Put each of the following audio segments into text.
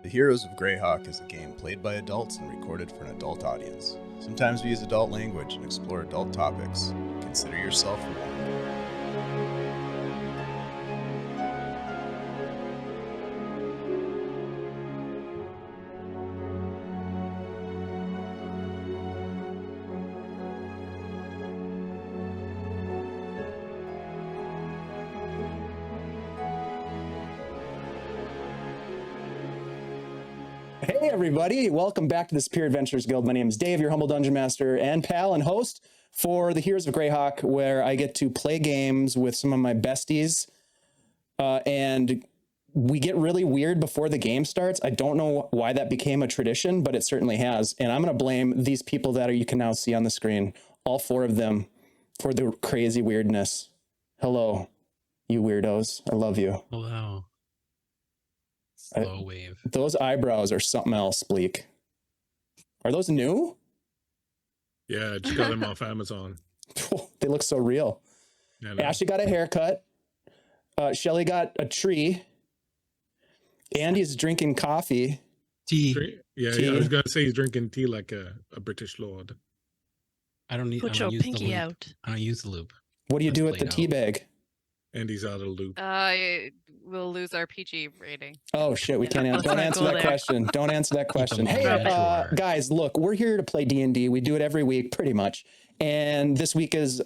The Heroes of Greyhawk is a game played by adults and recorded for an adult audience. Sometimes we use adult language and explore adult topics. Consider yourself warned. Hey everybody, welcome back to the Superior Adventures Guild. My name is Dave, your humble dungeon master and pal and host for the Heroes of Greyhawk, where I get to play games with some of my besties. And we get really weird before the game starts. I don't know why that became a tradition, but it certainly has. And I'm going to blame these people that you can now see on the screen, all four of them, for the crazy weirdness. Hello, you weirdos. I love you. Hello. Slow wave. Those eyebrows are something else, Bleak. Are those new? Yeah, I just got them off Amazon. They look so real. Ashley got a haircut. Shelly got a tree. Andy's drinking coffee. Tea. Yeah, Tea. I was gonna say he's drinking tea like a British lord. I don't need. Put I your don't use pinky the loop. out. I don't use the loop. What do you Let's do with play the it tea out. bag? And he's out of the loop. We'll lose our PG rating. Oh shit, we can't answer. Let's Don't not answer go that there. question. Don't answer that question. them Hey, premature. guys, look, we're here to play D&D. We do it every week, pretty much. And this week is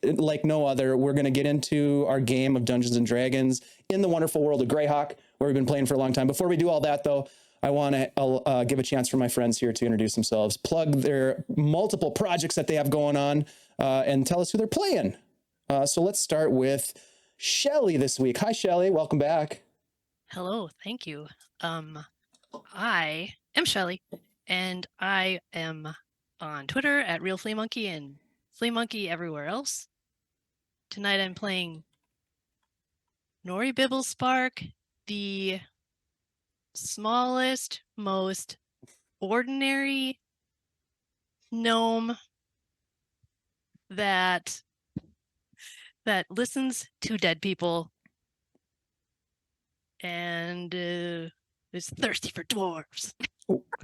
like no other. We're going to get into our game of Dungeons and Dragons in the wonderful world of Greyhawk, where we've been playing for a long time. Before we do all that, though, I want to give a chance for my friends here to introduce themselves, plug their multiple projects that they have going on, and tell us who they're playing. So let's start with Shelly this week. Hi, Shelly. Welcome back. Hello, thank you. I am Shelly, and I am on Twitter at Real Flea Monkey and Flea Monkey everywhere else. Tonight I'm playing Nori Bibblespark, the smallest, most ordinary gnome that listens to dead people and is thirsty for dwarves.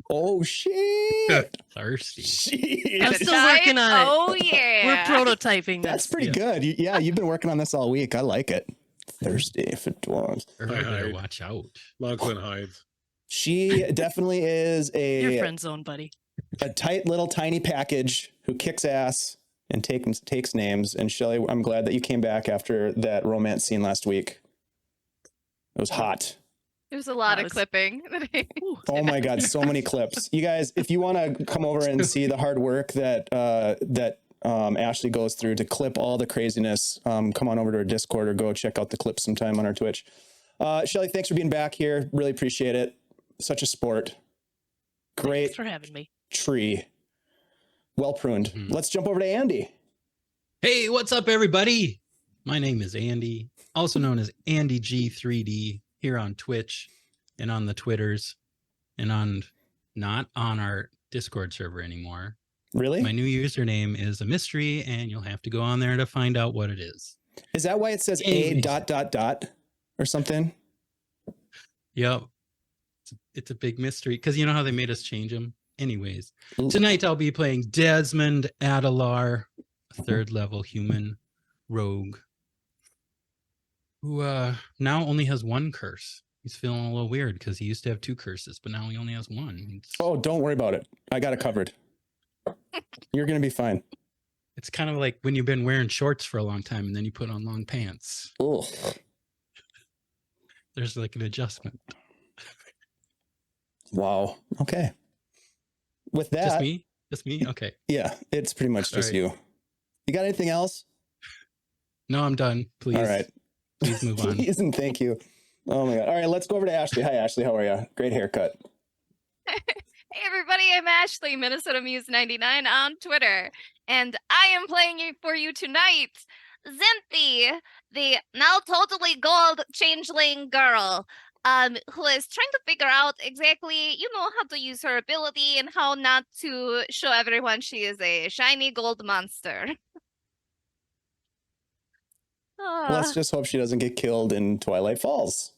Oh, shit. Thirsty. Jeez. I'm still working on it. Oh yeah. We're prototyping That's this. pretty good. Yeah, you've been working on this all week. I like it. Thirsty for dwarves. Everybody better hide. watch out. Lachlan hides. She definitely is Your a friend zone, buddy. tight little tiny package who kicks ass and takes names. And Shelly, I'm glad that you came back after that romance scene last week. It was hot. There's a lot That of was- clipping. Oh my God, so many clips. You guys, if you want to come over and see the hard work that Ashley goes through to clip all the craziness, come on over to our Discord or go check out the clips sometime on our Twitch. Shelly, thanks for being back here. Really appreciate it. Such a sport. Great Thanks for having me. tree. Well pruned. Mhm. Let's jump over to Andy. Hey, what's up, everybody? My name is Andy, also known as Andy G3D, here on Twitch and on the Twitters, and not on our Discord server anymore. Really? My new username is a mystery, and you'll have to go on there to find out what it is. Is that why it says Andy. a ... or something? Yep. It's a big mystery because you know how they made us change them? Anyways, Ooh. tonight I'll be playing Desmond Adalar, a third level human rogue who now only has one curse. He's feeling a little weird because he used to have two curses, but now he only has one. Oh, don't worry about it. I got it covered. You're going to be fine. It's kind of like when you've been wearing shorts for a long time and then you put on long pants. Ugh. There's like an adjustment. Wow. Okay. With that, Just me? Just me? Okay. yeah, it's pretty much just All right. you. You got anything else? No, I'm done. Please. All right. Please move on. Please and thank you. Oh my God. All right, let's go over to Ashley. Hi, Ashley. How are you? Great haircut. Hey everybody, I'm Ashley, Minnesota Muse 99 on Twitter, and I am playing for you tonight, Zinthi, the now totally gold changeling girl, who is trying to figure out exactly, how to use her ability and how not to show everyone she is a shiny gold monster. Let's just hope she doesn't get killed in Twilight Falls.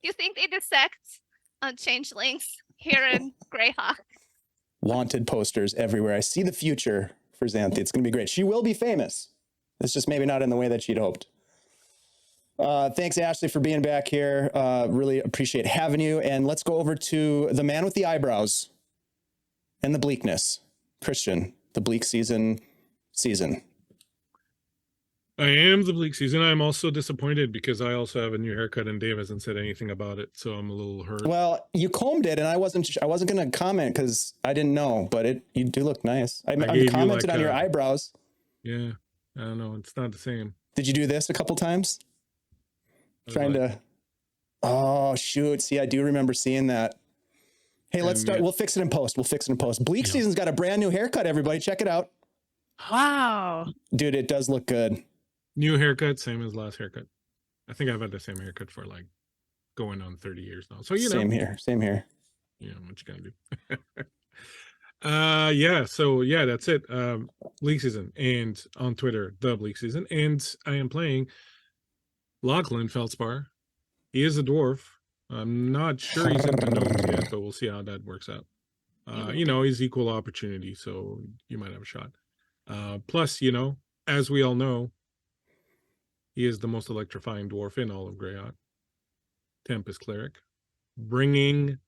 You think they dissect changelings here in Greyhawk. Wanted posters everywhere. I see the future for Xanthi. It's going to be great. She will be famous. It's just maybe not in the way that she'd hoped. Thanks, Ashley, for being back here. Really appreciate having you. And let's go over to the man with the eyebrows and the bleakness. Christian, the bleak season. I am the bleak season. I'm also disappointed because I also have a new haircut and Dave hasn't said anything about it, so I'm a little hurt. Well, you combed it, and I wasn't going to comment because I didn't know, but you do look nice. I commented on your eyebrows. Yeah, I don't know. It's not the same. Did you do this a couple times? Oh shoot! See, I do remember seeing that. Hey, let's start. We'll fix it in post. Bleak season's got a brand new haircut. Everybody, check it out. Wow, dude, it does look good. New haircut, same as last haircut. I think I've had the same haircut for like going on 30 years now. So same here. Yeah, what you gonna do? Yeah. So yeah, that's it. Bleak season, and on Twitter, the Bleak season, and I am playing Lachlan Feldspar. He is a dwarf. I'm not sure he's in the gnomes yet, but we'll see how that works out. He's equal opportunity, so you might have a shot. Plus, as we all know, he is the most electrifying dwarf in all of Greyhawk. Tempest Cleric, bringing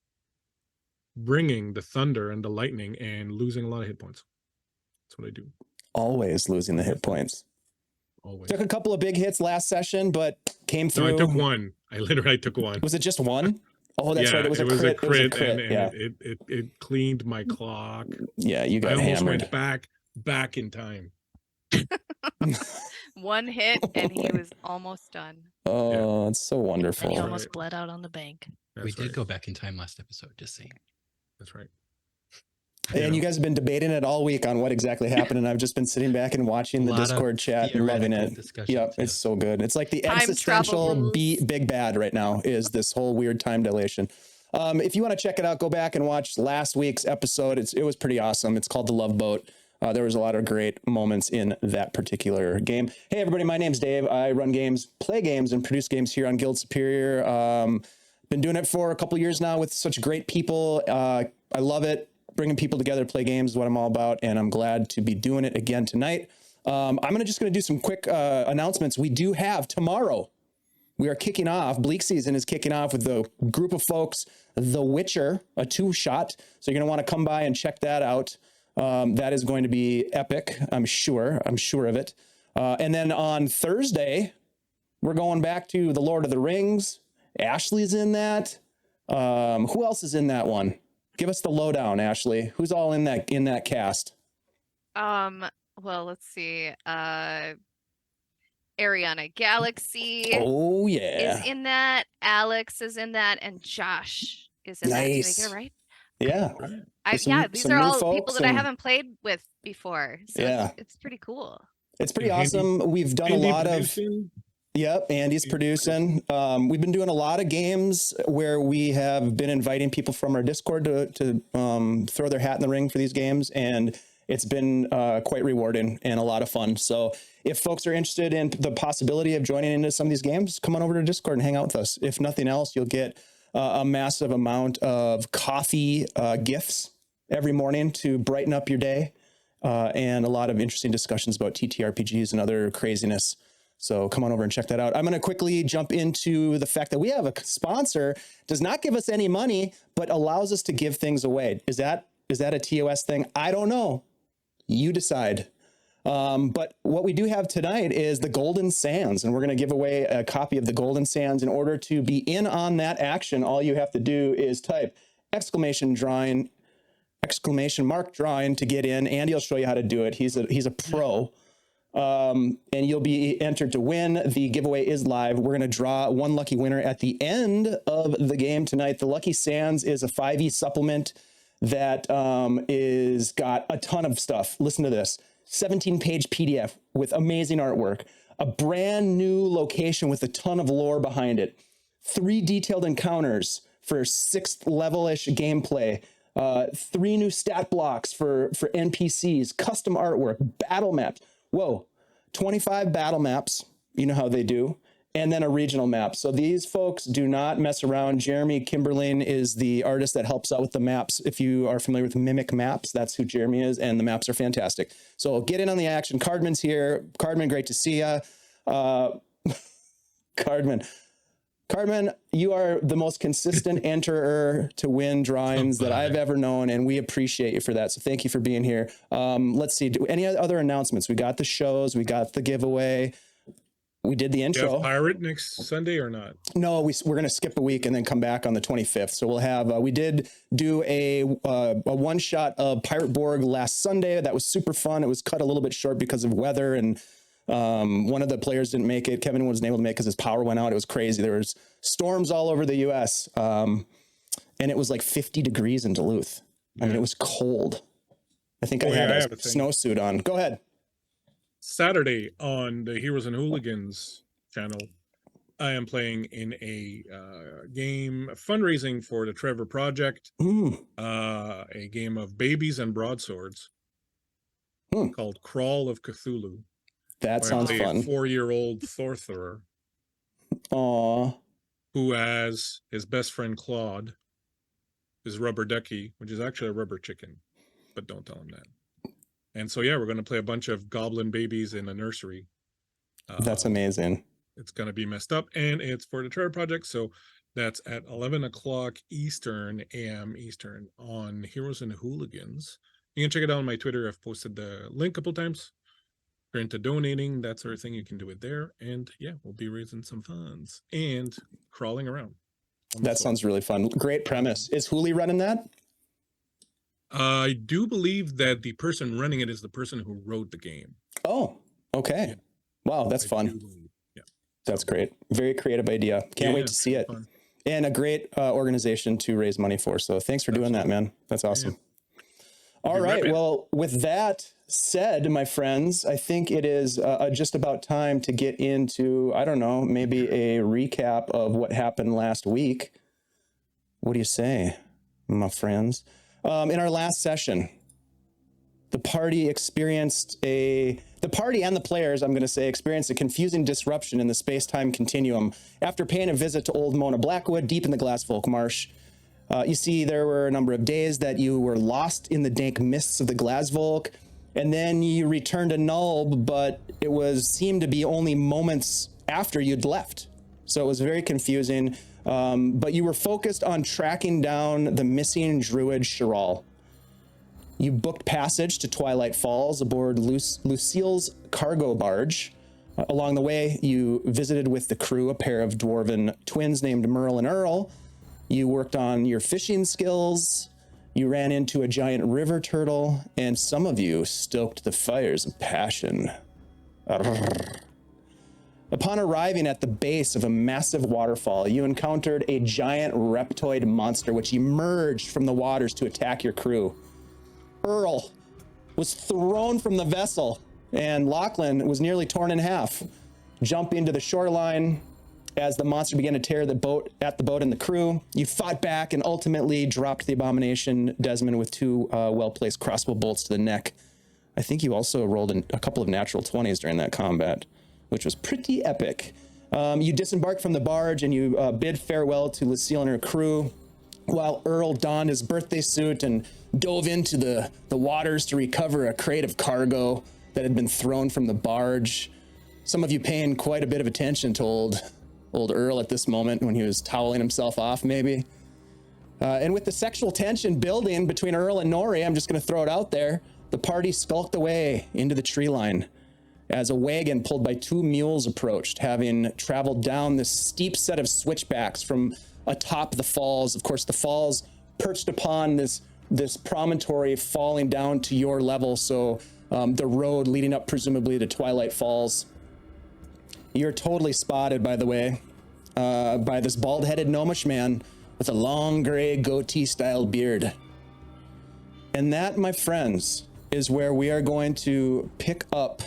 the thunder and the lightning and losing a lot of hit points. That's what I do. Always losing the hit points. Always. Took a couple of big hits last session, but came through. No, I took one. I literally took one. Was it just one? Oh, that's right. It was a crit. And yeah. it cleaned my clock. Yeah, you got I almost hammered. went back in time. One hit and he was almost done. Oh, it's so wonderful. And he almost bled out on the bank. We did go back in time last episode, just saying. That's right. And you guys have been debating it all week on what exactly happened, and I've just been sitting back and watching the Discord chat and loving it. Yep, it's so good. It's like the Time existential big bad right now is this whole weird time dilation. If you want to check it out, go back and watch last week's episode. It was pretty awesome. It's called The Love Boat. There was a lot of great moments in that particular game. Hey, everybody, my name's Dave. I run games, play games, and produce games here on Guild Superior. Been doing it for a couple years now with such great people. I love it. Bringing people together to play games is what I'm all about, and I'm glad to be doing it again tonight. I'm just going to do some quick announcements. We do have tomorrow. We are kicking off. Bleak season is kicking off with the group of folks, The Witcher, a 2-shot. So you're going to want to come by and check that out. That is going to be epic. I'm sure of it. And then on Thursday, we're going back to The Lord of the Rings. Ashley's in that. Who else is in that one? Give us the lowdown, Ashley. Who's all in that cast? Well, let's see. Ariana Galaxy. Oh yeah. Is in that. Alex is in that, and Josh is in that. Did I get it right? Yeah. These are all people that I haven't played with before. So it's pretty cool. It's pretty awesome. We've done a lot of. Yep, Andy's producing. We've been doing a lot of games where we have been inviting people from our Discord to throw their hat in the ring for these games, and it's been quite rewarding and a lot of fun. So if folks are interested in the possibility of joining into some of these games, come on over to Discord and hang out with us. If nothing else, you'll get a massive amount of coffee gifts every morning to brighten up your day, and a lot of interesting discussions about TTRPGs and other craziness. So come on over and check that out. I'm going to quickly jump into the fact that we have a sponsor, does not give us any money, but allows us to give things away. Is that a TOS thing? I don't know. You decide. But what we do have tonight is the Golden Sands, and we're going to give away a copy of the Golden Sands. In order to be in on that action, all you have to do is type exclamation mark drawing to get in. Andy will show you how to do it. He's a pro. And you'll be entered to win. The giveaway is live. We're going to draw one lucky winner at the end of the game tonight. The Lucky Sands is a 5e supplement that is got a ton of stuff. Listen to this. 17-page PDF with amazing artwork, a brand new location with a ton of lore behind it, 3 detailed encounters for 6th level-ish gameplay, 3 new stat blocks for NPCs, custom artwork, battle maps. Whoa, 25 battle maps. You know how they do. and then a regional map. So these folks do not mess around. Jeremy Kimberlin is the artist that helps out with the maps. If you are familiar with Mimic Maps, that's who Jeremy is, and the maps are fantastic. So get in on the action. Cardman's here. Cardman, great to see you. Cardman, you are the most consistent enterer to win drawings that I've ever known, and we appreciate you for that. So thank you for being here. Let's see. Any other announcements? We got the shows. We got the giveaway. We did the intro. Do you have Pirate next Sunday or not? No, we're going to skip a week and then come back on the 25th. So we'll have, we did do a one shot of Pirate Borg last Sunday. That was super fun. It was cut a little bit short because of weather, and one of the players didn't make it. Kevin wasn't able to make it because his power went out. It was crazy. There was storms all over the US. And it was like 50 degrees in Duluth. I mean, it was cold. I think I had a snowsuit on. Go ahead. Saturday on the Heroes and Hooligans channel, I am playing in a game fundraising for the Trevor Project, a game of babies and broadswords called Crawl of Cthulhu. That sounds fun. A 4-year-old Thorther, who has his best friend Claude, his rubber ducky, which is actually a rubber chicken, but don't tell him that. And so, yeah, we're going to play a bunch of goblin babies in a nursery. That's amazing. It's going to be messed up, and it's for the Trevor Project. So that's at 11 o'clock a.m. Eastern on Heroes and Hooligans. You can check it out on my Twitter. I've posted the link a couple times. If you're into donating, that sort of thing, you can do it there. And yeah, we'll be raising some funds and crawling around. That sounds really fun. Great premise. Is Hooli running that? I do believe that the person running it is the person who wrote the game. Oh, okay. Yeah. Wow, that's fun. Yeah. That's great. Very creative idea. Can't wait to see it. Fun. And a great organization to raise money for. So thanks for doing that, man. That's awesome. Yeah. All right. Well, with that said, my friends, I think it is just about time to get into, I don't know, maybe a recap of what happened last week. What do you say, my friends? In our last session, the party and the players, I'm going to say, experienced a confusing disruption in the space-time continuum after paying a visit to old Mona Blackwood deep in the Glassfolk Marsh. You see, there were a number of days that you were lost in the dank mists of the Glassvolk, and then you returned to Nulb, but it seemed to be only moments after you'd left. So it was very confusing. But you were focused on tracking down the missing druid Chiral. You booked passage to Twilight Falls aboard Lucille's cargo barge. Along the way, you visited with the crew a pair of dwarven twins named Merle and Earl. You worked on your fishing skills. You ran into a giant river turtle, and some of you stoked the fires of passion. Upon arriving at the base of a massive waterfall, you encountered a giant reptoid monster which emerged from the waters to attack your crew. Earl was thrown from the vessel, and Lachlan was nearly torn in half, jumping to the shoreline as the monster began to tear at the boat and the crew. You fought back and ultimately dropped the abomination, Desmond, with 2 well-placed crossbow bolts to the neck. I think you also rolled a couple of natural 20s during that combat, which was pretty epic. You disembarked from the barge and you bid farewell to Lucille and her crew, while Earl donned his birthday suit and dove into the waters to recover a crate of cargo that had been thrown from the barge. Some of you paying quite a bit of attention to old Earl at this moment when he was toweling himself off, maybe. And with the sexual tension building between Earl and Nori, I'm just going to throw it out there, the party skulked away into the tree line as a wagon pulled by 2 mules approached, having traveled down this steep set of switchbacks from atop the falls. Of course, the falls perched upon this promontory falling down to your level, so the road leading up presumably to Twilight Falls. You're totally spotted, by the way, by this bald-headed gnomish man with a long gray goatee-style beard. And that, my friends, is where we are going to pick up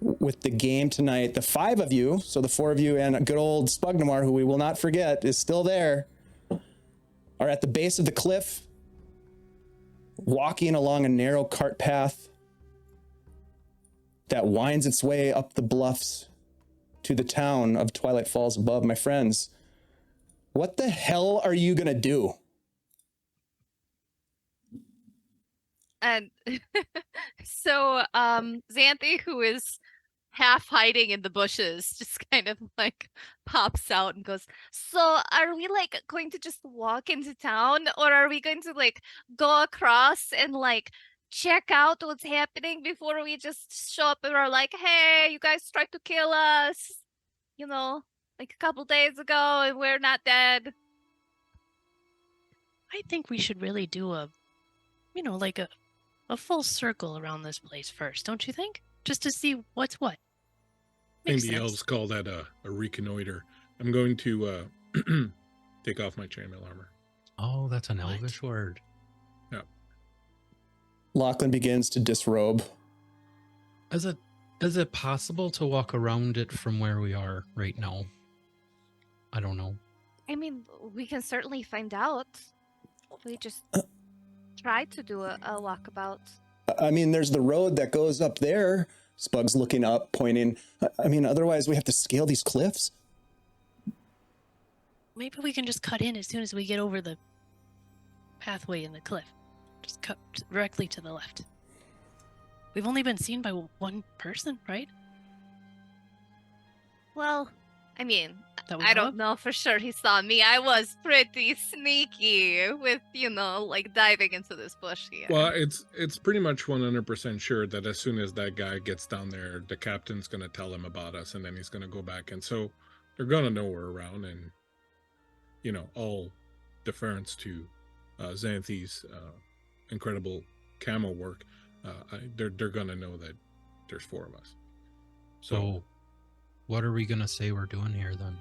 with the game tonight. The 5 of you, so the 4 of you and good old Spugnoir, who we will not forget is still there, are at the base of the cliff, walking along a narrow cart path that winds its way up the bluffs to the town of Twilight Falls above. My friends, what the hell are you gonna do? And so Xanthi, who is half hiding in the bushes, just kind of like pops out and goes, "So are we like going to just walk into town, or are we going to like go across and like check out what's happening before we just show up and are like, hey, you guys tried to kill us, you know, like a couple days ago and we're not dead." I think we should really do a, like a full circle around this place first, don't you think? Just to see what's what. I think Makes the sense. elves call that a reconnoiter. I'm going to take off my chainmail armor. Oh, that's an What? elvish word. Lachlan begins to disrobe. Is it possible to walk around it from where we are right now? I don't know. I mean, we can certainly find out. We just try to do a walkabout. I mean, there's the road that goes up there. Spug's looking up, pointing. I mean, otherwise we have to scale these cliffs. Maybe we can just cut in as soon as we get over the pathway in the cliff. Just cut directly to the left. We've only been seen by one person, right? Well, I mean, That we I know don't of? know for sure he saw me. I was pretty sneaky with, like diving into this bush here. Well, it's pretty much 100% sure that as soon as that guy gets down there, the captain's going to tell him about us, and then he's going to go back. And so they're going to know we're around, and, all deference to Xanthi's incredible camo work, they're going to know that there's 4 of us. So, what are we gonna say we're doing here then?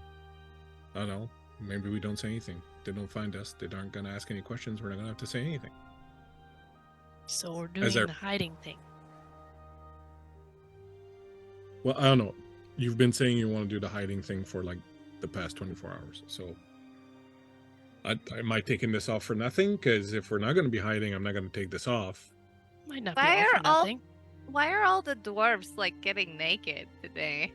I don't know. Maybe we don't say anything. They don't find us. They aren't going to ask any questions. We're not going to have to say anything. So we're doing our- the hiding thing. Well, I don't know. You've been saying you want to do the hiding thing for like the past 24 hours. So am I taking this off for nothing? Because if we're not going to be hiding, I'm not going to take this off. Might not be Why all are for all- nothing. Why are all the dwarves like getting naked today?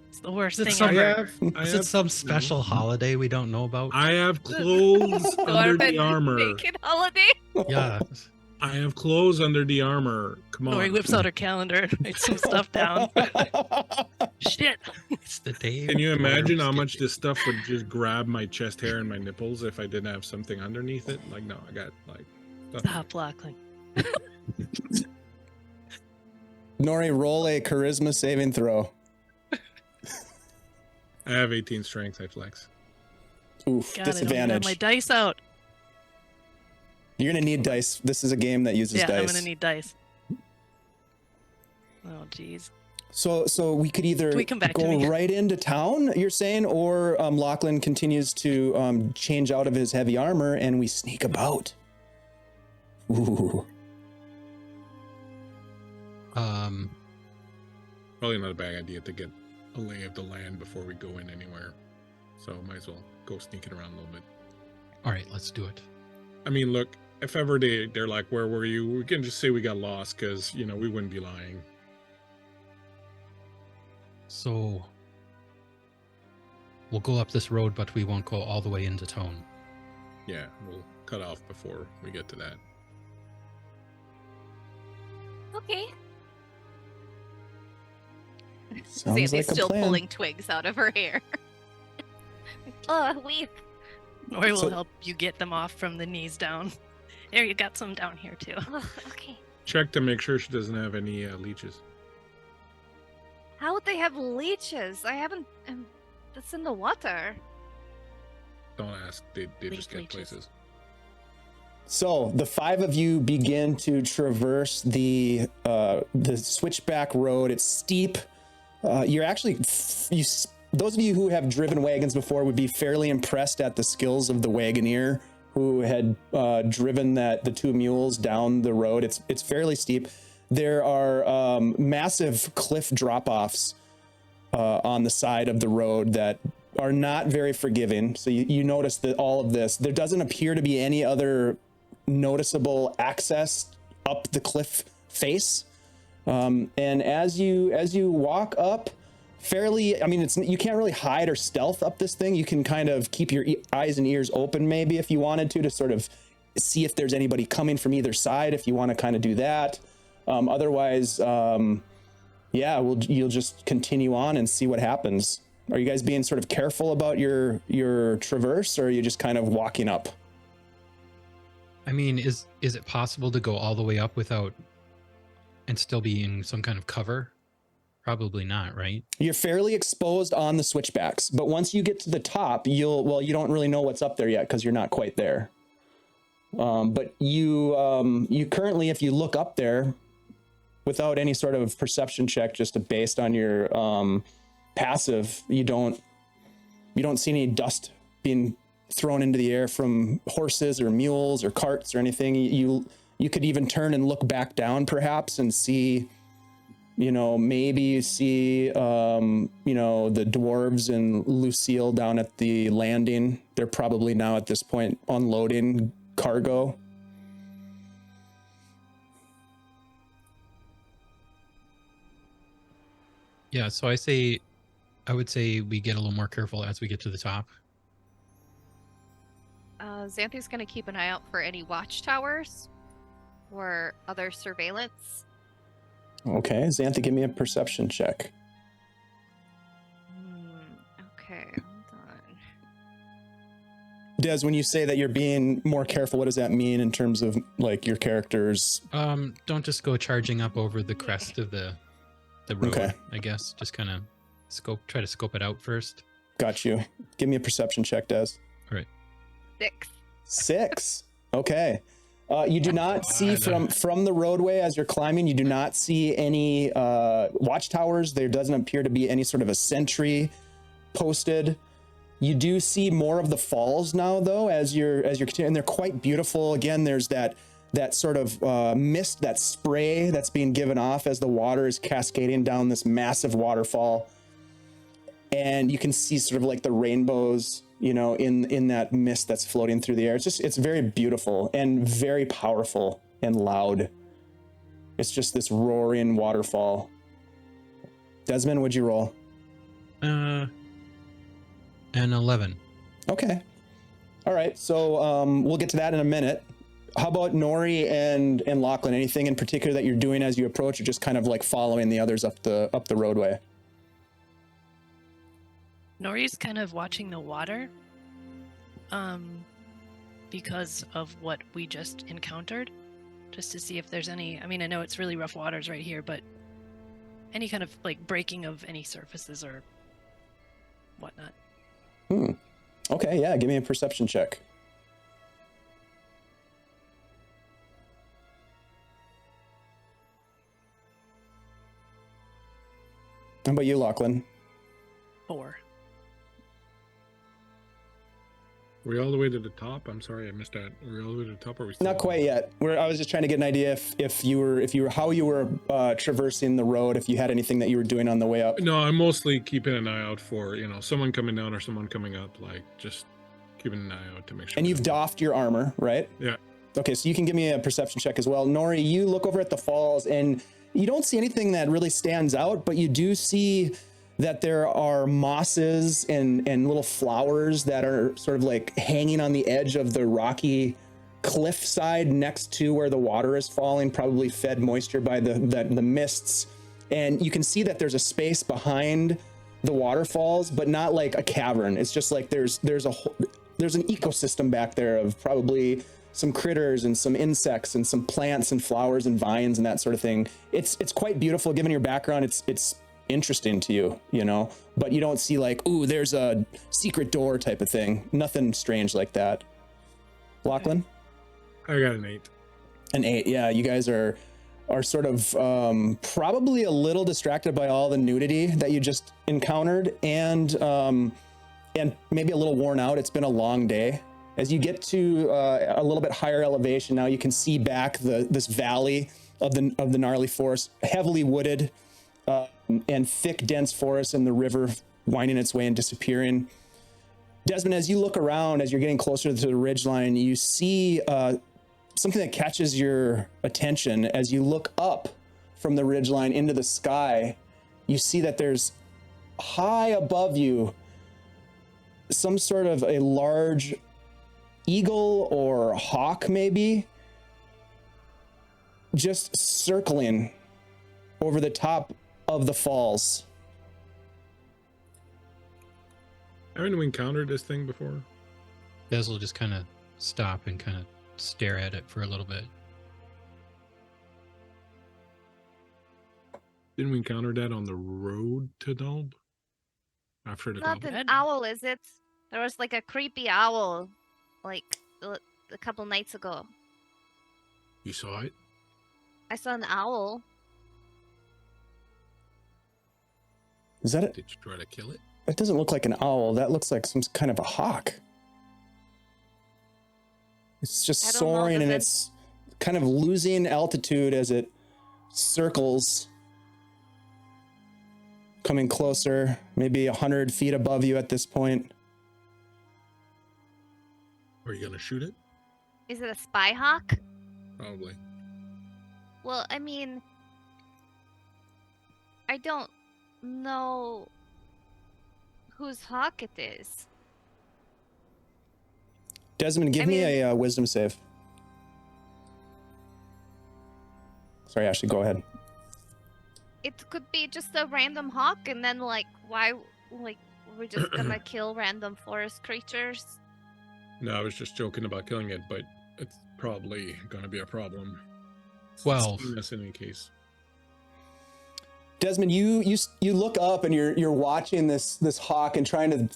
It's the worst Is it thing some- ever. Is it some special holiday we don't know about? I have clothes under the Dwarven armor. naked holiday? Yeah. I have clothes under the armor. Come on. Lori whips out her calendar and writes some stuff down. Shit. It's the day. Can you imagine how dwarves much get- this stuff would just grab my chest hair and my nipples if I didn't have something underneath it? Like, no, I got like stuff. Stop, Lachlan. Nori, roll a charisma saving throw. I have 18 strength. I flex. Oof, God, I don't even have disadvantage. my dice out. You're gonna need dice. This is a game that uses Yeah, dice. I'm gonna need dice. Oh, jeez. So we could either Can we come back to go me? right into town, you're saying, or Lachlan continues to change out of his heavy armor and we sneak about. Ooh. Probably not a bad idea to get a lay of the land before we go in anywhere. So might as well go sneaking around a little bit. All right, let's do it. I mean, look, if ever they're like, where were you? We can just say we got lost because, we wouldn't be lying. So we'll go up this road, but we won't go all the way into town. Yeah, we'll cut off before we get to that. Okay. Sounds Xanthi's like a still plan. pulling twigs out of her hair. Oh, we. Or we'll So- help you get them off from the knees down. There, you got some down here too. Oh, okay. Check to make sure she doesn't have any leeches. How would they have leeches? I haven't. That's in the water. Don't ask. They just Leeches. get places. So the 5 of you begin to traverse the switchback road. It's steep. You're actually those of you who have driven wagons before would be fairly impressed at the skills of the wagoneer who had driven the 2 mules down the road. It's fairly steep. There are massive cliff drop-offs on the side of the road that are not very forgiving. So you notice that all of this, there doesn't appear to be any other noticeable access up the cliff face. And as you walk up, fairly, I mean, you can't really hide or stealth up this thing. You can kind of keep your eyes and ears open maybe if you wanted to sort of see if there's anybody coming from either side, if you want to kind of do that. Otherwise, yeah, you'll just continue on and see what happens. Are you guys being sort of careful about your traverse, or are you just kind of walking up? I mean, is it possible to go all the way up without and still be in some kind of cover? Probably not, right? You're fairly exposed on the switchbacks, but once you get to the top, you don't really know what's up there yet because you're not quite there. But you currently, if you look up there without any sort of perception check, just based on your passive, you don't see any dust being thrown into the air from horses or mules or carts or anything. You could even turn and look back down perhaps and see, maybe you see, the dwarves and Lucille down at the landing. They're probably now at this point unloading cargo. Yeah, so I would say we get a little more careful as we get to the top. Xanthi's going to keep an eye out for any watchtowers or other surveillance. Okay, Xanthi, give me a perception check. Okay, hold on. Des, when you say that you're being more careful, what does that mean in terms of like your characters? Don't just go charging up over the crest of the road. Okay. I guess just kind of try to scope it out first. Got you. Give me a perception check, Des. All right. 6. Okay. You do not see from the roadway as you're climbing, you do not see any watchtowers. There doesn't appear to be any sort of a sentry posted. You do see more of the falls now, though, as you're continuing, and they're quite beautiful. Again, there's that sort of mist, that spray that's being given off as the water is cascading down this massive waterfall. And you can see sort of like the rainbows, in that mist that's floating through the air. It's very beautiful and very powerful and loud. It's just this roaring waterfall. Desmond, what'd you roll? An 11. Okay. All right. So we'll get to that in a minute. How about Nori and Lachlan? Anything in particular that you're doing as you approach, or just kind of like following the others up the roadway? Nori's kind of watching the water because of what we just encountered, just to see if there's any, I mean, I know it's really rough waters right here, but any kind of like breaking of any surfaces or whatnot. Okay, yeah, give me a perception check. How about you, Lachlan? 4. We're all the way to the top. I'm sorry, I missed that. We're all the way to the top. Or are we still Not quite yet. I was just trying to get an idea if you were how you were traversing the road. If you had anything that you were doing on the way up. No, I'm mostly keeping an eye out for someone coming down or someone coming up. Like just keeping an eye out to make sure. And you've doffed your armor, right? Yeah. Okay, so you can give me a perception check as well. Nori, you look over at the falls and you don't see anything that really stands out, but you do see that there are mosses and little flowers that are sort of like hanging on the edge of the rocky cliff side next to where the water is falling, probably fed moisture by the mists. And you can see that there's a space behind the waterfalls, but not like a cavern. It's just like there's an ecosystem back there of probably some critters and some insects and some plants and flowers and vines and that sort of thing. It's quite beautiful. Given your background, it's interesting to you, but you don't see like, ooh, there's a secret door type of thing. Nothing strange like that. Lachlan? I got an 8. An 8, yeah. You guys are sort of probably a little distracted by all the nudity that you just encountered, and maybe a little worn out. It's been a long day. As you get to a little bit higher elevation now, you can see back this valley of the gnarly forest, heavily wooded, and thick, dense forest, and the river winding its way and disappearing. Desmond, as you look around, as you're getting closer to the ridgeline, you see something that catches your attention. As you look up from the ridgeline into the sky, you see that there's high above you, some sort of a large eagle or hawk maybe, just circling over the top of the falls. Haven't we encountered this thing before? Des will just kind of stop and kind of stare at it for a little bit. Didn't we encounter that on the road to Nulb? After the Not goblin? an owl, is it? There was like a creepy owl, like a couple nights ago. You saw it? I saw an owl. Is that it? Did you try to kill it? That doesn't look like an owl. That looks like some kind of a hawk. It's just I don't know, soaring and does it- it's kind of losing altitude as it circles, coming closer, maybe 100 feet above you at this point. Are you gonna shoot it? Is it a spy hawk? Probably. Well, I mean, I don't know whose hawk it is. Desmond, give I me mean- a wisdom save. Sorry, Ashley, go ahead. It could be just a random hawk, and then like, why, like, we're just gonna kill random forest creatures? No, I was just joking about killing it, but it's probably gonna be a problem. 12. That's in any case. Desmond, you look up and you're watching this hawk and trying to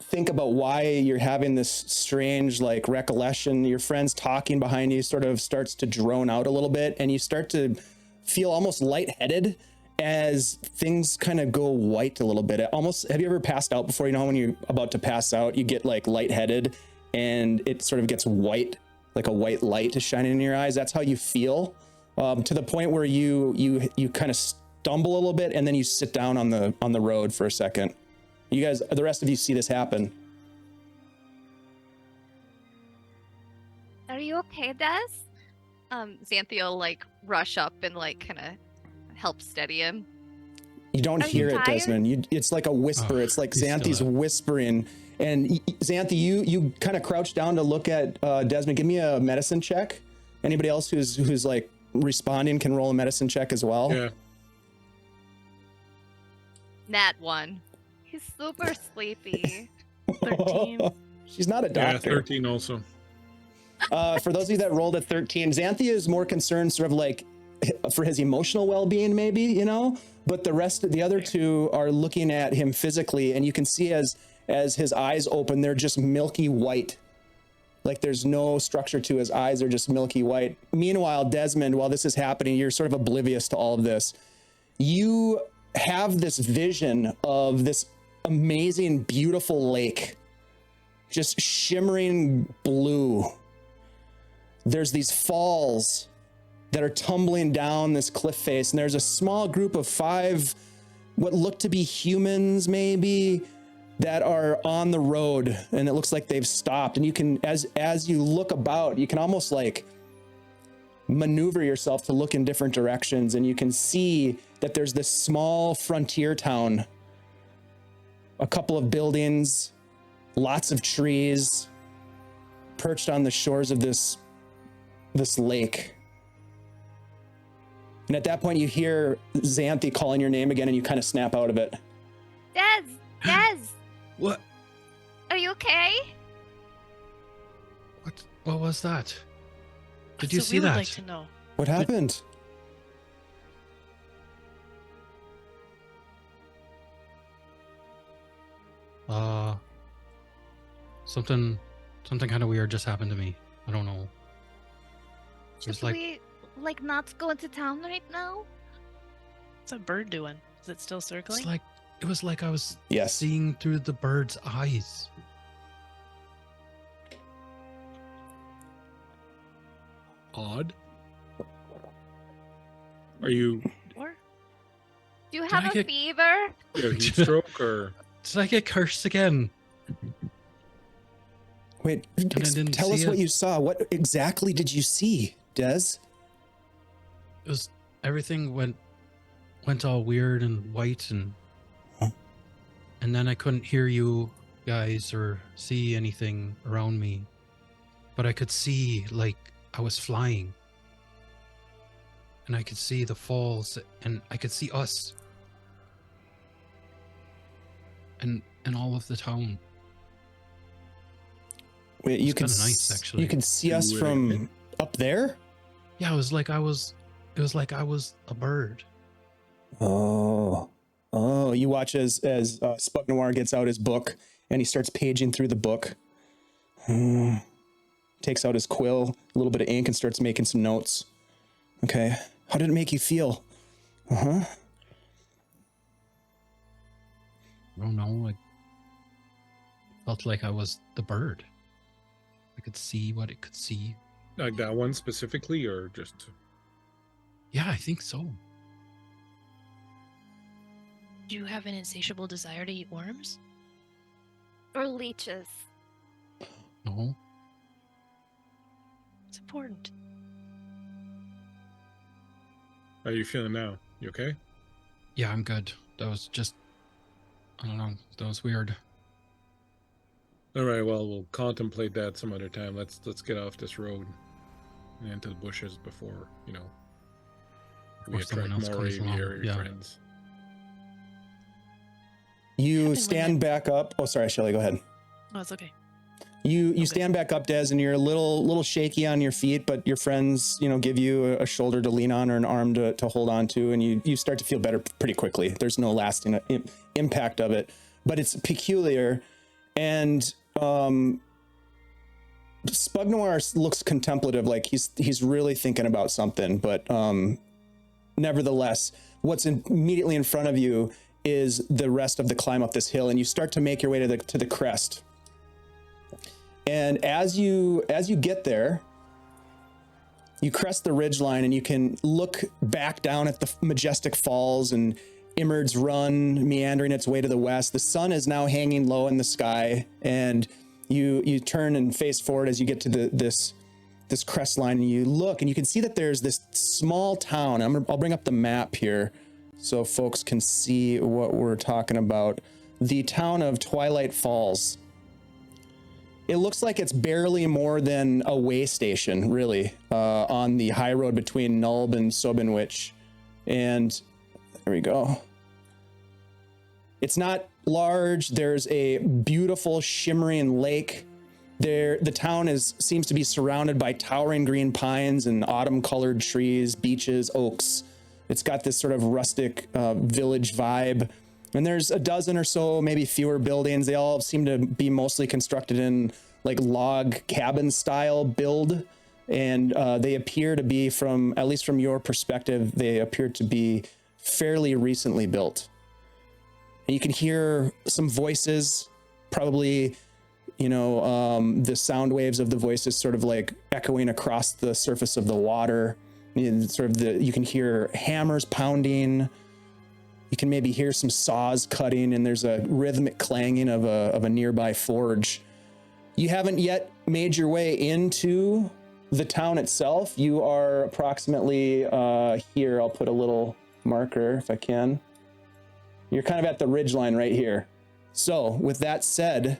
think about why you're having this strange like recollection. Your friend's talking behind you sort of starts to drone out a little bit, and you start to feel almost lightheaded as things kind of go white a little bit. Have you ever passed out before? You know, when you're about to pass out, you get like lightheaded and it sort of gets white, like a white light is shining in your eyes. That's how you feel, to the point where you kind of stumble a little bit and then you sit down on the road for a second. You guys, the rest of you see this happen. Are you okay, Des? Xanthi will like rush up and like kind of help steady him. You don't Are you hear it, tired? Desmond. It's like a whisper. Oh, it's like he's still Xanthi's up. whispering. And Xanthi, you kind of crouch down to look at Desmond. Give me a medicine check. Anybody else who's like responding can roll a medicine check as well. Yeah. Nat 1. He's super sleepy. 13. She's not a Yeah, doctor. 13 also. For those of you that rolled a 13, Xanthi is more concerned sort of like for his emotional well-being, maybe, you know, but the rest of the other two are looking at him physically, and you can see as his eyes open, they're just milky white. Like there's no structure to his eyes, they're just milky white. Meanwhile, Desmond, while this is happening, you're sort of oblivious to all of this. You have this vision of this amazing, beautiful lake, just shimmering blue. There's these falls that are tumbling down this cliff face, and there's a small group of 5 what look to be humans maybe that are on the road, and it looks like they've stopped. And you can, as you look about, you can almost like maneuver yourself to look in different directions, and you can see that there's this small frontier town, a couple of buildings, lots of trees perched on the shores of this lake. And at that point, you hear Xanthi calling your name again, and you kind of snap out of it. Des! What? Are you okay? What was that? Did you So see we would that? like to know. What happened? Something kind of weird just happened to me. I don't know. Should It's like we like not go into town right now? What's that bird doing? Is it still circling? it was like I was Yes. seeing through the bird's eyes. Odd. Are you Or Do you Did have I a get- fever? a heat stroke or Did I get cursed again? Wait, didn't tell see us what it. you saw. What exactly did you see, Des? It was everything went all weird and white, and And then I couldn't hear you guys or see anything around me. But I could see like I was flying. And I could see the falls and I could see us. And all of the town. Wait, you It's can kinda nice, actually. You can see us Do it from again. up there. Yeah, it was like I was a bird. Oh, you watch as Spugnoir gets out his book and he starts paging through the book. Takes out his quill, a little bit of ink, and starts making some notes. Okay, how did it make you feel? I don't know. I felt like I was the bird. I could see what it could see. Like that one specifically, or just? Yeah, I think so. Do you have an insatiable desire to eat worms? Or leeches. No. It's important. How are you feeling now? You okay? Yeah, I'm good. That was just, I don't know. That was weird. All right. Well, we'll contemplate that some other time. Let's get off this road and into the bushes before we Or someone else attract more comes along, aviary yeah. friends. You Happened stand when back up. Oh, sorry, Shelly, go ahead. Oh, it's okay. You stand back up, Des, and you're a little shaky on your feet, but your friends, give you a shoulder to lean on or an arm to hold on to, and you start to feel better pretty quickly. There's no lasting impact of it, but it's peculiar. And Spugnoir looks contemplative, like he's really thinking about something, but nevertheless, what's immediately in front of you is the rest of the climb up this hill, and you start to make your way to the crest. And as you get there, you crest the ridgeline and you can look back down at the majestic falls and Imard's Run meandering its way to the west. The sun is now hanging low in the sky, and you turn and face forward as you get to this crest line, and you look and you can see that there's this small town. I'll bring up the map here so folks can see what we're talking about. The town of Twilight Falls. It looks like it's barely more than a way station, really, on the high road between Nulb and Sobinwich. And there we go. It's not large. There's a beautiful shimmering lake. The town seems to be surrounded by towering green pines and autumn-colored trees, beeches, oaks. It's got this sort of rustic village vibe. And there's a dozen or so, maybe fewer buildings. They all seem to be mostly constructed in like log cabin style build. And they appear to be, at least from your perspective, they appear to be fairly recently built. And you can hear some voices, probably, the sound waves of the voices sort of like echoing across the surface of the water. And you can hear hammers pounding. You can maybe hear some saws cutting, and there's a rhythmic clanging of a nearby forge. You haven't yet made your way into the town itself. You are approximately here. I'll put a little marker if I can. You're kind of at the ridgeline right here. So with that said,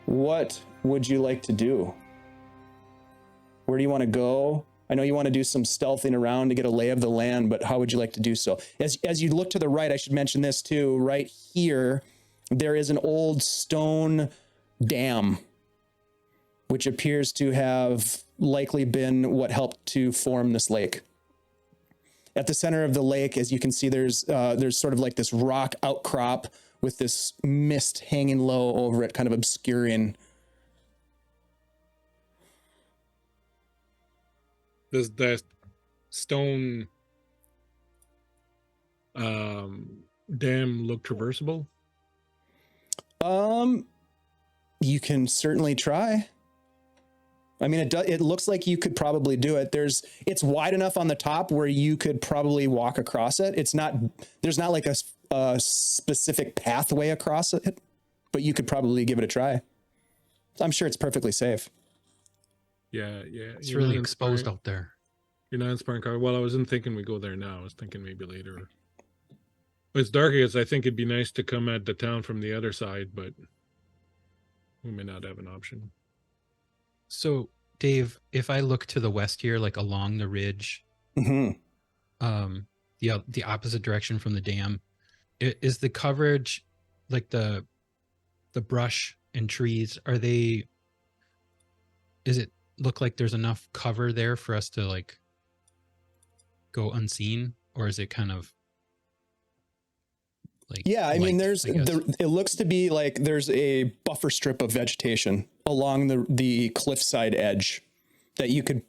what would you like to do? Where do you want to go? I know you want to do some stealthing around to get a lay of the land, but how would you like to do so? As you look to the right, I should mention this too. Right here, there is an old stone dam, which appears to have likely been what helped to form this lake. At the center of the lake, as you can see, there's sort of like this rock outcrop with this mist hanging low over it, kind of obscuring. Does that stone dam look traversable? You can certainly try. I mean, it looks like you could probably do it. It's wide enough on the top where you could probably walk across it. There's not like a specific pathway across it, but you could probably give it a try. I'm sure it's perfectly safe. Yeah. It's really exposed out there. You're not inspiring car. Well, I wasn't thinking we go there now. I was thinking maybe later. It's dark, as I think it'd be nice to come at the town from the other side, but we may not have an option. So, Dave, if I look to the west here, like along the ridge, Mhm. the opposite direction from the dam, is the coverage like the brush and trees? Is it look like there's enough cover there for us to like go unseen, or is it kind of like Yeah, I mean, light, I guess? it looks to be like there's a buffer strip of vegetation along the cliffside edge that you could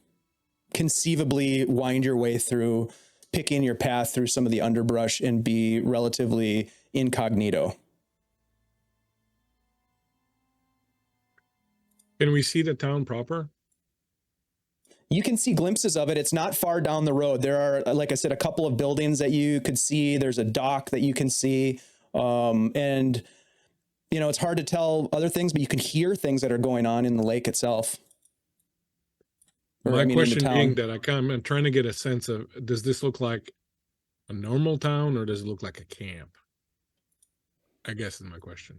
conceivably wind your way through, picking your path through some of the underbrush and be relatively incognito. Can we see the town proper? You can see glimpses of it. It's not far down the road. There are, like I said, a couple of buildings that you could see. There's a dock that you can see. And, you know, it's hard to tell other things, but you can hear things that are going on in the lake itself. My question being that I'm trying to get a sense of, does this look like a normal town or does it look like a camp? I guess is my question.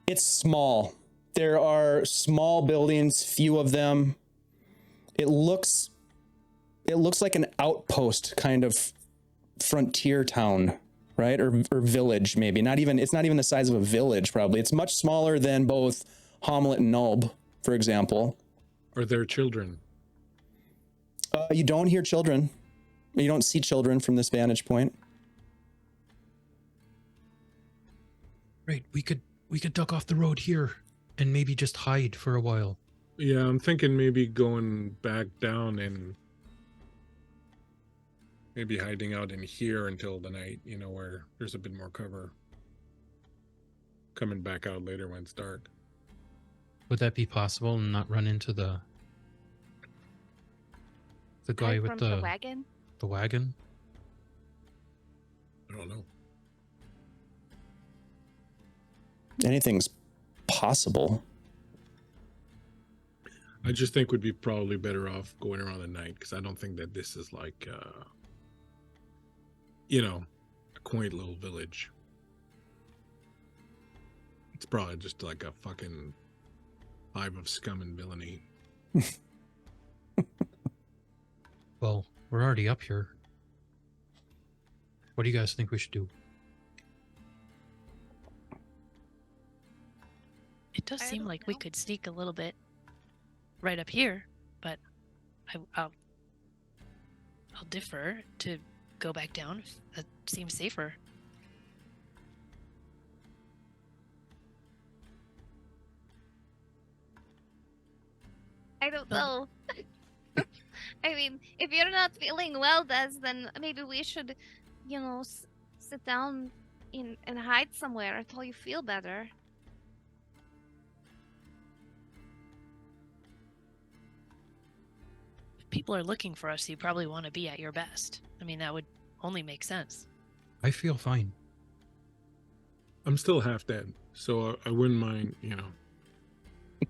It's small. There are small buildings, few of them. It looks like an outpost kind of frontier town, right? Or village, maybe. It's not even the size of a village, probably. It's much smaller than both Hamlet and Nulb, for example. Are there children? You don't hear children. You don't see children from this vantage point. Right, we could duck off the road here and maybe just hide for a while. Yeah, I'm thinking maybe going back down and maybe hiding out in here until the night, you know, where there's a bit more cover. Coming back out later when it's dark. Would that be possible and not run into the guy with the wagon? The wagon? I don't know. Anything's possible. I just think we'd be probably better off going around at night because I don't think that this is like, you know, a quaint little village. It's probably just like a fucking hive of scum and villainy. Well, we're already up here. What do you guys think we should do? It does seem don't like we know. could sneak a little bit right up here, but I'll defer to go back down. That seems safer. I don't know. I mean, if you're not feeling well, Des, then maybe we should, you know, sit down and hide somewhere until you feel better. If people are looking for us, you probably want to be at your best. I mean, that would only make sense. I feel fine. I'm still half dead, so I wouldn't mind, you know.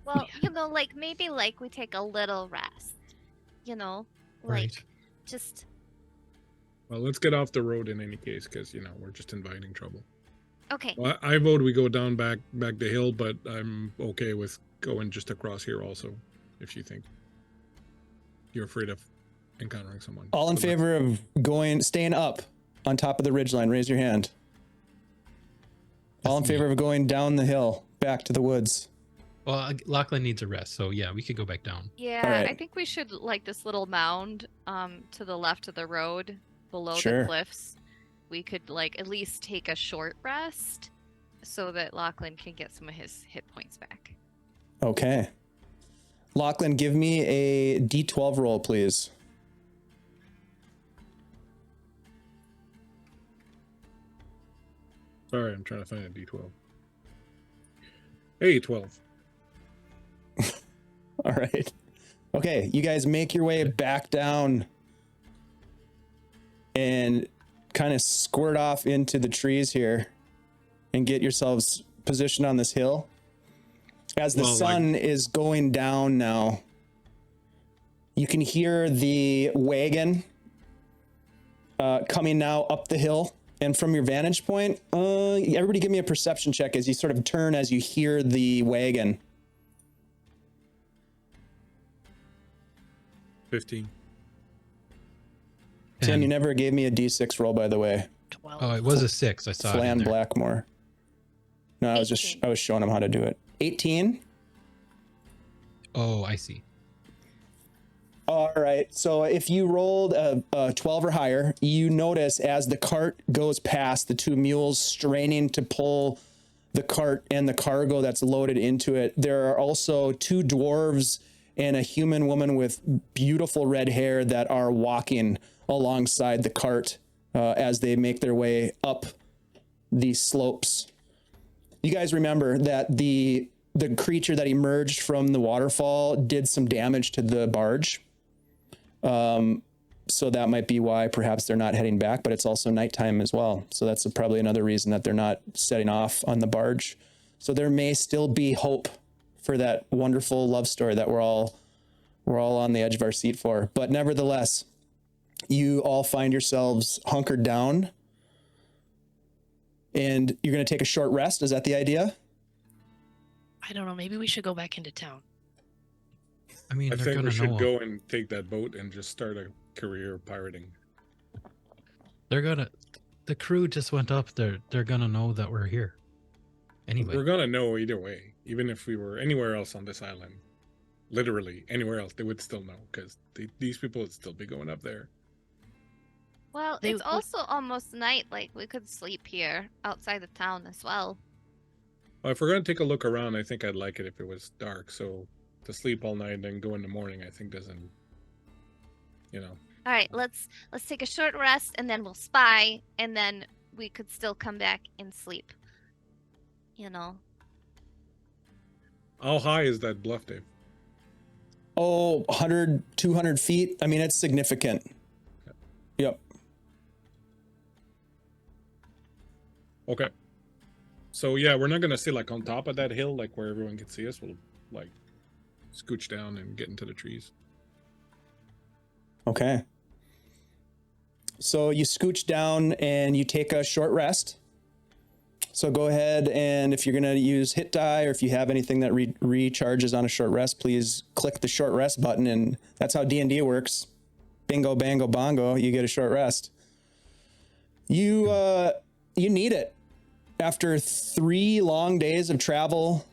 Well, you know, like maybe like we take a little rest. You know, like Right. just Well, let's get off the road in any case, because you know we're just inviting trouble. okay. Well, I vote we go down back the hill, but I'm okay with going just across here also, if you think you're afraid of encountering someone. All in But favor of staying up on top of the ridgeline, raise your hand. All in That's me. favor of going down the hill, back to the woods. Well, Lachlan needs a rest, so yeah, we could go back down. Yeah, Alright. I think we should like this little mound to the left of the road below Sure. the cliffs. We could like at least take a short rest so that Lachlan can get some of his hit points back. Okay. Lachlan, give me a D12 roll, please. Sorry, I'm trying to find a D12. Hey, 12. All right. Okay, you guys make your way back down and kind of squirt off into the trees here and get yourselves positioned on this hill. As the Well, sun is going down now, you can hear the wagon coming now up the hill. And from your vantage point, everybody give me a perception check as you sort of turn as you hear the wagon. 15. Tim, you 10. never gave me a D6 roll, by the way. 12. Oh, it was a 6. I saw it in Flan there. Blackmore. No, I was 18. I was showing him how to do it. 18. Oh, I see. All right. So if you rolled a 12 or higher, you notice as the cart goes past, the two mules straining to pull the cart and the cargo that's loaded into it. There are also two dwarves and a human woman with beautiful red hair that are walking alongside the cart as they make their way up these slopes. You guys remember that the creature that emerged from the waterfall did some damage to the barge. So that might be why perhaps they're not heading back, but it's also nighttime as well. So that's probably another reason that they're not setting off on the barge. So there may still be hope for that wonderful love story that we're all on the edge of our seat for. But nevertheless, you all find yourselves hunkered down and you're going to take a short rest. Is that the idea? I don't know. Maybe we should go back into town. I mean, I they're think gonna we should know. go and take that boat and just start a career of pirating. They're gonna. The crew just went up there. They're gonna know that we're here. Anyway, We're gonna know either way, even if we were anywhere else on this island. Literally anywhere else, they would still know because these people would still be going up there. Well, They it's would- also almost night. Like, we could sleep here outside the town as well. Well, if we're gonna take a look around, I think I'd like it if it was dark. So to sleep all night and then go in the morning, I think doesn't, you know. All right, let's take a short rest and then we'll spy, and then we could still come back and sleep. You know. How high is that bluff, Dave? Oh, 100, 200 feet. I mean, it's significant. Yep. Okay. So yeah, we're not gonna sit like on top of that hill, like where everyone can see us. We'll like scooch down and get into the trees. Okay. So you scooch down and you take a short rest. So go ahead, and if you're going to use hit die, or if you have anything that recharges on a short rest, please click the short rest button, and that's how D&D works. Bingo, bango, bongo, you get a short rest. You need it. After 3 long days of travel,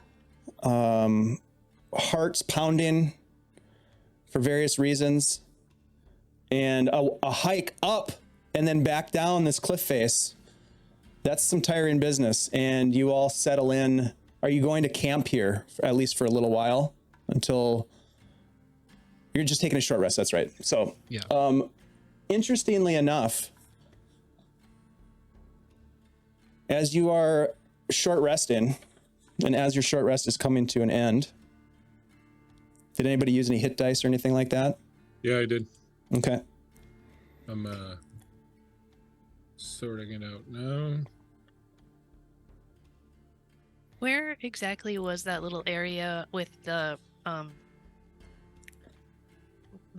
hearts pounding for various reasons, and a hike up and then back down this cliff face. That's some tiring business, and you all settle in. Are you going to camp here, at least for a little while, until you're just taking a short rest? That's right. So, yeah. interestingly enough, as you are short resting, and as your short rest is coming to an end, did anybody use any hit dice or anything like that? Yeah, I did. Okay. I'm sorting it out now. Where exactly was that little area with the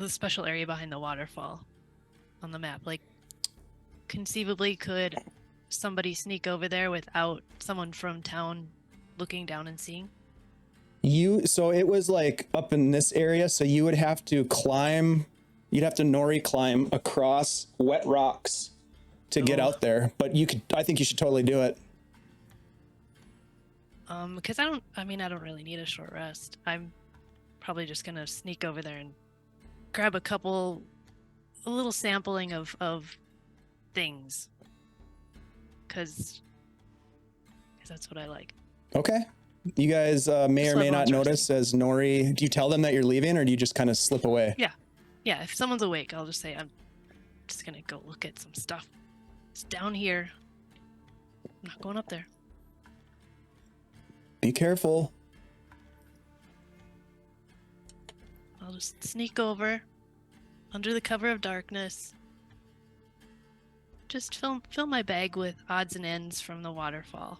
special area behind the waterfall on the map? Like, conceivably, could somebody sneak over there without someone from town looking down and seeing? So it was like up in this area, so you would have to climb, you'd have to nori climb across wet rocks to get Oh. out there, but I think you should totally do it. Because I don't really need a short rest. I'm probably just gonna sneak over there and grab a little sampling of things. Because that's what I like. Okay. You guys may Just or may level not notice interesting. as Nori, do you tell them that you're leaving, or do you just kind of slip away? Yeah, if someone's awake, I'll just say I'm just gonna go look at some stuff. It's down here. I'm not going up there. Be careful. I'll just sneak over under the cover of darkness. Just fill my bag with odds and ends from the waterfall.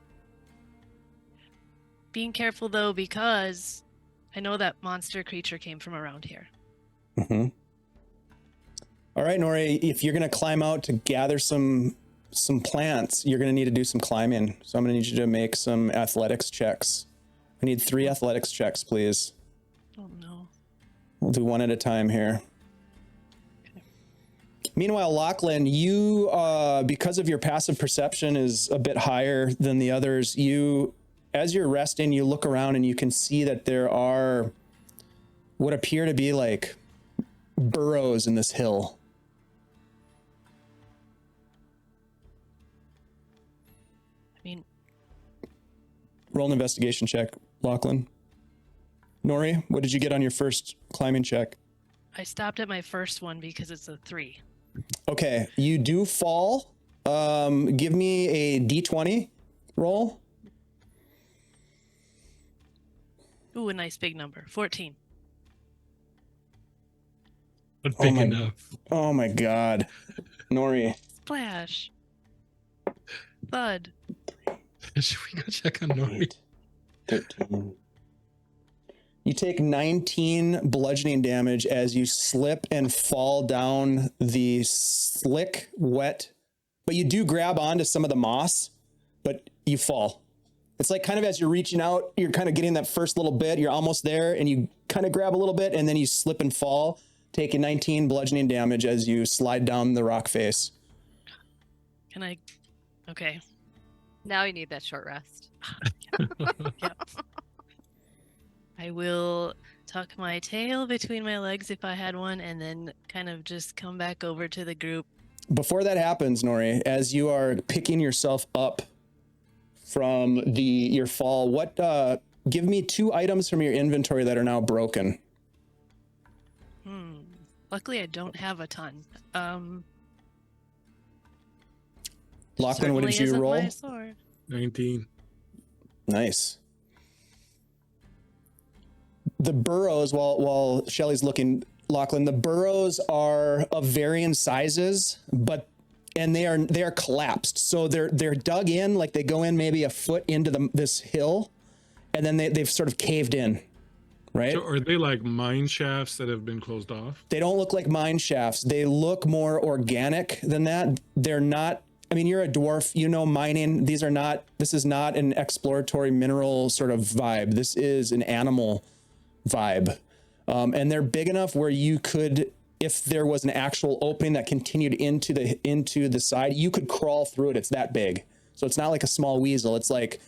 Being careful though, because I know that monster creature came from around here. Mm-hmm. All right, Nori, if you're going to climb out to gather some plants, you're going to need to do some climbing. So I'm going to need you to make some athletics checks. I need 3 athletics checks, please. Oh no. We'll do one at a time here. Meanwhile, Lachlan, you, because of your passive perception is a bit higher than the others, as you're resting, you look around and you can see that there are what appear to be like burrows in this hill. I mean, Roll an investigation check, Lachlan. Nori, what did you get on your first climbing check? I stopped at my first one because it's a 3. Okay, you do fall. Give me a d20 roll. Ooh, a nice big number. 14. Not big my- enough. Oh my god. Nori. Splash. Thud. Should we go check on Nori? 13. You take 19 bludgeoning damage as you slip and fall down the slick, wet, but you do grab onto some of the moss, but you fall. It's like kind of as you're reaching out, you're kind of getting that first little bit, you're almost there, and you kind of grab a little bit, and then you slip and fall, taking 19 bludgeoning damage as you slide down the rock face. Can I? Okay. Now you need that short rest. Yep. I will tuck my tail between my legs if I had one, and then kind of just come back over to the group. Before that happens, Nori, as you are picking yourself up from your fall, give me 2 items from your inventory that are now broken. Luckily, I don't have a ton. Lachlan, what did certainly you isn't roll? my sword. 19. Nice. The burrows, while Shelly's looking, Lachlan, the burrows are of varying sizes, and they are collapsed. So they're dug in, like they go in maybe a foot into this hill, and then they've sort of caved in, right? So are they like mine shafts that have been closed off? They don't look like mine shafts. They look more organic than that. They're not. I mean, you're a dwarf, you know mining. This is not an exploratory mineral sort of vibe. This is an animal vibe. And they're big enough where you could, if there was an actual opening that continued into the side, you could crawl through it. It's that big. So it's not like a small weasel. It's like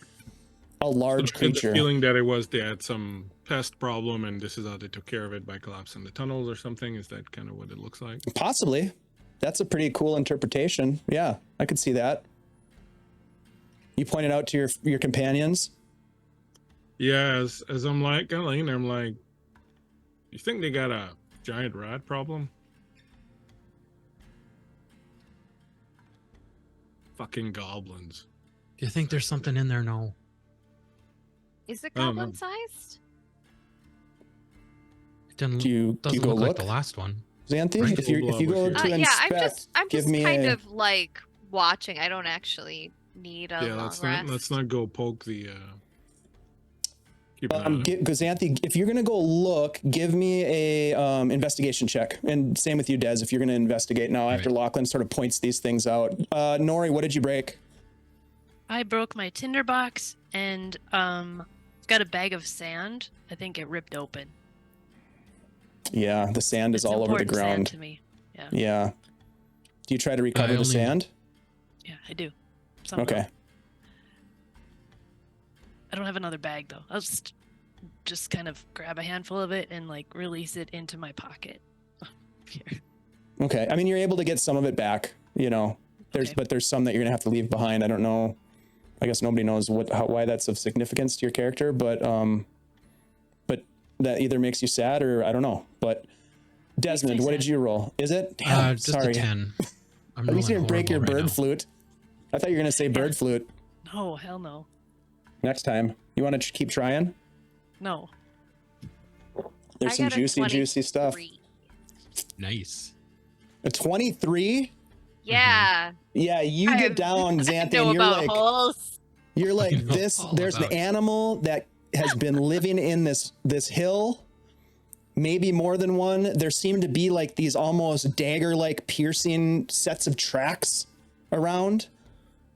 a large creature. The feeling that they had some pest problem and this is how they took care of it by collapsing the tunnels or something. Is that kind of what it looks like? Possibly. That's a pretty cool interpretation. Yeah, I could see that. You pointed out to your companions. Yeah, as I'm like kind of laying there, I'm like, you think they got a giant rat problem? Fucking goblins. Do you think there's something in there? No. Is it I don't know. goblin sized? It didn't, Do you doesn't go look like look? the last one. Give Right. if you go to Yeah, inspect, I'm give just me kind a, of like watching. I don't actually need a long rest. let's not go poke the. Keep an eye on it. Xanthi, if you're gonna go look, give me a investigation check, and same with you, Des. If you're gonna investigate now, after Lachlan sort of points these things out. Nori, what did you break? I broke my tinderbox and got a bag of sand. I think it ripped open. Yeah, the sand is It's all over the important sand ground. to me. Yeah. Yeah. Do you try to recover the only- sand? Yeah, I do. Somehow. Okay. I don't have another bag though. I'll just kind of grab a handful of it and like release it into my pocket. Here. Okay. I mean, you're able to get some of it back. You know, Okay. but there's some that you're gonna have to leave behind. I don't know. I guess nobody knows why that's of significance to your character, but that either makes you sad or I don't know. But Desmond, what did you roll? Is it? Damn, Just sorry. a 10. I'm At least you rolling didn't break your horrible right bird now. flute. I thought you were gonna say bird flute No, hell no. next time. You want to keep trying? No. There's I some got a juicy stuff. 23. Nice. A 23? Yeah. Yeah, you I get have- down, I Xanthi, know and you're about like, holes. you're like I know this. all There's about the it. animal that has been living in this hill. maybe more than one. There seem to be like these almost dagger-like piercing sets of tracks around.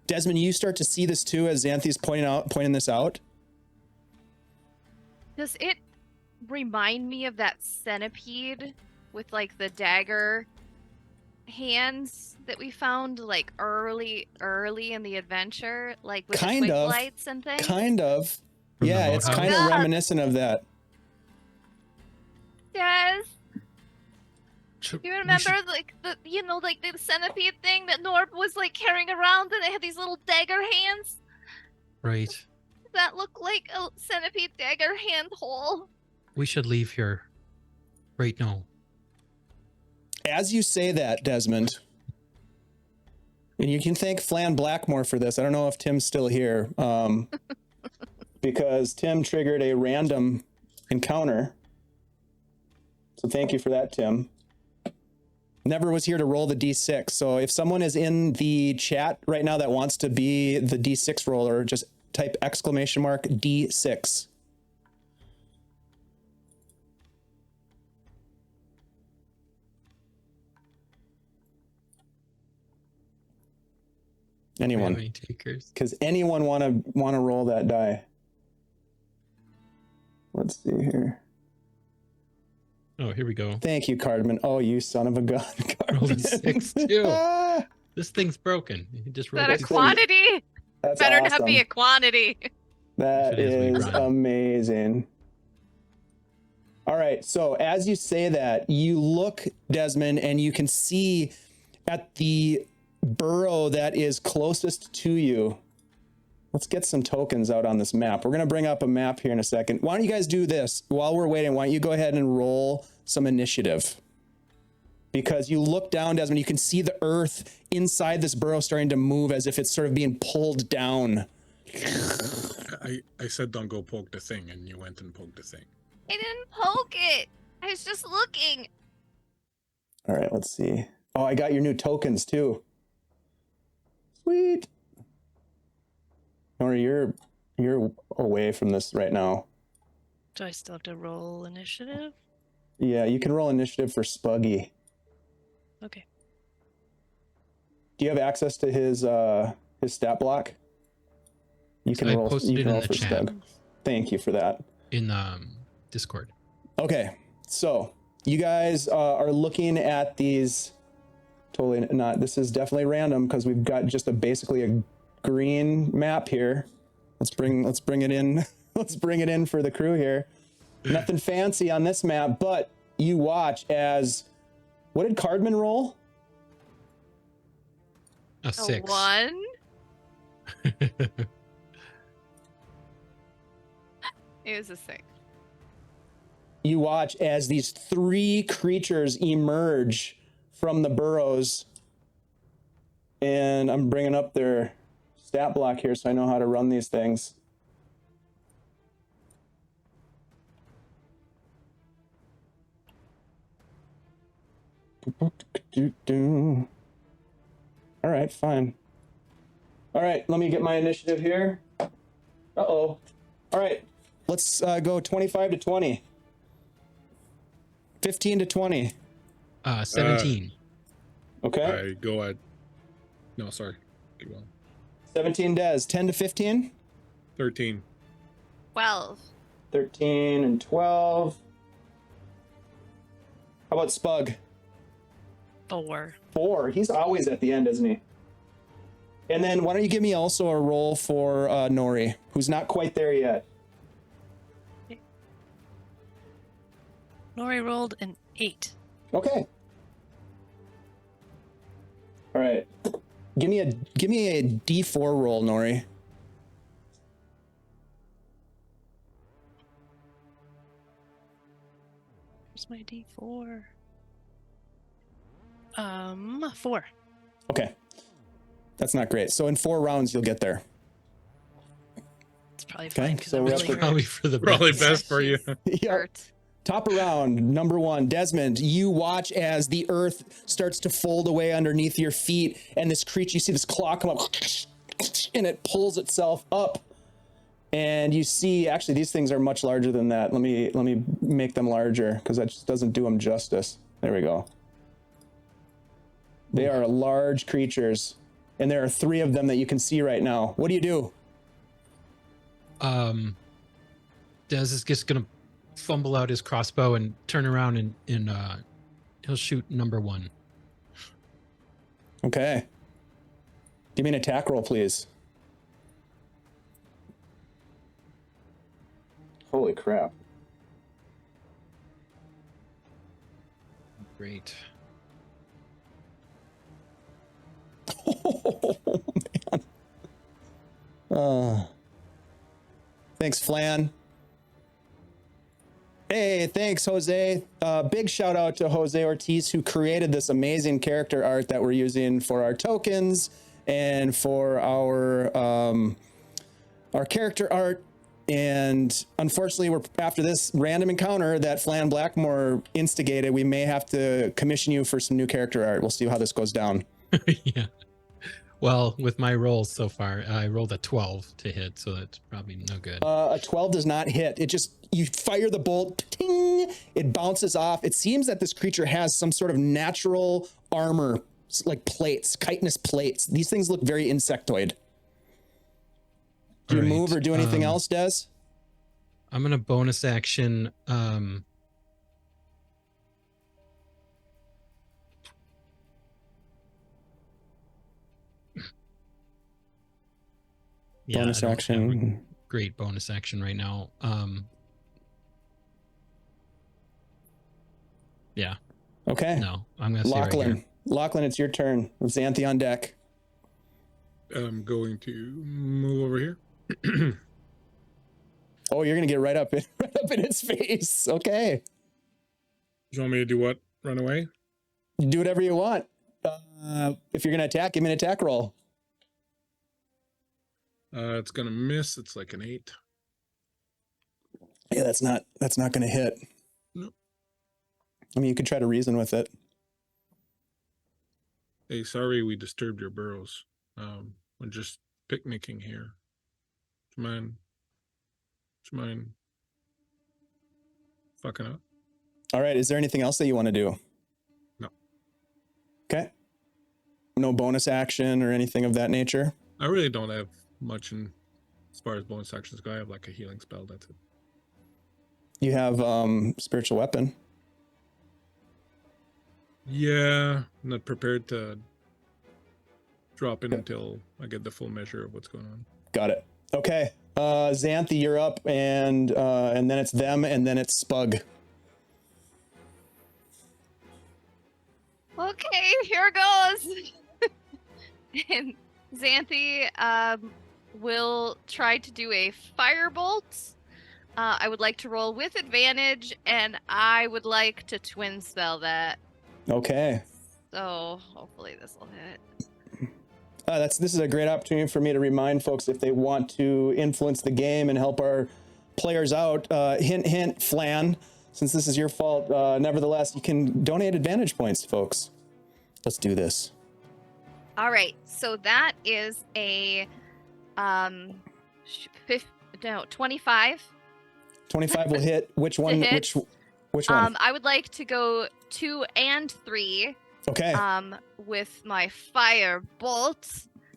Desmond, you start to see this too as Xanthi's pointing this out. Does it remind me of that centipede with like the dagger hands that we found like early in the adventure, like with the quick lights and things? Kind of. From Yeah, the it's boathouse? kind of reminiscent of that. Yes. Should- You we remember should- like the the centipede thing that Norb was like carrying around and it had these little dagger hands? Right. Does that look like a centipede dagger hand hole? We should leave here. Right now. As you say that, Desmond, and you can thank Flan Blackmore for this. I don't know if Tim's still here, because Tim triggered a random encounter. So thank you for that, Tim. Never was here to roll the D6. So if someone is in the chat right now that wants to be the D6 roller, just type !D6. Do we have Anyone? any takers? Because anyone want to roll that die? Let's see here. Oh, here we go. Thank you, Cardman. Oh, you son of a gun, Rolled a Cardman. 6 too. Ah, This thing's broken. You just Is rolled that a a six. quantity? that's Better awesome. not be a quantity. That If it is, we is run. amazing. All right, so as you say that, you look, Desmond, and you can see at the burrow that is closest to you. Let's get some tokens out on this map. We're going to bring up a map here in a second. Why don't you guys do this? While we're waiting, why don't you go ahead and roll some initiative? Because you look down, Desmond, you can see the earth inside this burrow starting to move as if it's sort of being pulled down. I said don't go poke the thing, and you went and poked the thing. I didn't poke it. I was just looking. All right, let's see. Oh, I got your new tokens too. Sweet. Nora, you're away from this right now. Do I still have to roll initiative? Yeah, you can roll initiative for Spuggy. Okay. Do you have access to his stat block? You can I roll. posted You it can in roll the for chat. Spug. Thank you for that. In Discord. Okay, so you guys are looking at these. Totally not. This is definitely random because we've got just basically a green map here. Let's bring it in. Let's bring it in for the crew here. Nothing fancy on this map, but you watch as. What did Cardman roll? A 6. A 1? It was a 6. You watch as these 3 creatures emerge from the burrows. And I'm bringing up their stat block here so I know how to run these things. All right, fine. All right, let me get my initiative here. Uh-oh. All right, let's go 25 to 20. 15 to 20. 17. Okay. I go at. No, sorry. Keep going. 17 Des. 10 to 15. 13. 12. 13 and 12. How about Spug? 4. 4. He's always at the end, isn't he? And then why don't you give me also a roll for Nori, who's not quite there yet. Nori rolled an 8. Okay. All right. Give me a D4 roll, Nori. Where's my D4? 4. Okay. That's not great. So in 4 rounds, you'll get there. It's probably Okay, fine because so I'm we're up really to- hurt. Probably for the Probably best. best for you. Yep. Hurt. Top of round, number 1, Desmond, you watch as the earth starts to fold away underneath your feet, and this creature, you see this claw come up, and it pulls itself up And you see, actually, these things are much larger than that. Let me make them larger because that just doesn't do them justice. There we go. They are large creatures, and there are 3 of them that you can see right now. What do you do? Dez is just gonna fumble out his crossbow and turn around and he'll shoot number 1. Okay. Give me an attack roll, please. Holy crap. Great. Oh, man. Thanks, Flan. Hey, thanks, Jose. Big shout out to Jose Ortiz, who created this amazing character art that we're using for our tokens and for our character art. And unfortunately, we're after this random encounter that Flan Blackmore instigated, we may have to commission you for some new character art. We'll see how this goes down. Yeah. Well, with my rolls so far, I rolled a 12 to hit, so that's probably no good. A 12 does not hit. It just, you fire the bolt, ting, it bounces off. It seems that this creature has some sort of natural armor, like plates, chitinous plates. These things look very insectoid. Do you move or do anything else, Des? I'm going to bonus action. Yeah, bonus action. Great bonus action right now. Yeah. Okay. No, I'm going to stay right here. Lachlan, it's your turn. Xanthi on deck. I'm going to move over here. Oh, you're going to get right up in its face. Okay. You want me to do what? Run away? Do whatever you want. If you're going to attack, give me an attack roll. It's gonna miss. It's like an 8. Yeah, that's not going to hit. Nope. I mean, you could try to reason with it. Hey, sorry we disturbed your burrows. We're just picnicking here. Do you mind fucking up? All right. Is there anything else that you want to do? No. Okay. No bonus action or anything of that nature? I really don't have much in as far as bonus actions go. I have like a healing spell. That's it. You have spiritual weapon. Yeah, I'm not prepared to drop in until I get the full measure of what's going on. Got it. Okay. Xanthi, you're up, and then it's them, and then it's Spug. Okay, here goes. And Xanthi will try to do a firebolt. I would like to roll with advantage, and I would like to twin spell that. Okay. So hopefully this will hit. This is a great opportunity for me to remind folks if they want to influence the game and help our players out. Hint, hint, Flan. Since this is your fault, nevertheless, you can donate advantage points, folks. Let's do this. All right, so that is a 25. 25 will hit. Which one? Hit. Which one? I would like to go 2 and 3. Okay. With my fire bolt.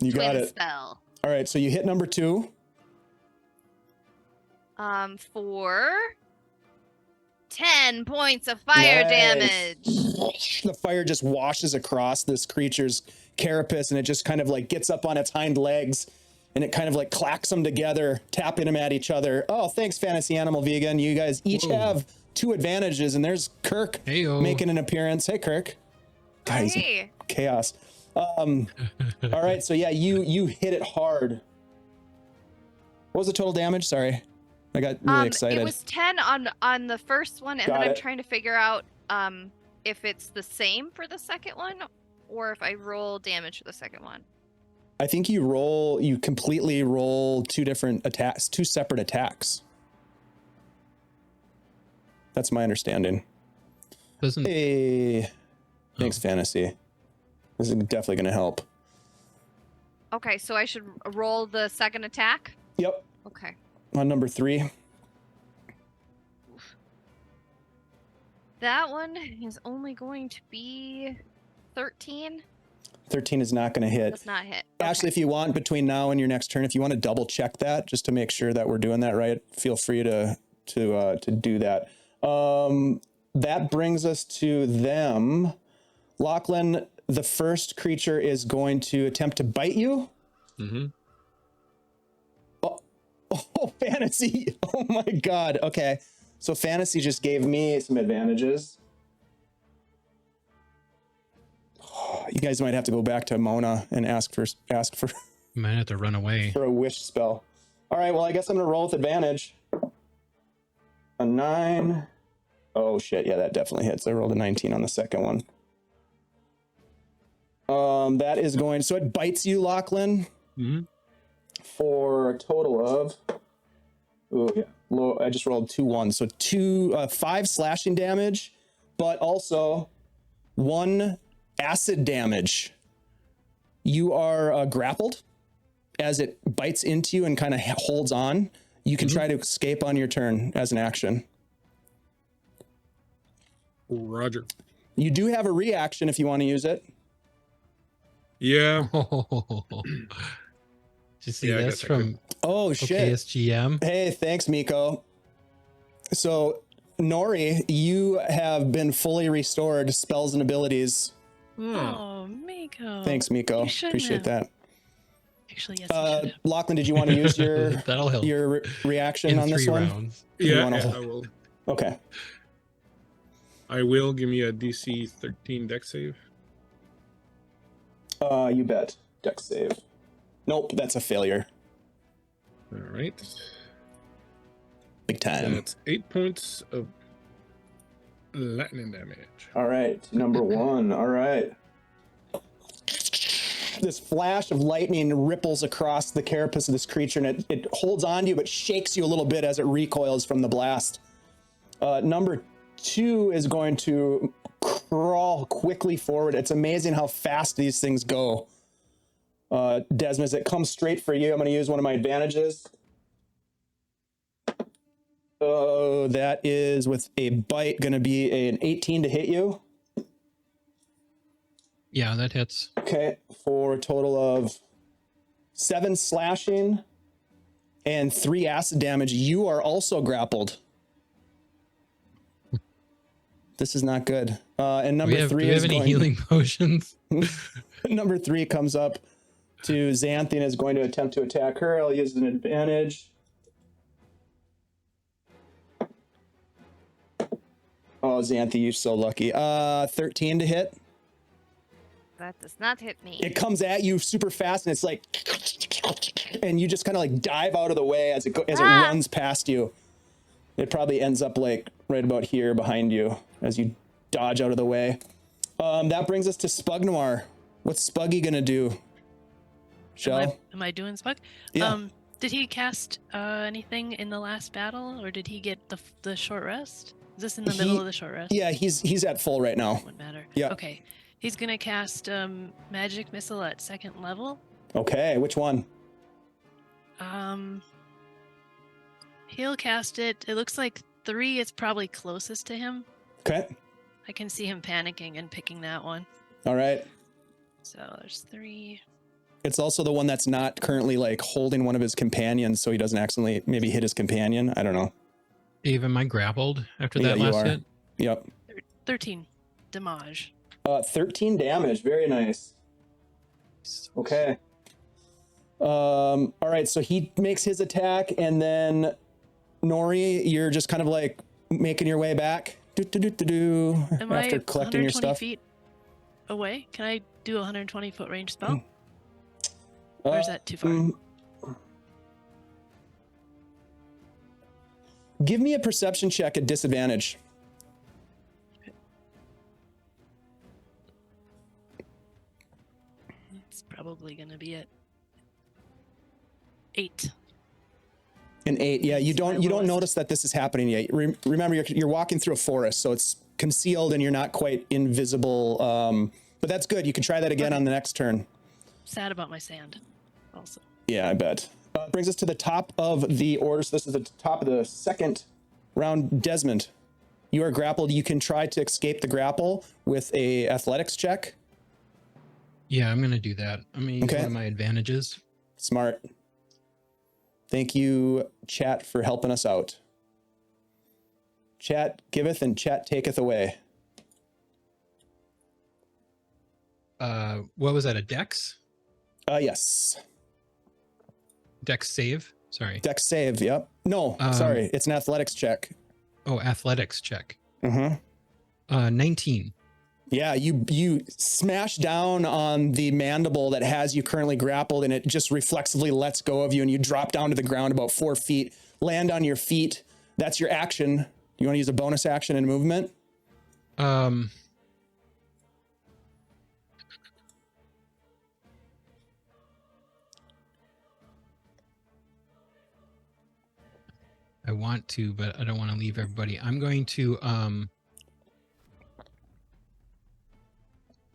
You got twin it. Spell. All right, so you hit number 2. For 10 points of fire damage. The fire just washes across this creature's carapace, and it just kind of like gets up on its hind legs, and it kind of like clacks them together, tapping them at each other. Oh, thanks, Fantasy Animal Vegan. You guys each have 2 advantages, and there's Kirk making an appearance. Hey, Kirk. Guys, Hey. chaos. All right, so yeah, you hit it hard. What was the total damage? Sorry, I got really excited. It was 10 on the first one, and Got then I'm it. trying to figure out if it's the same for the second one, or if I roll damage for the second one. I think you completely roll 2 different attacks, 2 separate attacks. That's my understanding. Hey, thanks, Fantasy. This is definitely going to help. Okay, so I should roll the second attack? Yep. Okay. on number 3. That one is only going to be 13. 13 is not going to hit. Does not hit. Ashley, if you want, between now and your next turn, if you want to double check that just to make sure that we're doing that right, feel free to do that. That brings us to them. Lachlan, the first creature is going to attempt to bite you. Mm-hmm. Oh, fantasy. Oh my God. Okay. So fantasy just gave me some advantages. You guys might have to go back to Mona and ask for You might have to run away. for a wish spell. All right, well, I guess I'm gonna roll with advantage. A 9. Oh shit, yeah, that definitely hits. I rolled a 19 on the second one. That is going, so it bites you, Lachlan, for a total of, oh yeah, low, I just rolled 2 1s, so 5 slashing damage, but also 1 acid damage. You are grappled as it bites into you and kind of holds on. You can try to escape on your turn as an action. Roger. You do have a reaction if you want to use it. Yeah. Did you see Yeah, I this guess I from Oh shit. OKSGM? Hey, thanks, Miko. So, Nori, you have been fully restored spells and abilities. Oh, Miko. Thanks, Miko. You shouldn't Appreciate have. that. Actually, yes, you should have. Lachlan, did you want to use your That'll help. reaction In on this 3 one? rounds. You Yeah, wanna yeah, hold- I will. Okay. I will. Give me a DC 13 deck save. You bet. Dex save. Nope, that's a failure. All right. Big time. That's 8 points of lightning damage. All right, number 1. All right. This flash of lightning ripples across the carapace of this creature, and it holds on to you, but shakes you a little bit as it recoils from the blast. Number 2 is going to crawl quickly forward. It's amazing how fast these things go. Desmond, as it comes straight for you, I'm going to use one of my advantages. Oh, that is with a bite going to be an 18 to hit you. Yeah, that hits. Okay, for a total of 7 slashing and 3 acid damage. You are also grappled. This is not good. And number 3 do we is have any going, healing potions? Number 3 comes up to Xanthi and is going to attempt to attack her. I'll use an advantage. Oh, Xanthi, you're so lucky. 13 to hit. That does not hit me. It comes at you super fast, and it's like, and you just kind of like dive out of the way as it runs past you. It probably ends up like right about here behind you as you dodge out of the way. That brings us to Spugnoir. What's Spuggy gonna do? Shell? Am I doing Spug? Yeah. Did he cast anything in the last battle, or did he get the short rest? Is this in the middle of the short rest? Yeah, he's at full right now. Wouldn't matter. Yeah. Okay. He's gonna cast magic missile at 2nd level. Okay, which one? He'll cast it. It looks like 3 is probably closest to him. Okay. I can see him panicking and picking that one. All right. So there's 3. It's also the one that's not currently like holding one of his companions, so he doesn't accidentally maybe hit his companion. I don't know. Dave, am I grappled after Yeah, that you last are. hit? Yep. 13 damage. 13 damage. Very nice. Okay. All right, so he makes his attack, and then Nori, you're just kind of like making your way back. Am After I collecting your 120 stuff. feet away? Can I do a 120 foot range spell? Or is that too far? Give me a perception check at disadvantage. It's probably gonna be at 8. An 8. Yeah, you don't lowest. notice that this is happening yet. Remember, you're walking through a forest, so it's concealed and you're not quite invisible. But that's good. You can try that again on the next turn. Sad about my sand, also. Yeah, I bet. Brings us to the top of the order. So this is the top of the second round. Desmond, you are grappled. You can try to escape the grapple with a athletics check. Yeah, I'm gonna do that. I'm gonna use Okay. one of my advantages. Smart. Thank you, chat, for helping us out. Chat giveth and chat taketh away. What was that? A dex? Yes. Dex save? Sorry. Dex save, yep. No, sorry. It's an athletics check. Oh, athletics check. Mm-hmm. 19. Yeah, you smash down on the mandible that has you currently grappled, and it just reflexively lets go of you, and you drop down to the ground about 4 feet, land on your feet. That's your action. You want to use a bonus action and movement? I want to, but I don't want to leave everybody. I'm going to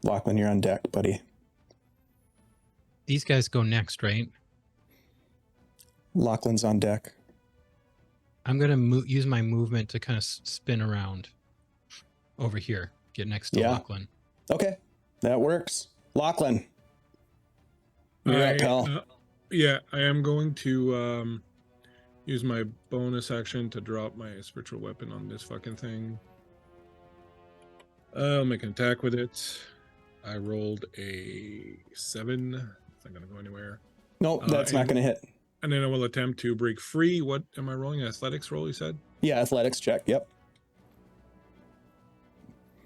Lachlan, you're on deck, buddy. these guys go next, right? Lachlan's on deck. I'm gonna use my movement to kind of spin around over here, get next to Yeah. Lachlan. Okay, that works. Lachlan, you're up, pal. Yeah, I am going to use my bonus action to drop my spiritual weapon on this fucking thing. I'll make an attack with it. I rolled a 7. It's not going to go anywhere. Nope, that's not going to hit. And then I will attempt to break free. What am I rolling? Athletics roll, you said? Yeah, athletics check. Yep.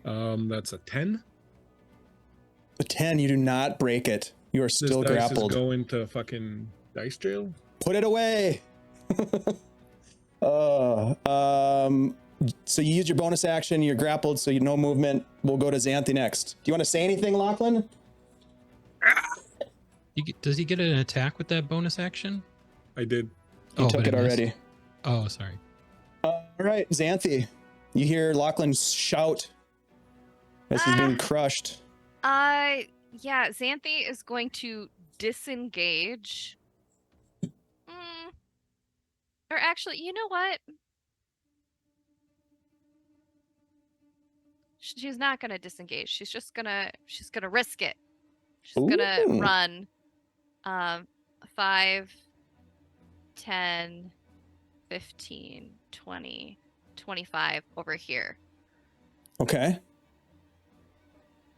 That's a 10. A 10, you do not break it. You are still This dice grappled. is going to fucking dice jail? Put it away. So you use your bonus action, you're grappled, so you no movement. We'll go to Xanthi next. Do you want to say anything, Lachlan? Does he get an attack with that bonus action? I did. You took but it I missed. already. Oh, sorry. All right, Xanthi. You hear Lachlan shout as he's being crushed. Yeah, Xanthi is going to disengage. Or actually, you know what? She's not gonna disengage. She's gonna risk it. She's gonna Ooh. run 5, 10, 15, 20, 25 over here. Okay.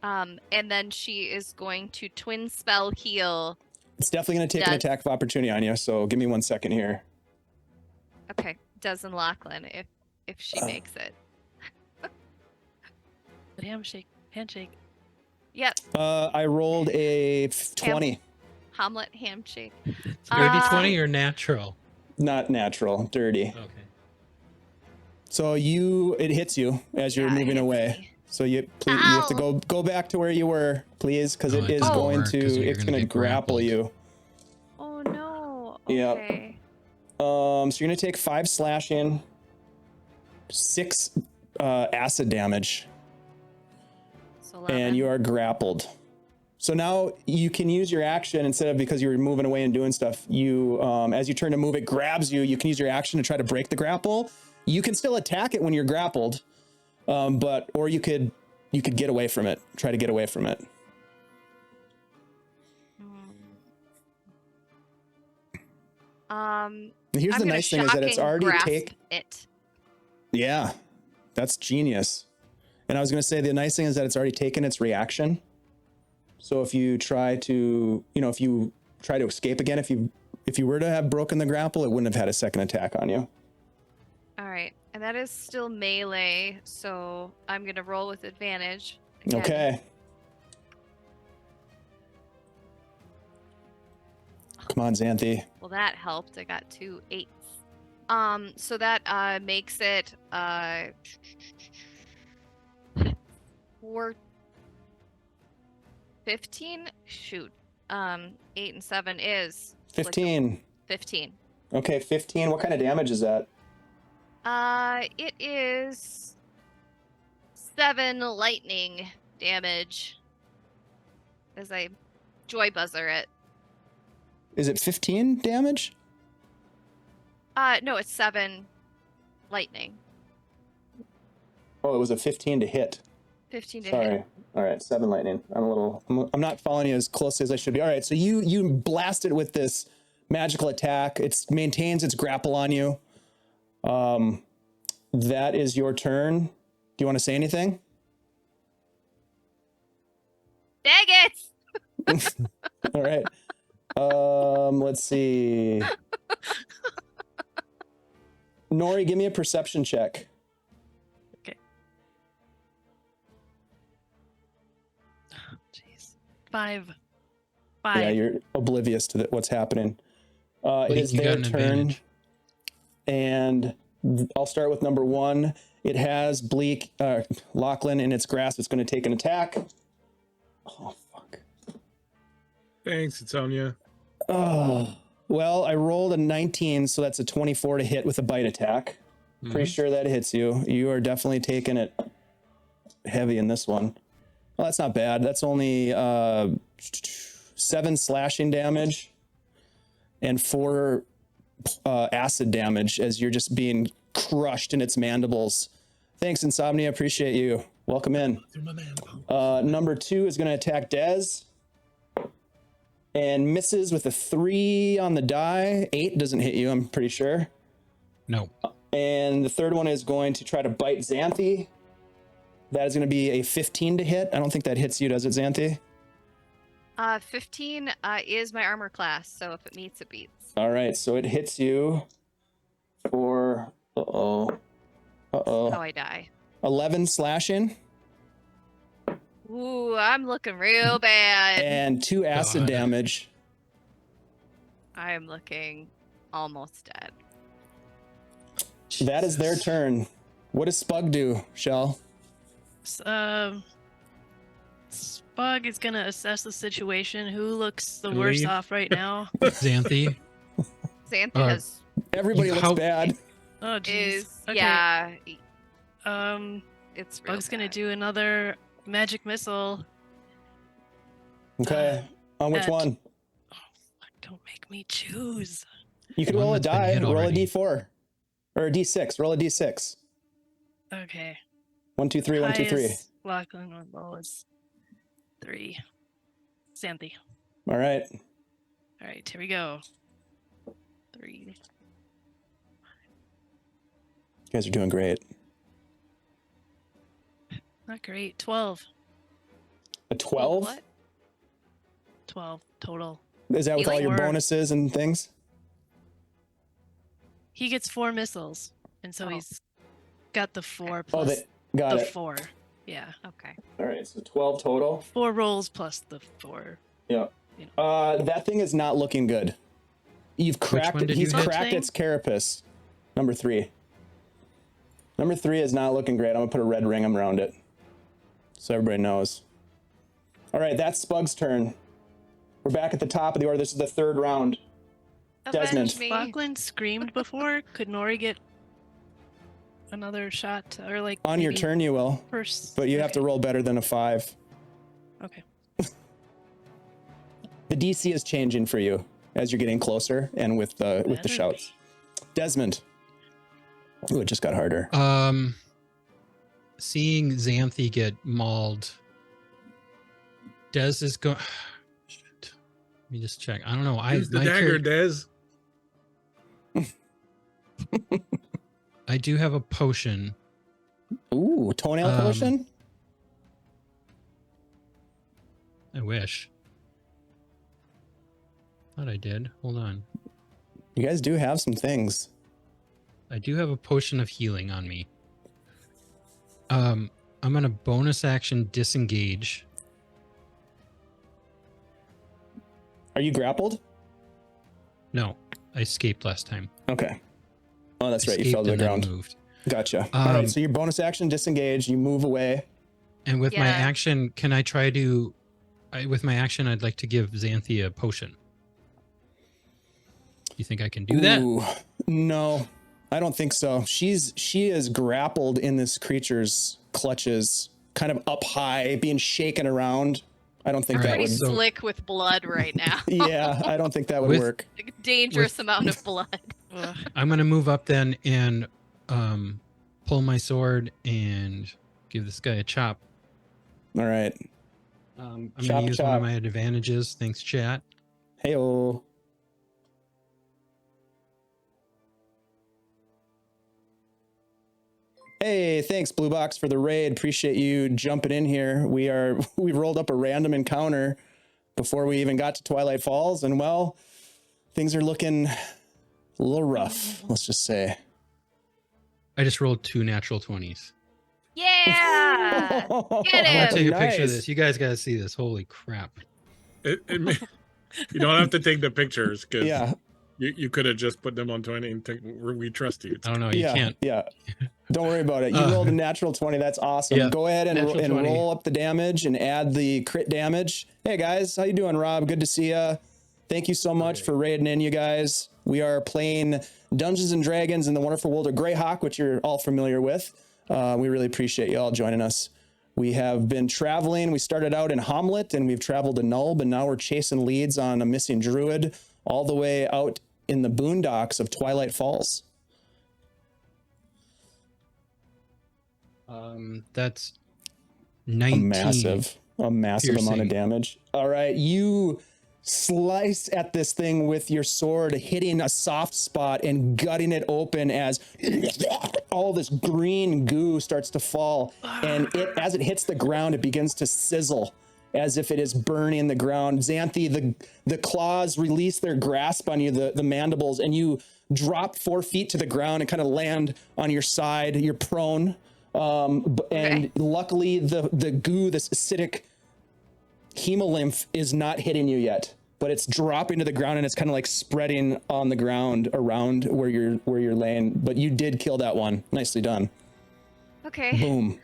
And then she is going to twin spell heal. It's definitely going to take an attack of opportunity on you, so give me 1 second here. Okay, Des and Lachlan, if she makes it. Handshake. Yep, I rolled a 20. Hamlet handshake. Dirty 20 or natural? Not natural, dirty. Okay. So it hits you as you're Yeah, it moving hits away. me. So you have to go back to where you were, please, because it is doesn't going work, 'cause you're it's gonna going to get grapple grappled. you. Oh no. Yep. Okay. So you're going to take 5 slashing, 6 acid damage, So 11. and you are grappled. So now you can use your action instead of, because you were moving away and doing stuff, you as you turn to move, it grabs you. You can use your action to try to break the grapple. You can still attack it when you're grappled, or you could get away from it. Try to get away from it. Here's I'm the gonna nice thing is that it's shocking already grasp it. Yeah, that's genius. And I was going to say the nice thing is that it's already taken its reaction. So if you try to, if you try to escape again, if you were to have broken the grapple, it wouldn't have had a second attack on you. All right, and that is still melee, so I'm gonna roll with advantage. Again. Okay. Come on, Xanthi. Well, that helped. I got 2 8s. So that makes it 15. Shoot. 8 and 7 is 15. 15. Okay, 15. What kind of damage is that? It is 7 lightning damage as I joy buzzer it. Is it 15 damage? No, it's 7 lightning. Oh, it was a 15 to hit. 15 to Sorry. hit. All right, 7 lightning. I'm not following you as closely as I should be. All right, so you blast it with this magical attack. It maintains its grapple on you. That is your turn. Do you want to say anything? Dang it! All right. Let's see. Nori, give me a perception check. Okay. Jeez. 5. Yeah, you're oblivious to what's happening. It is You got their an turn, advantage. and I'll start with number 1. It has Lachlan in its grasp. It's going to take an attack. Oh, fuck. Thanks, it's Sonia. Oh, well, I rolled a 19, so that's a 24 to hit with a bite attack. Pretty sure that hits you. You are definitely taking it heavy in this one. Well, that's not bad. That's only 7 slashing damage and 4 acid damage as you're just being crushed in its mandibles. Thanks, Insomnia. Appreciate you. Welcome in. Number 2 is going to attack Dez and misses with a 3 on the die. 8 doesn't hit you, I'm pretty sure. No. And the third one is going to try to bite Xanthi. That is going to be a 15 to hit. I don't think that hits you, does it, Xanthi? 15 is my armor class, so if it meets, it beats. All right, so it hits you for Oh, I die. 11 slashing Ooh, I'm looking real bad. and 2 acid God. damage. I am looking almost dead. That is their turn. What does Spug do, Shell? Spug is gonna assess the situation. Who looks the worst Leave. off right now? Xanthi. Xanthi Uh, has Everybody looks bad. Oh, jeez. is Okay. yeah. It's Real Spug's gonna bad. do another magic missile. Okay, on which at- one? Don't make me choose. You could One roll a that's been die. hit Roll a already. d4 or a d6. Roll a d6. Okay. 1, 2, 3. 1, 2, 3. Highest Lachlan on roll is 3. Xanthi. All right. All right, here we go. 3. You guys are doing great. Not great. 12. A 12? What? 12 total. Is that with all your Or- bonuses and things? He gets 4 missiles, and so Oh. he's got the 4 Oh, plus got the it. 4. Yeah. Okay. All right, so 12 total. 4 rolls plus the 4. Yeah. You That thing is not looking good. You've cracked one it. did He's you hit? cracked its carapace. Number 3. Number 3 is not looking great. I'm gonna put a red ring around it, so everybody knows. All right, that's Spug's turn. We're back at the top of the order. This is the 3rd round. Desmond. Avenge me. Lachlan screamed before. Could Nori get another shot, or like On your maybe turn, you will, first? but you have to Okay. roll better than a 5. Okay. The DC is changing for you as you're getting closer and with the Better shouts. Desmond. Ooh, it just got harder. Seeing Xanthi get mauled, Dez is going. Shit. Let me just check. I don't know. Use the dagger, Dez. I do have a potion. Ooh, toenail Um, potion? I wish. Thought I did. Hold on. You guys do have some things. I do have a potion of healing on me. I'm gonna bonus action disengage. Are you grappled? No, I escaped last time. Okay. Oh, that's I right. You escaped fell to the and then ground. moved. Gotcha. All right. Um, So your bonus action, disengage. You move away. And with my Yeah. action, can I try to? With my action, I'd like to give Xanthi a potion. You think I can do that? Ooh, no, I don't think so. She is grappled in this creature's clutches, kind of up high, being shaken around. I don't think All that right, would. Pretty so- slick with blood right now. Yeah, I don't think that would With- work. Dangerous amount of blood. Ugh. I'm gonna move up then and pull my sword and give this guy a chop. All right. I'm Chop, gonna use one of chop. my advantages. Thanks, chat. Hey-oh. Hey, thanks Blue Box for the raid. Appreciate you jumping in here. We rolled up a random encounter before we even got to Twilight Falls, and well, things are looking a little rough, let's just say. I just rolled 2 natural 20s. Yeah. Get I'm gonna him. take a picture of Nice. this. You guys gotta see this. Holy crap! You don't have to take the pictures because Yeah, you could have just put them on 20 and think we trust you. I don't know. You yeah, can't. yeah. Don't worry about it. You rolled a natural 20. That's awesome. Yeah, Go ahead and natural 20. roll up the damage and add the crit damage. Hey guys, how you doing, Rob? Good to see ya. Thank you so much for raiding in, you guys. We are playing Dungeons and Dragons in the wonderful world of Greyhawk, which you're all familiar with. We really appreciate you all joining us. We have been traveling. We started out in Hamlet and we've traveled to Nulb, and now we're chasing leads on a missing druid all the way out in the boondocks of Twilight Falls. That's A 19. massive amount of Piercing. damage. All right, you slice at this thing with your sword, hitting a soft spot and gutting it open as all this green goo starts to fall. And as it hits the ground, it begins to sizzle as if it is burning the ground. Xanthi, the claws release their grasp on you, the mandibles, and you drop 4 feet to the ground and kind of land on your side. You're prone. And luckily the goo, this acidic hemolymph is not hitting you yet, but it's dropping to the ground and it's kind of like spreading on the ground around where you're laying. But you did kill that one. Nicely done. Okay. Boom.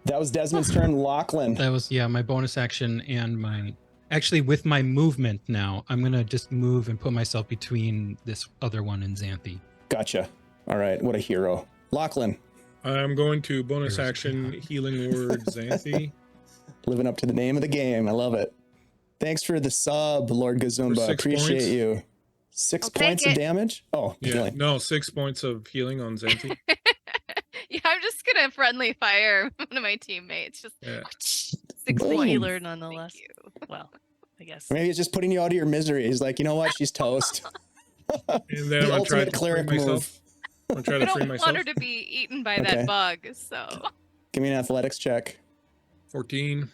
That was Desmond's turn. Lachlan. That was my bonus action and actually with my movement now. I'm gonna just move and put myself between this other one and Xanthi. Gotcha. All right. What a hero. Lachlan. I'm going to bonus Heroes of action Greyhawk. healing word Xanthi. Living up to the name of the game. I love it. Thanks for the sub, Lord Gazumba. 6 Appreciate points. you. 6 I'll take points of it. damage? Oh, Yeah, healing. no, 6 points of healing on Xanthi. Yeah, I'm just gonna friendly fire one of my teammates. Just Yeah. 6 Boom. Healer points. nonetheless. Thank you. Well, I guess. Maybe it's just putting you out of your misery. He's like, you know what? She's toast. And then The I'm gonna try ultimate to free cleric myself. move. I'm gonna try I to free don't myself. want her to be eaten by Okay. that bug, so Give me an athletics check. 14.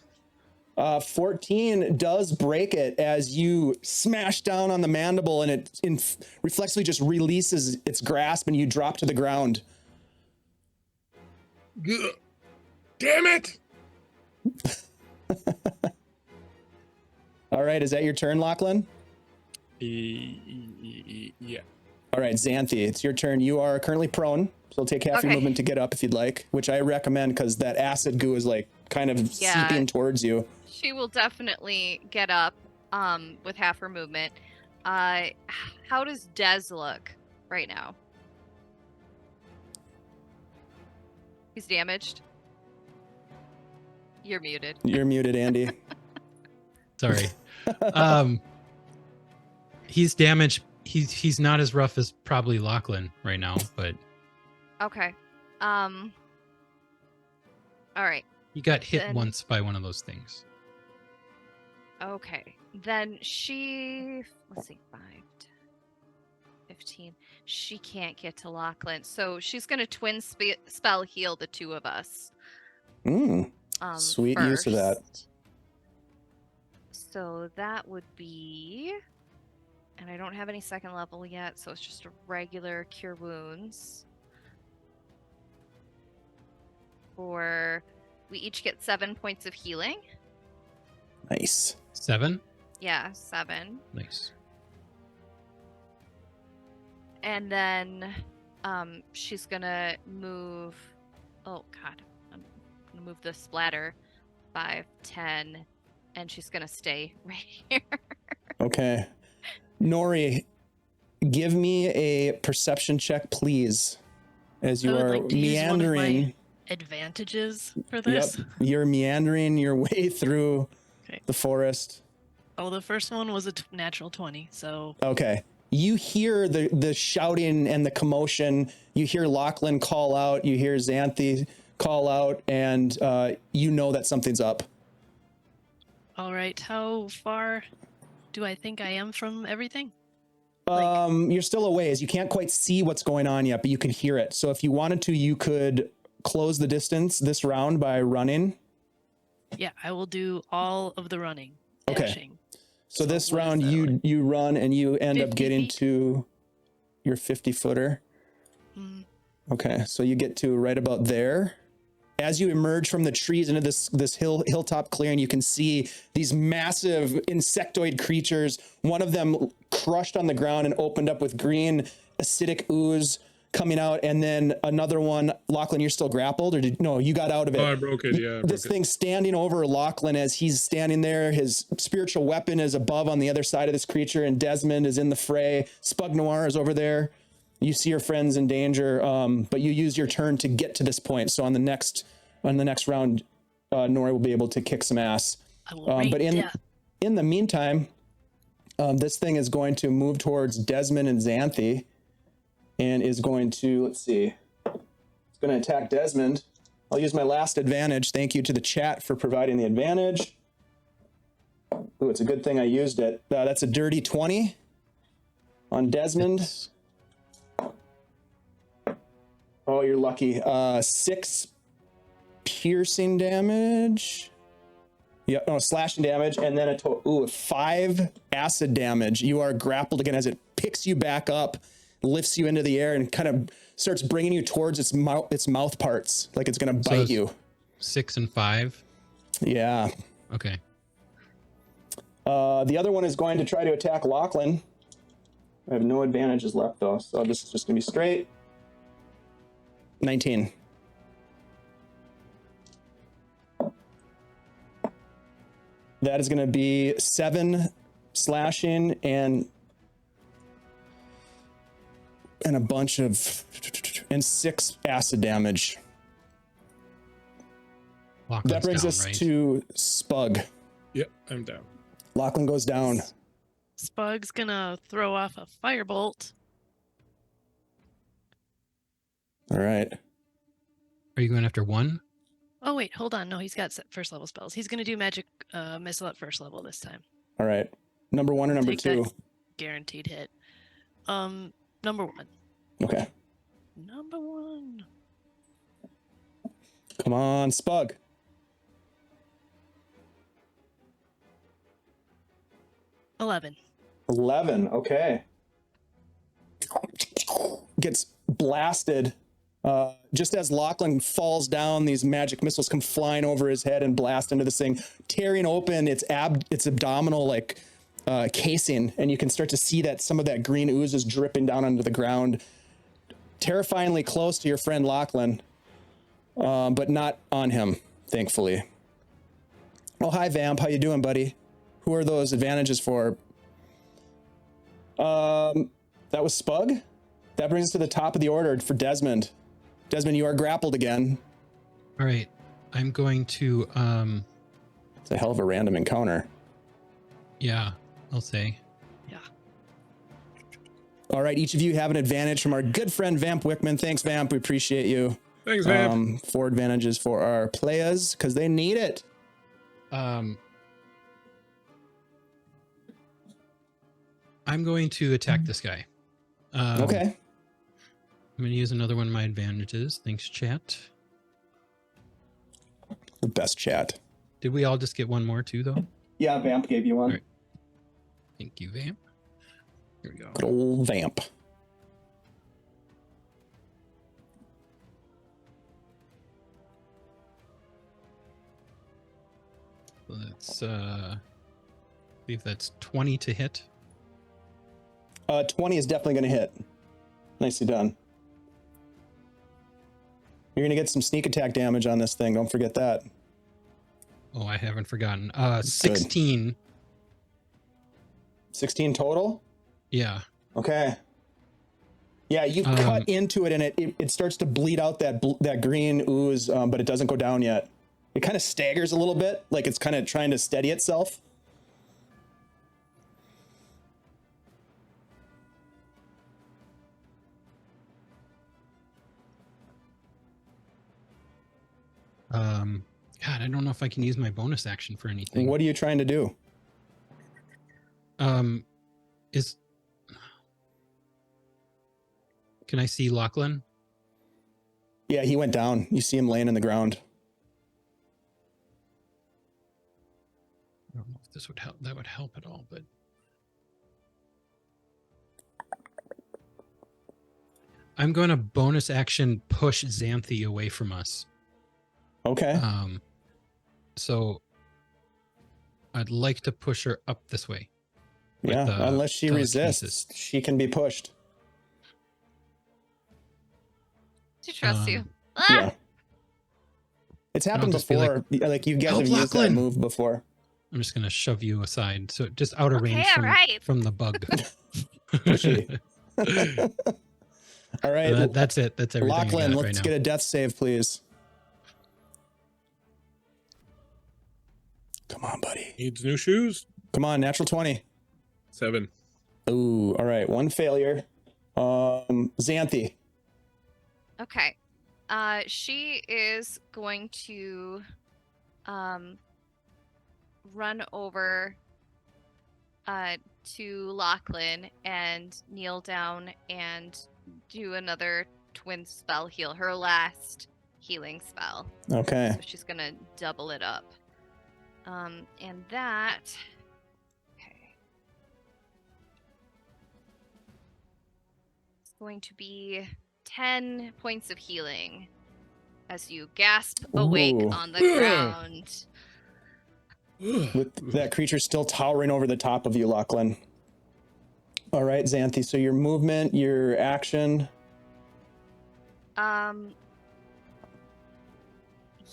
14 does break it as you smash down on the mandible and it reflexively just releases its grasp and you drop to the ground. Gah. Damn it! All right, is that your turn, Lachlan? Yeah. All right, Xanthi, it's your turn. You are currently prone, so it'll take half your Okay. movement to get up if you'd like, which I recommend because that acid goo is like kind of Yeah. seeping towards you. she will definitely get up with half her movement. How does Des look right now? He's damaged. You're muted. You're muted, Andy. Sorry. He's damaged. He's not as rough as probably Lachlan right now, but Okay. All right. he got hit Then- once by one of those things. Okay. Then let's see, 5, 10, 15. She can't get to Lachlan. So she's going to twin spell heal the two of us. Sweet use of that. first. So that would be, and I don't have any second level yet, so it's just a regular cure wounds. We each get 7 points of healing. Nice. 7? Yeah, 7. Nice. And then she's gonna move. Oh god, I'm gonna move the splatter 5, 10, and she's gonna stay right here. Okay. Nori, give me a perception check, please, as you I would are like to use one of my meandering. advantages for Yep, this. you're meandering your way through Okay. the forest. Oh, the first one was a natural 20. So Okay. You hear the shouting and the commotion. You hear Lachlan call out. You hear Xanthi call out, and you know that something's up. all right, how far do I think I am from everything? You're still a ways. You can't quite see what's going on yet, but you can hear it. So if you wanted to, you could close the distance this round by running. Yeah, I will do all of the running. Okay. Dashing. So this what is round, that, you like you run and you end up 50 getting feet? to your 50-footer. Mm, Okay, so you get to right about there. As you emerge from the trees into this hilltop clearing, you can see these massive insectoid creatures. One of them crushed on the ground and opened up with green acidic ooze coming out, and then another one. Lachlan, you're still grappled, or no? You got out of it. Oh, I broke it. Yeah, I This broke it. thing standing over Lachlan as he's standing there. His spiritual weapon is above on the other side of this creature, and Desmond is in the fray. Spugnoir is over there. You see your friends in danger, but you use your turn to get to this point. So on the next round, Nori will be able to kick some ass. I will rain But death. in the meantime, this thing is going to move towards Desmond and Xanthi, and is going to, let's see, it's going to attack Desmond. I'll use my last advantage. Thank you to the chat for providing the advantage. Ooh, it's a good thing I used it. That's a dirty 20 on Desmond. Oh, you're lucky. 6 piercing damage. Yeah, no, slashing damage, and then a 5 acid damage. You are grappled again as it picks you back up, lifts you into the air, and kind of starts bringing you towards its mouth parts, like it's going to bite you. 6 and 5. Yeah. Okay. The other one is going to try to attack Lachlan. I have no advantages left, though, so this is just going to be straight. 19. That is going to be 7 slashing and a bunch of, and 6 acid damage. Lachlan's That brings down, us right? to Spug. Yep, I'm down. Lachlan goes down. Spug's gonna throw off a firebolt. All right. Are you going after 1? Oh wait, hold on. No, he's got first level spells. He's gonna do magic missile at first level this time. All right. Number 1 or number Take 2? that guaranteed hit. Number 1. Okay. Number 1. Come on, Spug. 11. 11. Okay. Gets blasted. Just as Lachlan falls down, these magic missiles come flying over his head and blast into this thing, tearing open its abdominal casing, and you can start to see that some of that green ooze is dripping down onto the ground, terrifyingly close to your friend Lachlan, but not on him, thankfully. Oh, hi, Vamp. How you doing, buddy? Who are those advantages for? That was Spug. That brings us to the top of the order for Desmond. Desmond, you are grappled again. All right. I'm going to, It's a hell of a random encounter. yeah, I'll say. Yeah. All right, each of you have an advantage from our good friend Vamp Wickman. Thanks, Vamp. We appreciate you. Thanks, man. 4 advantages for our players because they need it. I'm going to attack this guy. Okay. I'm going to use another one of my advantages. Thanks, chat. The best chat. Did we all just get one more too, though? Yeah, Vamp gave you one. All right. Thank you, Vamp. Here we go. Good old Vamp. Let's see if that's 20 to hit. 20 is definitely going to hit. Nicely done. You're going to get some sneak attack damage on this thing. Don't forget that. Oh, I haven't forgotten. 16. 16 total? Yeah. Okay. Yeah, you cut into it and it starts to bleed out that green ooze, but it doesn't go down yet. It kind of staggers a little bit, like it's kind of trying to steady itself. God, I don't know if I can use my bonus action for anything. What are you trying to do? Can I see Lachlan? Yeah, he went down. You see him laying in the ground. I don't know if this would help. That would help at all, but I'm going to bonus action push Xanthi away from us. Okay. So I'd like to push her up this way. Yeah, unless she resists, she can be pushed. She trusts you. Yeah. It's happened before. Like you guys have used that move before. I'm just going to shove you aside. So just out of range from the bug. Pushy. All right. That's it. That's everything. Lachlan, let's get a death save, please. Come on, buddy. Needs new shoes. Come on, natural 20. 7. Ooh, all right. One failure. Xanthi. Okay. She is going to run over to Lachlan and kneel down and do another twin spell heal, her last healing spell. Okay. So she's gonna double it up. And that it's going to be 10 points of healing as you gasp awake on the ground. With that creature still towering over the top of you, Lachlan. All right, Xanthi. So your movement, your action.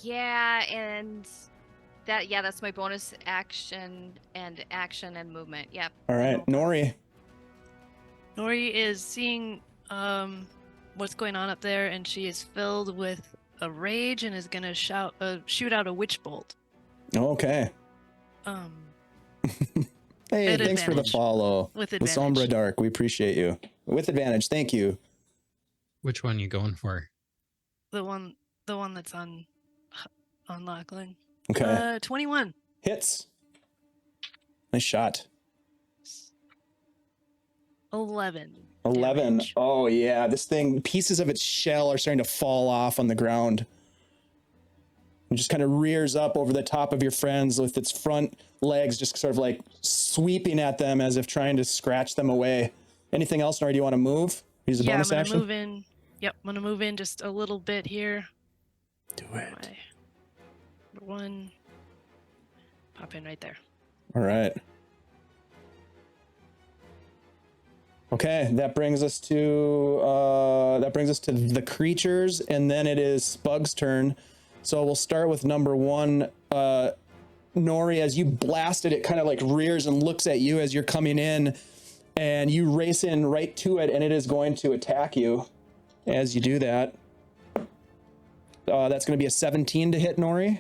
Yeah, and that's my bonus action and movement. Yep. All right, Nori. Nori is seeing what's going on up there, and she is filled with a rage and is gonna shoot out a witch bolt. Okay. Hey, thanks for the follow. With advantage. The Sombra Dark, we appreciate you. With advantage, thank you. Which one are you going for? The one that's on Lachlan. Okay. 21. Hits. Nice shot. 11. 11. Damage. Oh, yeah. This thing, pieces of its shell are starting to fall off on the ground. It just kind of rears up over the top of your friends with its front legs just sort of like sweeping at them as if trying to scratch them away. Anything else, Nori? Do you want to move? Use a bonus action? I'm going to move in. Yep, I'm going to move in just a little bit here. Do it. One. Pop in right there. All right. Okay, that brings us to the creatures, and then it is Spug's turn. So we'll start with number 1. Nori, as you blast it, it kind of like rears and looks at you as you're coming in, and you race in right to it, and it is going to attack you as you do that. That's going to be a 17 to hit, Nori.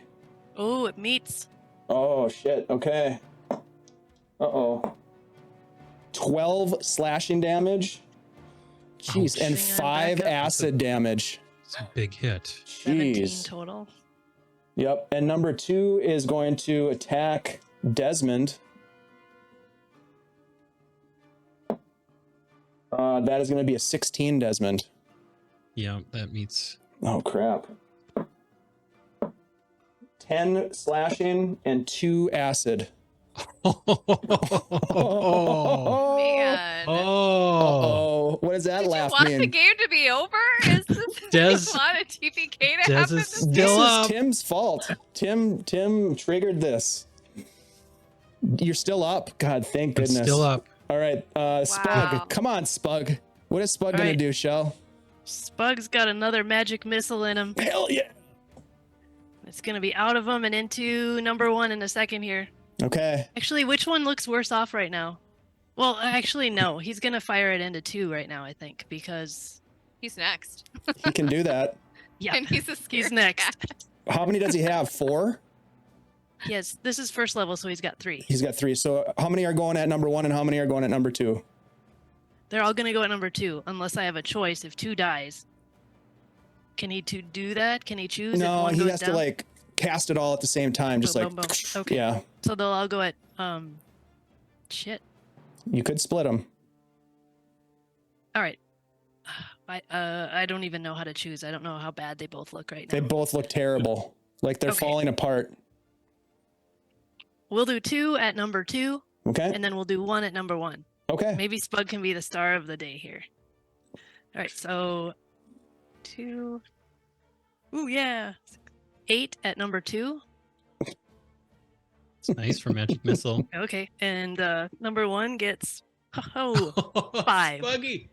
Oh, it meets. Oh, shit. Okay. Uh-oh. 12 slashing damage. Jeez, and 5 acid damage. It's a big hit. 17 Jeez. total. Yep. And number 2 is going to attack Desmond. That is going to be a 16, Desmond. Yeah, that meets. Oh, crap. 10 slashing and 2 acid. Oh, Man. Oh, what does that Did you laugh want mean? the game to be over? Is this Des- you want a TPK to Des happen? is This still This up. is Tim's fault. Tim triggered this. You're still up. God, thank I'm goodness. still up. All right, Wow. Spug. Come on, Spug. What is Spug All gonna right. do, Shell? Spug's got another magic missile in him. Hell yeah. It's going to be out of him and into number 1 in a second here. Okay. Actually, which one looks worse off right now? Well, actually, no. He's going to fire it into 2 right now, I think, because... He's next. He can do that. Yeah, And he's a scared he's next. cat. How many does he have? 4? This is first level, so he's got 3. He's got 3. So how many are going at number 1 and how many are going at number 2? They're all going to go at number 2, unless I have a choice. If 2 dies, can he do that? Can he choose? if No, one he goes has down? to like cast it all at the same time. Just Boom, like, boom, boom. Okay. yeah, So they'll all go at shit. you could split them. All right. I don't even know how to choose. I don't know how bad they both look right now. They both look terrible. Like they're Okay. falling apart. We'll do 2 at number 2, Okay. and then we'll do 1 at number 1. Okay. Maybe Spug can be the star of the day here. All right, so 2. Ooh, yeah. 8 at number 2. It's nice for magic missile. Okay, and number 1 gets 5. Spuggy.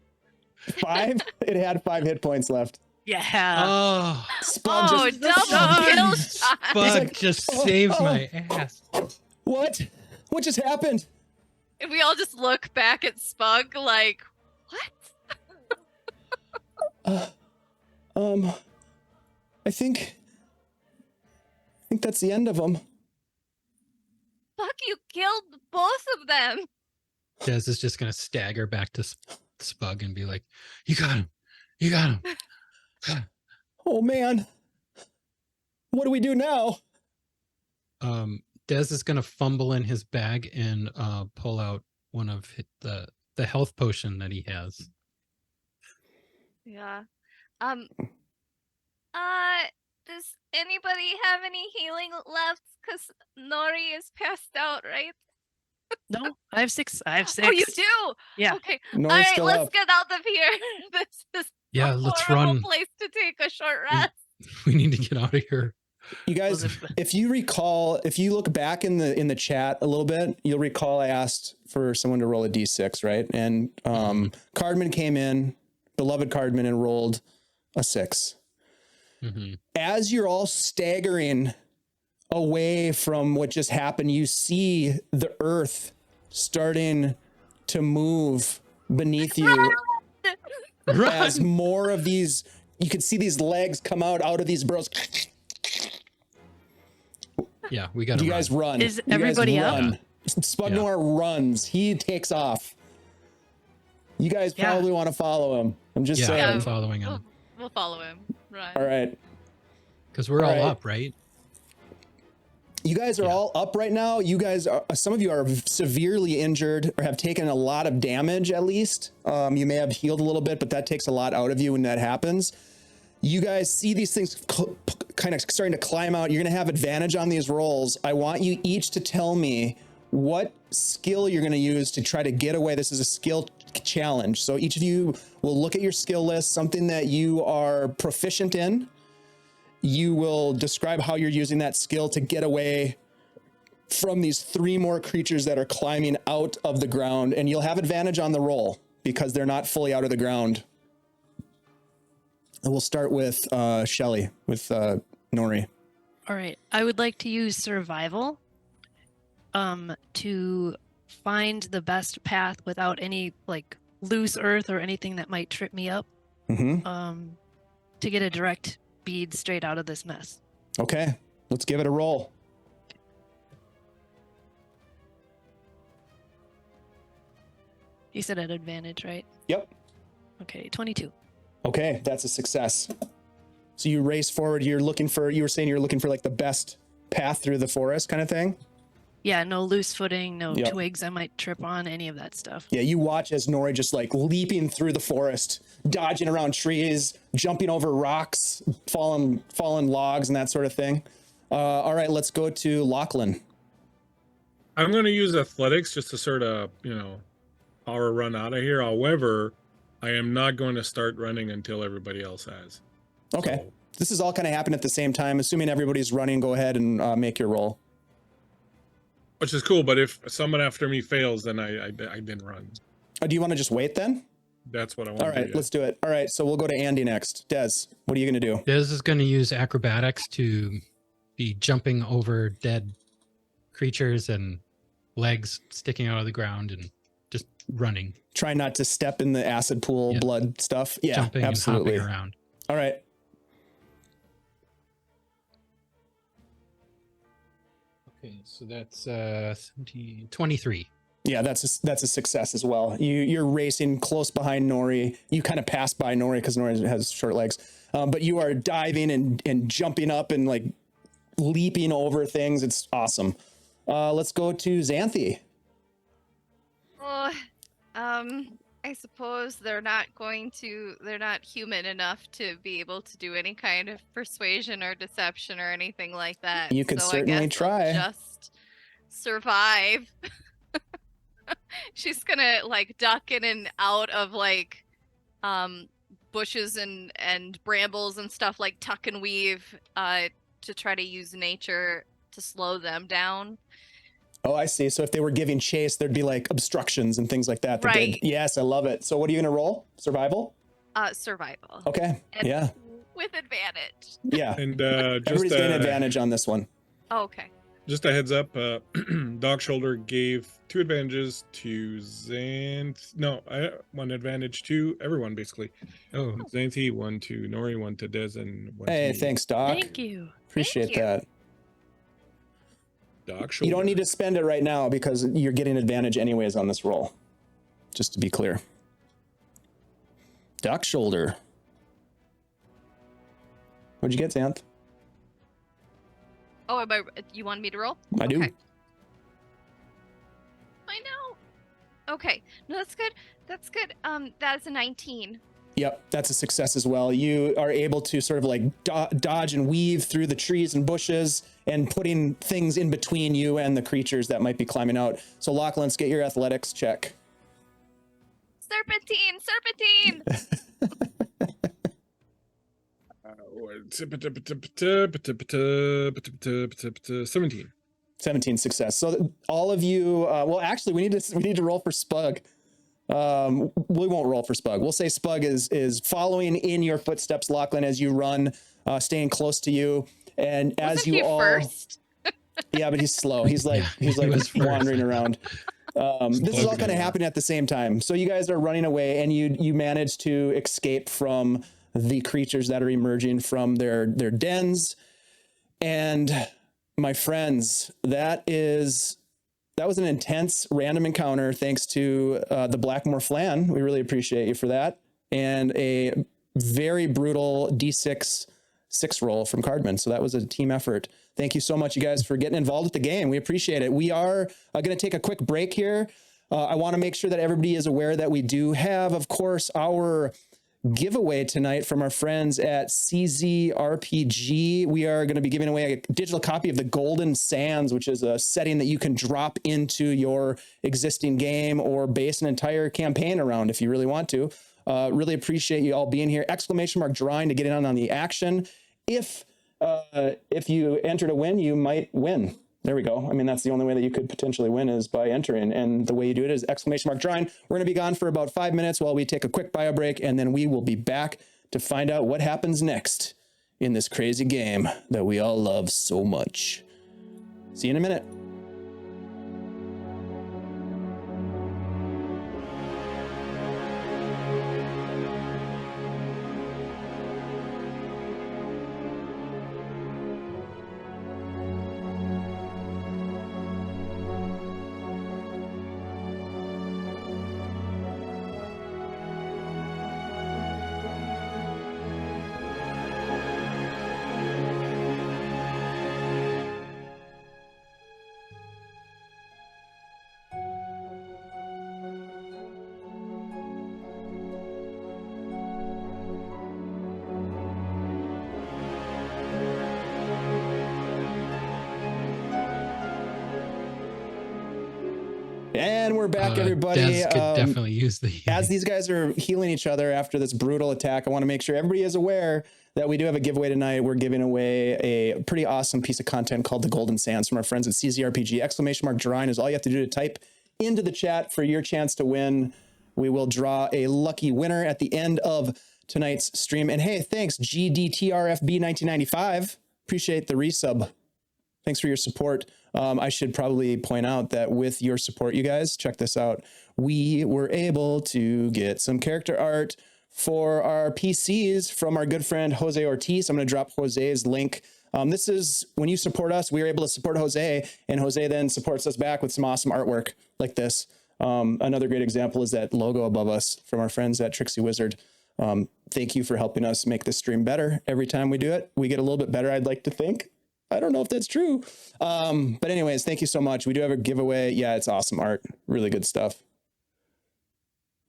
5? It had 5 hit points left. Yeah. Oh, Spud Oh, just, double kill shot. Spug like, just "Oh, saved oh." my ass. what? What just happened? And we all just look back at Spug like, what? I think that's the end of them. Fuck, you killed both of them. Des is just gonna stagger back to Spug and be like, "You got him. You got him." Oh man. What do we do now? Des is gonna fumble in his bag and pull out one of the health potion that he has. Yeah. Does anybody have any healing left? Because Nori is passed out, right? No, I have 6. I have 6. Oh, you do? Yeah. Okay. Nori's All right, still let's up. get out of here. This is Yeah, a let's horrible run. place to take a short rest. We need to get out of here. You guys, Elizabeth. if you recall, if you look back in the chat a little bit, you'll recall I asked for someone to roll a d6, right? And Cardman came in, beloved Cardman, and rolled a 6. Mm-hmm. As you're all staggering away from what just happened, you see the earth starting to move beneath you as more of these, you can see these legs come out of these burrows. Yeah, we got to You guys run. Is You guys everybody up? run. Spugnoir runs. He takes off. You guys Yeah. probably want to follow him. I'm just Yeah, saying. I'm following We'll, him we'll follow him. Run. All right. because we're All all right. up, right? You guys are Yeah. all up right now. You guys are, some of you are severely injured or have taken a lot of damage at least. You may have healed a little bit, but that takes a lot out of you when that happens. You guys see these things kind of starting to climb out. You're going to have advantage on these rolls. I want you each to tell me what skill you're going to use to try to get away. This is a skill challenge. So each of you will look at your skill list, something that you are proficient in. You will describe how you're using that skill to get away from these 3 more creatures that are climbing out of the ground, and you'll have advantage on the roll because they're not fully out of the ground. And we'll start with Shelly, with Nori. All right. I would like to use survival to find the best path without any like loose earth or anything that might trip me up, Mm-hmm. to get a direct bead straight out of this mess. Okay, let's give it a roll. You said at advantage, right? Yep. Okay, 22. Okay, that's a success. So you race forward. You were saying you're looking for like the best path through the forest kind of thing? Yeah, no loose footing, no Yep. twigs I might trip on, any of that stuff. Yeah, you watch as Nori just like leaping through the forest, dodging around trees, jumping over rocks, fallen logs and that sort of thing. All right, let's go to Lachlan. I'm going to use athletics just to sort of, power run out of here. However, I am not going to start running until everybody else has. Okay. So, This is all kind of happening at the same time. Assuming everybody's running, go ahead and make your roll. which is cool, but if someone after me fails, then I didn't run. Do you want to just wait then? That's what I want All to right, do. let's do it. All right, so we'll go to Andy next. Des, what are you going to do? Des is going to use acrobatics to be jumping over dead creatures and legs sticking out of the ground and just running, Try not to step in the acid pool, Yeah. blood stuff. Yeah, jumping absolutely. and hopping around. All right. Okay, so that's 17, 23. Yeah, that's a success as well. You're racing close behind Nori. You kind of pass by Nori because Nori has short legs, but you are diving and jumping up and like leaping over things. It's awesome. Let's go to Xanthi. Oh, I suppose they're not human enough to be able to do any kind of persuasion or deception or anything like that. You could so certainly I guess try. I'll just survive. She's gonna like duck in and out of like bushes and brambles and stuff, like tuck and weave to try to use nature to slow them down. Oh, I see. So if they were giving chase, there'd be like obstructions and things like that. Right. Yes, I love it. So what are you going to roll? Survival? Survival. Okay. And yeah. With advantage. Yeah. And Everybody's getting advantage on this one. Oh, okay. Just a heads up, Dog Shoulder gave 2 advantages to Xanth. No, 1 advantage to everyone, basically. Oh, Xanthi, 1 to Nori, 1 to Dez, and 1 Hey, to thanks, Doc. Thank you. Appreciate Thank you. that. Dog Shoulder. You don't need to spend it right now because you're getting advantage anyways on this roll. Just to be clear. Doc Shoulder. What'd you get, Xanth? Oh, you want me to roll? I do. Okay. I know. Okay. No, that's good. That's good. That is a 19. Yep, that's a success as well. You are able to sort of like dodge and weave through the trees and bushes and putting things in between you and the creatures that might be climbing out. So Lachlan, let's get your athletics check. Serpentine! 17. 17 success. So all of you, well, actually, we need to roll for Spug. We won't roll for Spug. We'll say Spug is following in your footsteps, Lachlan, as you run, staying close to you, and Wasn't as you he all. first? Yeah, but he's slow. He's like he was first. wandering around. This is all kind of happening at the same time. So you guys are running away, and you manage to escape from the creatures that are emerging from their dens. And my friends, that was an intense random encounter. Thanks to the Blackmore Flan, we really appreciate you for that, and a very brutal D6 roll from Cardman. So that was a team effort. Thank you so much, you guys, for getting involved with the game. We appreciate it. We are going to take a quick break here. I want to make sure that everybody is aware that we do have, of course, our giveaway tonight from our friends at CZRPG. We are going to be giving away a digital copy of the Golden Sands, which is a setting that you can drop into your existing game or base an entire campaign around if you really want to. Really appreciate you all being here. !drawing to get in on the action. If you enter to win, you might win. There we go. I mean, that's the only way that you could potentially win is by entering. And the way you do it is !drawing. We're going to be gone for about 5 minutes while we take a quick bio break, and then we will be back to find out what happens next in this crazy game that we all love so much. See you in a minute. And we're back, everybody. Des could definitely use the As these guys are healing each other after this brutal attack, I want to make sure everybody is aware that we do have a giveaway tonight. We're giving away a pretty awesome piece of content called the Golden Sands from our friends at CZRPG. !drawing is all you have to do to type into the chat for your chance to win. We will draw a lucky winner at the end of tonight's stream. And hey, thanks, GDTRFB1995. Appreciate the resub. Thanks for your support. I should probably point out that with your support, you guys, check this out. We were able to get some character art for our PCs from our good friend Jose Ortiz. I'm going to drop Jose's link This is when you support us, we are able to support Jose, and Jose then supports us back with some awesome artwork like this. Another great example is that logo above us from our friends at Trixie Wizard. Thank you for helping us make this stream better. Every time we do it, we get a little bit better, I'd like to think. I don't know if that's true. But anyways, thank you so much. We do have a giveaway. Yeah, it's awesome art. Really good stuff.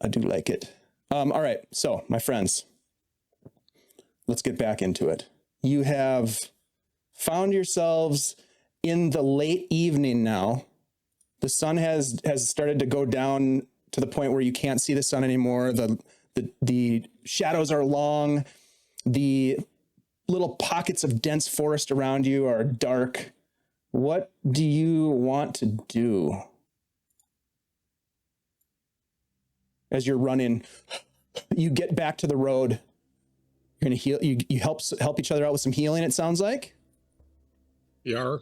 I do like it. All right. So, my friends, let's get back into it. You have found yourselves in the late evening now. The sun has started to go down to the point where you can't see the sun anymore. The shadows are long. The little pockets of dense forest around you are dark. What do you want to do? As you're running, you get back to the road. You're gonna heal. You help each other out with some healing, it sounds like. Yar.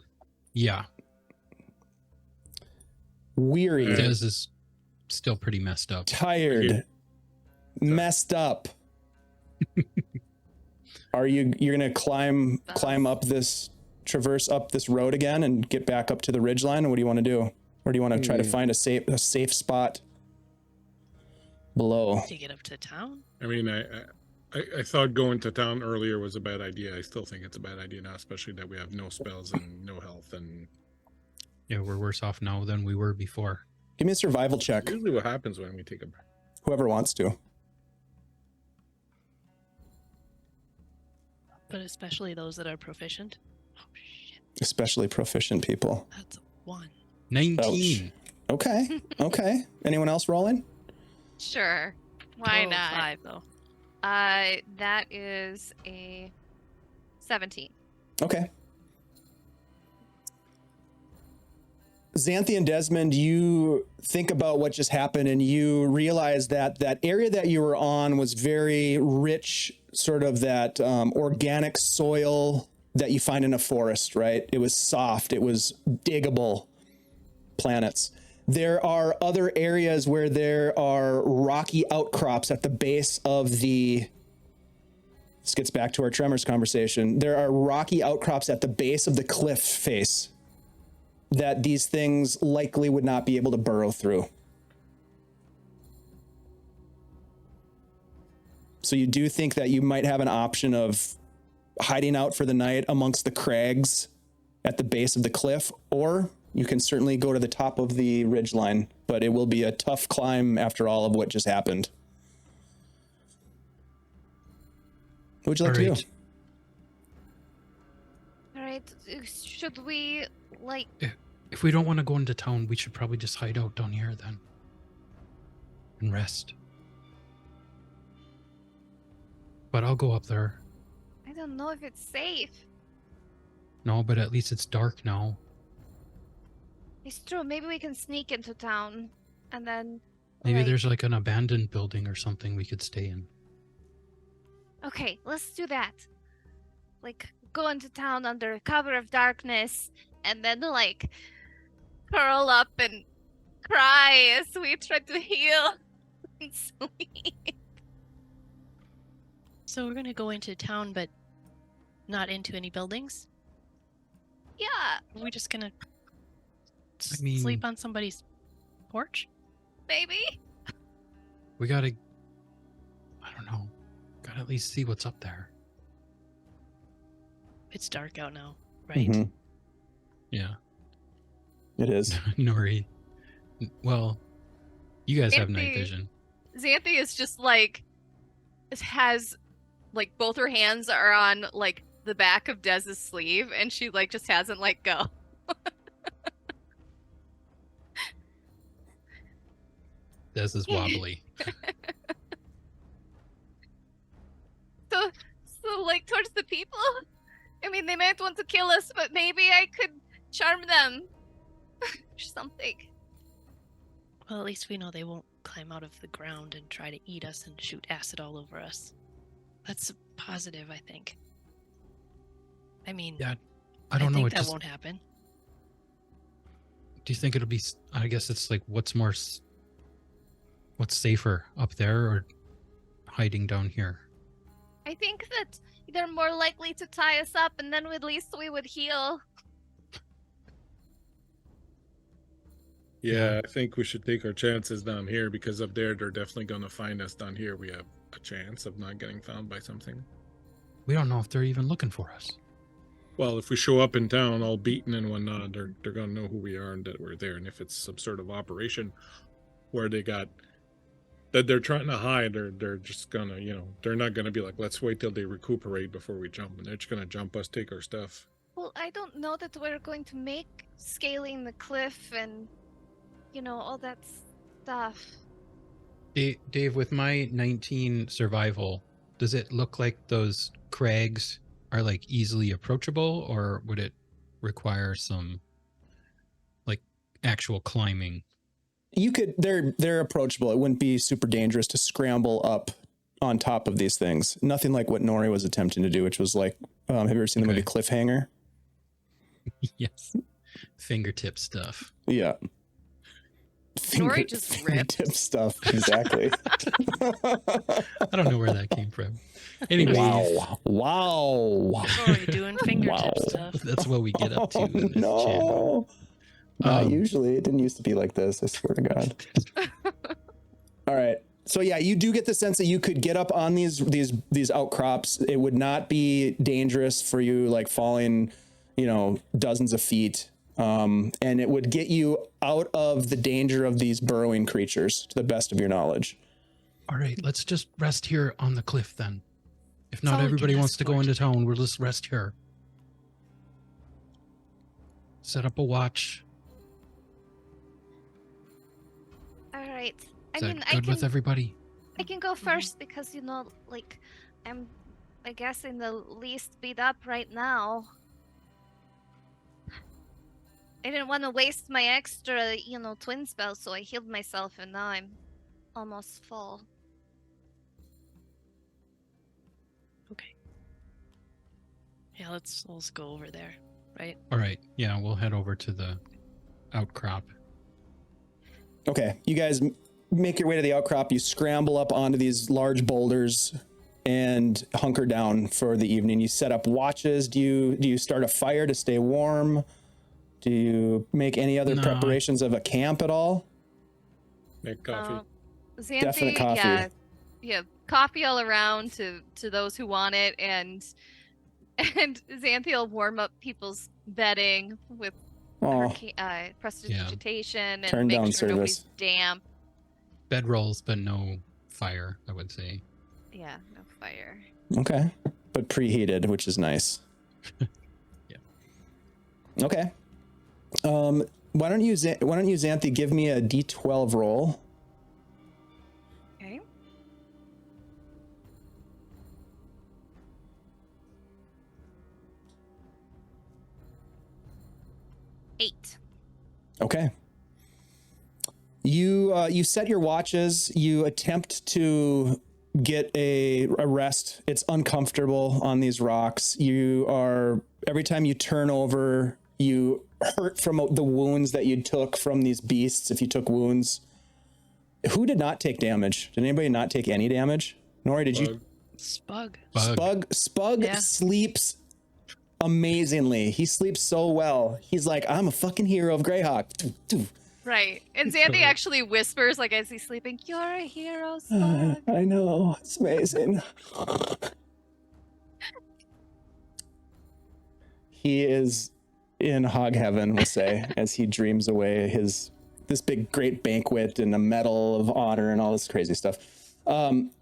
Yeah. Weary. Des is still pretty messed up. Tired. Messed up. You're gonna climb up this, traverse up this road again and get back up to the ridgeline? Or what do you want to do? Or do you want to try to find a safe spot below? To get up to town? I mean, I thought going to town earlier was a bad idea. I still think it's a bad idea now, especially that we have no spells and no health. And Yeah, we're worse off now than we were before. Give me a survival check. usually what happens when we take a break. Whoever wants to. But especially those that are proficient. Oh, shit. Especially proficient people. That's a 1. 19. Okay. Okay. Anyone else rolling? Sure. Why Oh, not? 5, though. That is a 17. Okay. Xanthi and Desmond, you think about what just happened and you realize that that area that you were on was very rich, sort of that organic soil that you find in a forest, right? It was soft. It was diggable planets. There are other areas where there are rocky outcrops at the base of this gets back to our tremors conversation. There are rocky outcrops at the base of the cliff face that these things likely would not be able to burrow through. So you do think that you might have an option of hiding out for the night amongst the crags at the base of the cliff, or you can certainly go to the top of the ridgeline, but it will be a tough climb after all of what just happened. What would you like to do? All right. Should we like? If we don't want to go into town, we should probably just hide out down here then. And rest. But I'll go up there. I don't know if it's safe. No, but at least it's dark now. It's true. Maybe we can sneak into town, and then. Maybe like- there's like an abandoned building or something we could stay in. Okay, let's do that. Like, go into town under cover of darkness, and then like curl up and cry as we try to heal and sleep. So we're going to go into town, but not into any buildings? Yeah. Are we just going to mean- sleep on somebody's porch? Maybe. We gotta, I don't know, gotta at least see what's up there. It's dark out now, right? Mhm. Yeah. It is. Nori. Well, you guys have night Xanthi- vision. Xanthi is just like has like both her hands are on like the back of Dez's sleeve, and she like just hasn't let go. Des is wobbly. So like towards the people. I mean, they might want to kill us, but maybe I could charm them or something. Well, at least we know they won't climb out of the ground and try to eat us and shoot acid all over us. That's a positive, I think. I mean, Yeah, I don't know. think It that just, won't happen. do you think it'll be? I guess it's like what's safer up there or hiding down here? I think that they're more likely to tie us up, and then at least we would heal. Yeah, I think we should take our chances down here because up there they're definitely going to find us. Down here we have a chance of not getting found by something. We don't know if they're even looking for us. Well, if we show up in town all beaten and whatnot, they're going to know who we are and that we're there. And if it's some sort of operation where they got that they're trying to hide, they're just going to, they're not going to be like, let's wait till they recuperate before we jump. And they're just going to jump us, take our stuff. Well, I don't know that we're going to make scaling the cliff and, all that stuff. Dave, with my 19 survival, does it look like those crags are like easily approachable, or would it require some like actual climbing? You could. They're approachable. It wouldn't be super dangerous to scramble up on top of these things. Nothing like what Nori was attempting to do, which was like, have you ever seen the movie Cliffhanger? Yes, fingertip stuff. Yeah. Nori just fingertip stuff. Exactly. I don't know where that came from. Anyway, wow. Nori doing fingertip stuff. That's what we get up to in this channel. Usually it didn't used to be like this, I swear to God. All right. So yeah, you do get the sense that you could get up on these outcrops. It would not be dangerous for you, like falling, dozens of feet. And it would get you out of the danger of these burrowing creatures, to the best of your knowledge. All right, let's just rest here on the cliff then. If not all we everybody can wants to go escort. into town, we'll just rest here. Set up a watch. All right. Is that good with everybody? I can go first because, I'm, I guess, in the least beat up right now. I didn't want to waste my extra, twin spell, so I healed myself, and now I'm almost full. Okay. Yeah, let's go over there, right? All right, yeah, we'll head over to the outcrop. Okay, you guys make your way to the outcrop. You scramble up onto these large boulders and hunker down for the evening. You set up watches. Do you start a fire to stay warm? Do you make any other preparations of a camp at all? Make coffee. Xanthi, Definite coffee. Yeah, coffee all around to those who want it, and Xanthi will warm up people's bedding with her prestidigitation and Turn make down sure nobody's service. damp. Bedrolls, but no fire, I would say. Yeah, no fire. Okay, but preheated, which is nice. Yeah. Okay. Why don't you Xanthi give me a D12 roll? Okay. Eight. Okay. You set your watches. You attempt to get a rest. It's uncomfortable on these rocks. Every time you turn over, you hurt from the wounds that you took from these beasts. If you took wounds, who did not take damage? Did anybody not take any damage? Nori, did you? Spug. Spug Yeah. sleeps amazingly. He sleeps so well. He's like, I'm a fucking hero of Greyhawk. Right. And Xanthi actually whispers, like as he's sleeping, "You're a hero, Spug." I know. It's amazing. He is in hog heaven, we'll say, as he dreams away this big great banquet and a medal of honor and all this crazy stuff.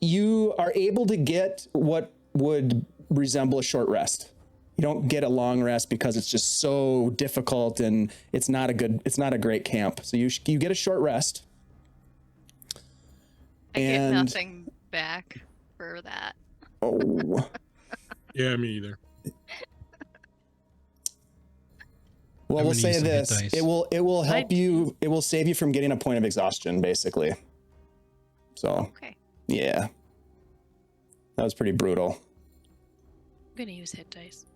You are able to get what would resemble a short rest. You don't get a long rest because it's just so difficult and it's not a great camp. So you get a short rest. I get nothing back for that. Oh. Yeah, me either. Well, we'll say this. It will help you. It will save you from getting a point of exhaustion, basically. So, Okay. yeah. That was pretty brutal. I'm gonna use hit dice.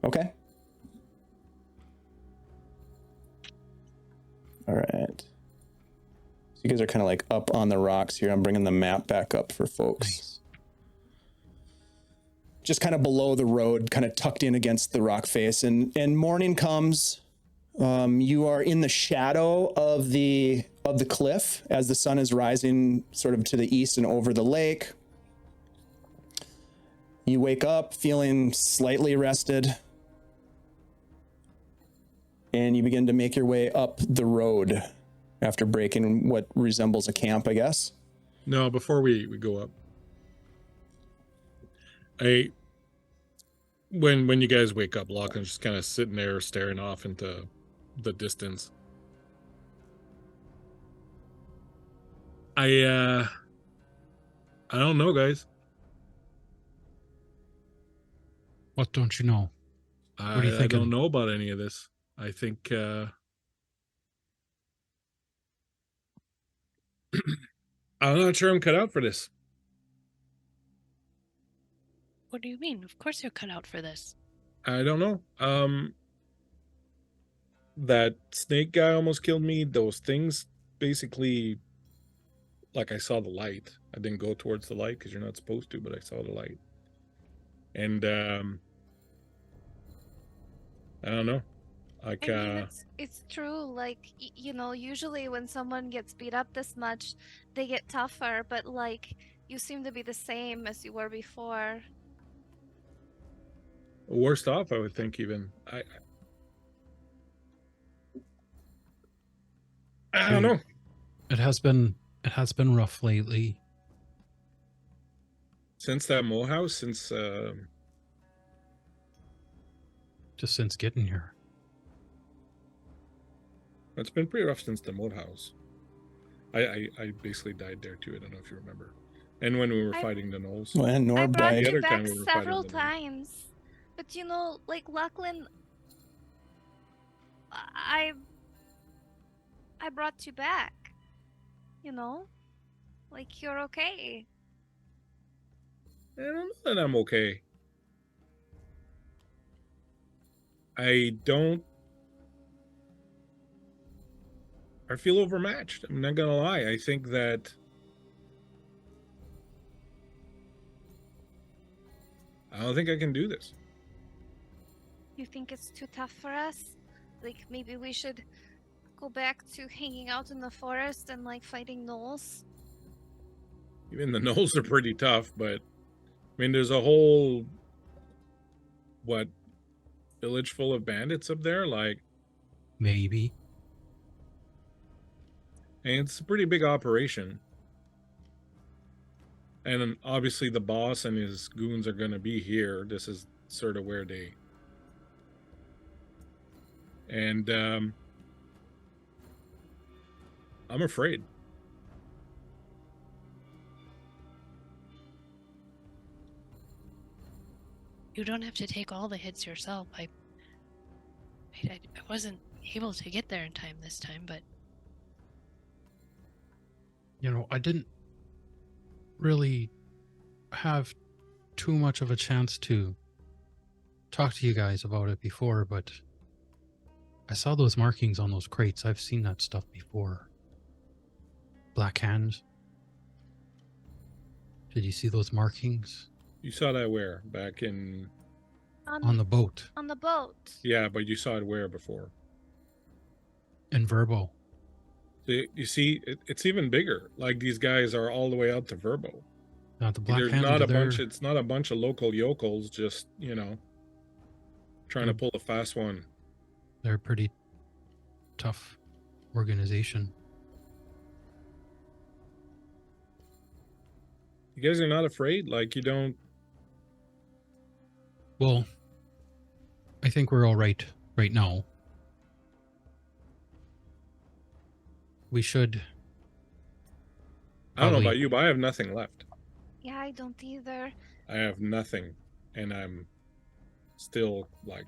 Okay. All right. So you guys are kind of like up on the rocks here. I'm bringing the map back up for folks. Nice. just kind of below the road, kind of tucked in against the rock face. And morning comes. You are in the shadow of the cliff as the sun is rising sort of to the east and over the lake. You wake up feeling slightly rested, and you begin to make your way up the road after breaking what resembles a camp, I guess. No, before we go up, when you guys wake up, Lachlan's just kind of sitting there staring off into the distance. I don't know, guys. What don't you know? What are you I thinking? don't know about any of this. I think I'm not sure I'm cut out for this. What do you mean? Of course you're cut out for this. I don't know. That snake guy almost killed me. Those things basically, like, I saw the light. I didn't go towards the light because you're not supposed to, but I saw the light. And I don't know. Like, I mean, it's true. Like, you know, usually when someone gets beat up this much, they get tougher. But like, you seem to be the same as you were before. worst off, I would think. Even I don't know. It has been rough lately. Since that mole house, since Just since getting here. it's been pretty rough since the mole house. I basically died there too. I don't know if you remember. And when we were fighting the gnolls. Well, and I Norb brought died. The you other back time we were fighting several them. times, but you know, like Lachlan, I brought you back. You know, like you're okay. I don't know that I'm okay. I feel overmatched. I'm not gonna lie. I think that I don't think I can do this. You think it's too tough for us? Like maybe we should go back to hanging out in the forest and like fighting gnolls? Even the gnolls are pretty tough, but I mean, there's a whole village full of bandits up there. Like, Maybe. and it's a pretty big operation. And then obviously the boss and his goons are gonna be here. This is sort of where they. And I'm afraid. You don't have to take all the hits yourself. I wasn't able to get there in time this time, but You know, I didn't really have too much of a chance to talk to you guys about it before, but I saw those markings on those crates. I've seen that stuff before. Black hands. Did you see those markings? You saw that where? Back in. On the boat. On the boat. Yeah, but you saw it where before? In Verbo. You see, it's even bigger. Like, these guys are all the way out to Verbo. Not the black There's hands. not a they're- bunch. It's not a bunch of local yokels just, you know, trying to pull a fast one. They're a pretty tough organization. You guys are not afraid? Like, you don't. Well, I think we're all right now. We should. I don't know Probably. about you, but I have nothing left. Yeah, I don't either. I have nothing, and I'm still like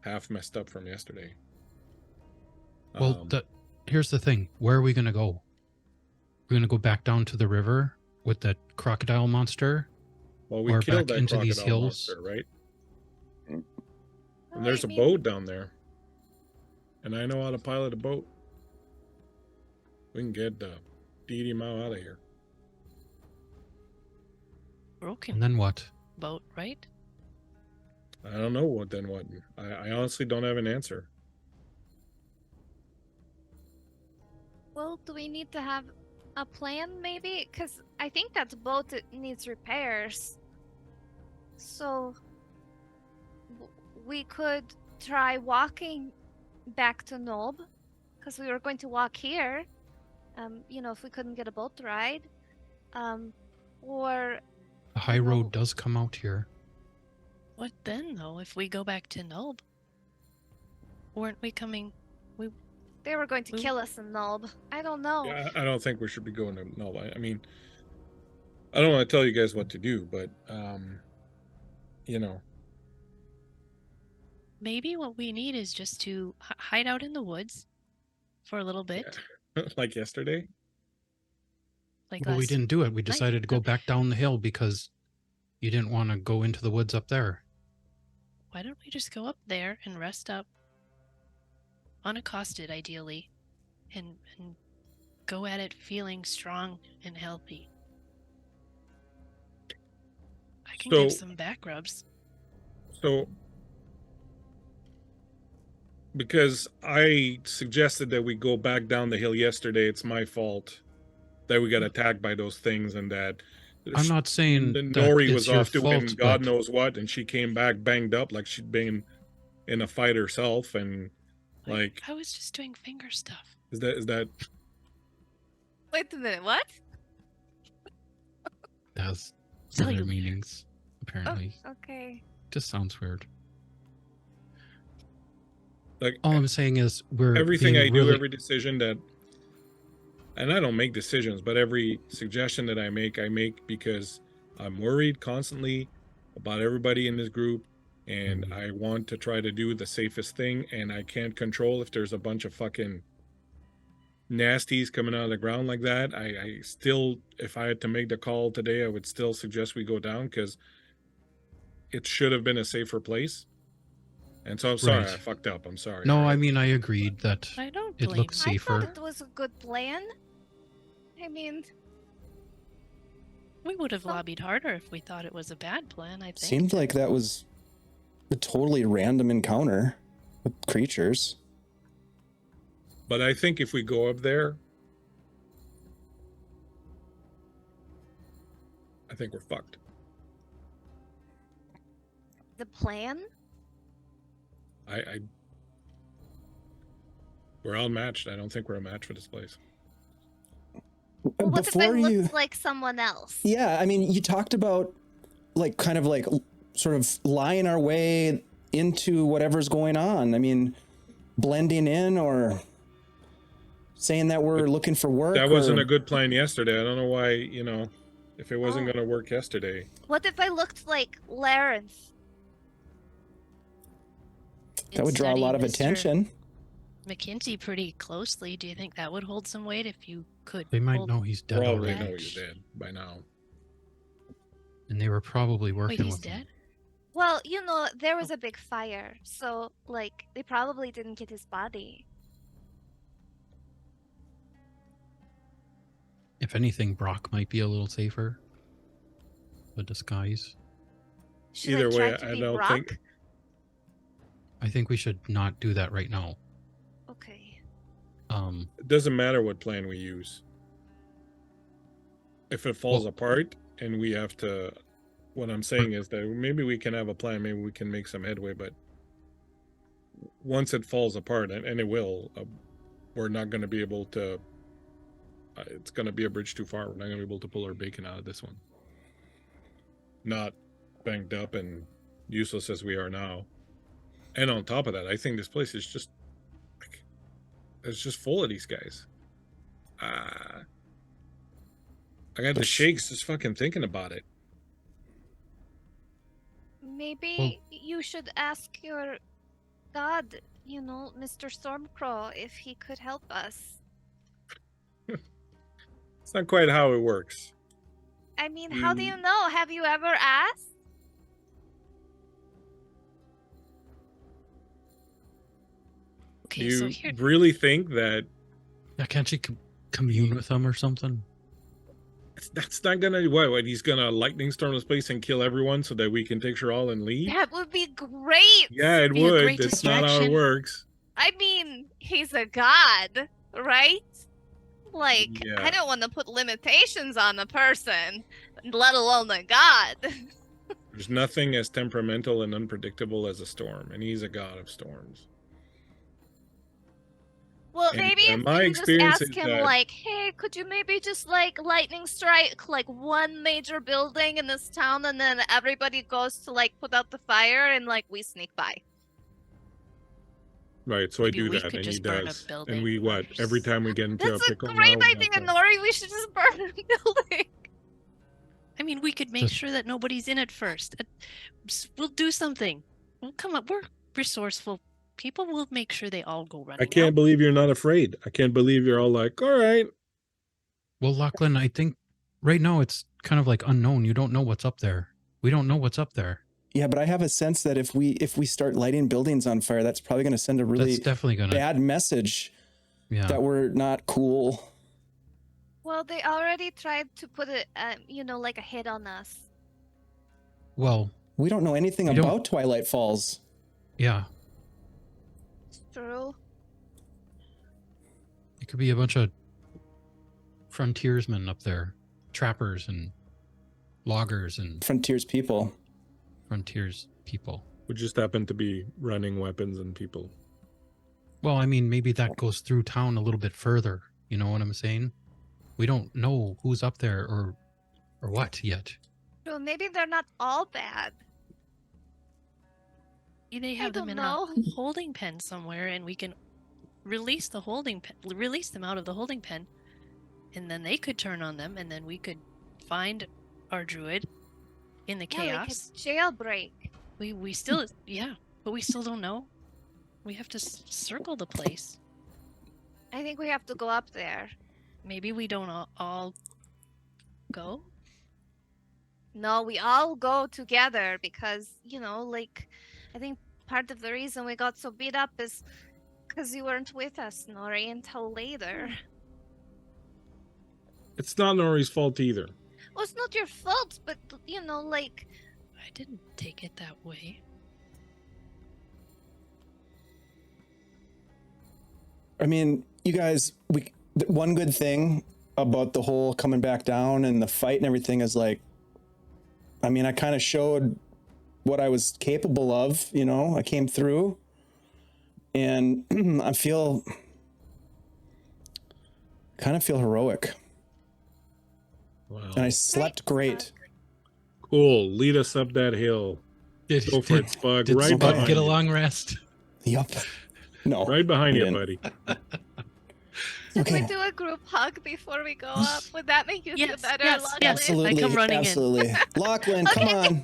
half messed up from yesterday. Well, here's the thing. Where are we going to go? We're going to go back down to the river with that crocodile monster? well, we or killed back that into these crocodile hills? monster, right? Well, And there's I a mean, boat down there, and I know how to pilot a boat. We can get Dee Dee Mao out of here. broken. And then what? boat, right? I don't know what then what. I honestly don't have an answer. Well, do we need to have a plan maybe? Because I think that boat needs repairs. So we could try walking back to Nob, because we were going to walk here. If we couldn't get a boat ride. Or The high know- road does come out here. What then, though, if we go back to Nob? Weren't we coming? they were going to We- kill us in Nob. I don't know. Yeah, I don't think we should be going to no. I mean, I don't want to tell you guys what to do, but you know, Maybe what we need is just to hide out in the woods for a little bit. like yesterday. Like Well, we last didn't do it. We night. decided to go back down the hill because you didn't want to go into the woods up there. Why don't we just go up there and rest up, unaccosted ideally, and go at it feeling strong and healthy? I can give So- some back rubs. So, because I suggested that we go back down the hill yesterday, it's my fault that we got attacked by those things and that I'm not saying the that Nori it's was your off doing fault, God but knows what, and she came back banged up like she'd been in a fight herself. And like, I was just doing finger stuff. is that Wait a minute, what? it has Tell other you. meanings, apparently. Okay. Just sounds weird. like All I'm saying is we're everything I being do, really- every decision that, and I don't make decisions, but every suggestion that I make because I'm worried constantly about everybody in this group, and Mhm. I want to try to do the safest thing, and I can't control if there's a bunch of fucking nasties coming out of the ground like that. I still, if I had to make the call today, I would still suggest we go down because it should have been a safer place. And so I'm sorry, Right. I fucked up. I'm sorry. No, I Alright. mean I agreed that I don't it blame looks you. I thought safer. it was a good plan. I mean, We would have Some- lobbied harder if we thought it was a bad plan, I think. Seemed like that was a totally random encounter with creatures. But I think if we go up there, I think we're fucked. the plan? I we're outmatched. I don't think we're a match for this place. Well, what if I Before looked you, like someone else? yeah, I mean, you talked about like kind of like sort of lying our way into whatever's going on. I mean, blending in or saying that we're looking for work. That wasn't or- a good plan yesterday. I don't know why, if it wasn't Oh. going to work yesterday. What if I looked like Larenth? That would draw a lot of attention. McKinsey pretty closely. Do you think that would hold some weight if you could? They might hold- know he's dead Probably already, know you're dead by now. and they were probably Wait, working he's with him. dead? Well, there was a big fire, so like they probably didn't get his body. If anything, Brock might be a little safer. The disguise. Should Either I way, try to I be don't Brock? think- I think we should not do that right now. Okay. It doesn't matter what plan we use. If it falls Well- apart and we have to, what I'm saying is that maybe we can have a plan, maybe we can make some headway, but once it falls apart, and it will, we're not going to be able to, it's going to be a bridge too far. We're not going to be able to pull our bacon out of this one. Not banged up and useless as we are now. And on top of that, I think this place is just, it's just full of these guys. I got the shakes just fucking thinking about it. Maybe you should ask your god, Mr. Stormcrow, if he could help us. It's not quite how it works. I mean, how do you know? Have you ever asked? Okay, so You here. really think that Yeah, can't you commune with them or something? That's not gonna what? He's gonna lightning storm the space and kill everyone so that we can take Sharal and leave. That would be great. Yeah, it Be a would. great That's not how it distraction. works. I mean, he's a god, right? Like, Yeah. I don't want to put limitations on the person, let alone the god. There's nothing as temperamental and unpredictable as a storm, and he's a god of storms. Well, And, maybe if my you just experience ask is him, that- like, hey, could you maybe just, like, lightning strike, like, one major building in this town, and then everybody goes to, like, put out the fire, and, like, we sneak by. Right, so Maybe I do we that, could and he just burn a does. building And we what? Every first. time we get into That's a a pickle, great now we idea, have to- Nori. We should just burn a building. I mean, we could make Just- sure that nobody's in it first. We'll do something. We'll come up. We're resourceful people. Will make sure they all go running. I can't out. believe you're not afraid. I can't believe you're all like, all right. Well, Lachlan, I think right now it's kind of like unknown. You don't know what's up there. We don't know what's up there. Yeah, but I have a sense that if we start lighting buildings on fire, that's probably going to send a really That's definitely gonna. bad message Yeah. that we're not cool. Well, they already tried to put it, like a hit on us. Well, We don't know anything We don't- about Twilight Falls. yeah. It's true. It could be a bunch of frontiersmen up there, trappers and loggers and Frontiers people. frontiers people. We just happen to be running weapons and people. Well, I mean, maybe that goes through town a little bit further. You know what I'm saying? We don't know who's up there or what yet. Well, maybe they're not all bad. They have them don't in know. a holding pen somewhere, and we can release the holding pen, release them out of the holding pen, and then they could turn on them, and then we could find our druid in the Yeah, we chaos. could jailbreak. We still but we still don't know. We have to circle the place. I think we have to go up there. Maybe we don't all go. No, we all go together because, I think part of the reason we got so beat up is because you weren't with us, Nori, until later. It's not Nori's fault either. Well, it's not your fault, but, I didn't take it that way. I mean, you guys, one good thing about the whole coming back down and the fight and everything is I kind of showed what I was capable of, I came through and I kind of feel heroic Wow. and I slept great. Cool. Lead us up that hill. Go for it, Spug. Did Right Spug behind get a you. long rest? Yup. No. Right behind I you, didn't. buddy. Should we Okay. do a group hug before we go up? Would that make you feel Yes, better? yes, Lachlan? yes. Absolutely. I come running in. absolutely. Lachlan, come on.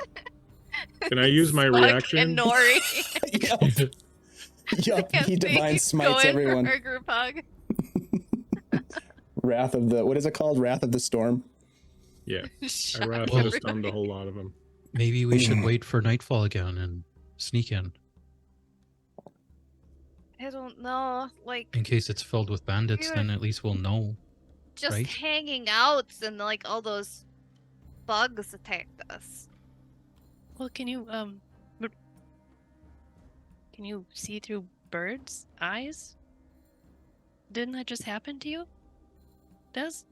Can I use my Spug reaction? And Nori. Yup. Yup. He divine smites going everyone. For her group hug. Wrath of the, what is it called? Wrath of the Storm. Yeah. I Shut rather Well- have stunned a whole lot of them. Maybe we should Mm. wait for nightfall again and sneak in I don't know. in case it's filled with bandits. We're- Then at least we'll know. Just right? hanging out and all those bugs attacked us. Well, can you see through birds' eyes? Didn't that just happen to you? Does?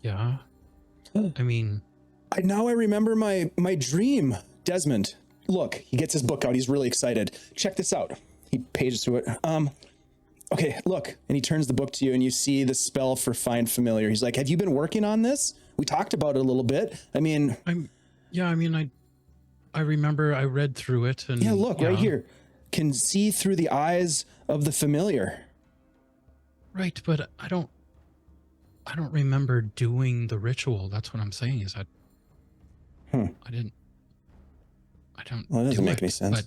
Yeah. I mean, Now I remember my dream, Desmond. Look, he gets his book out. He's really excited. Check this out. He pages through it. Okay, look. And he turns the book to you and you see the spell for Find Familiar. He's like, have you been working on this? We talked about it a little bit. I mean, I remember I read through it and yeah, look, right here. Can see through the eyes of the familiar. Right, but I don't remember doing the ritual. That's what I'm saying is I don't Well, that doesn't do make it, any sense. but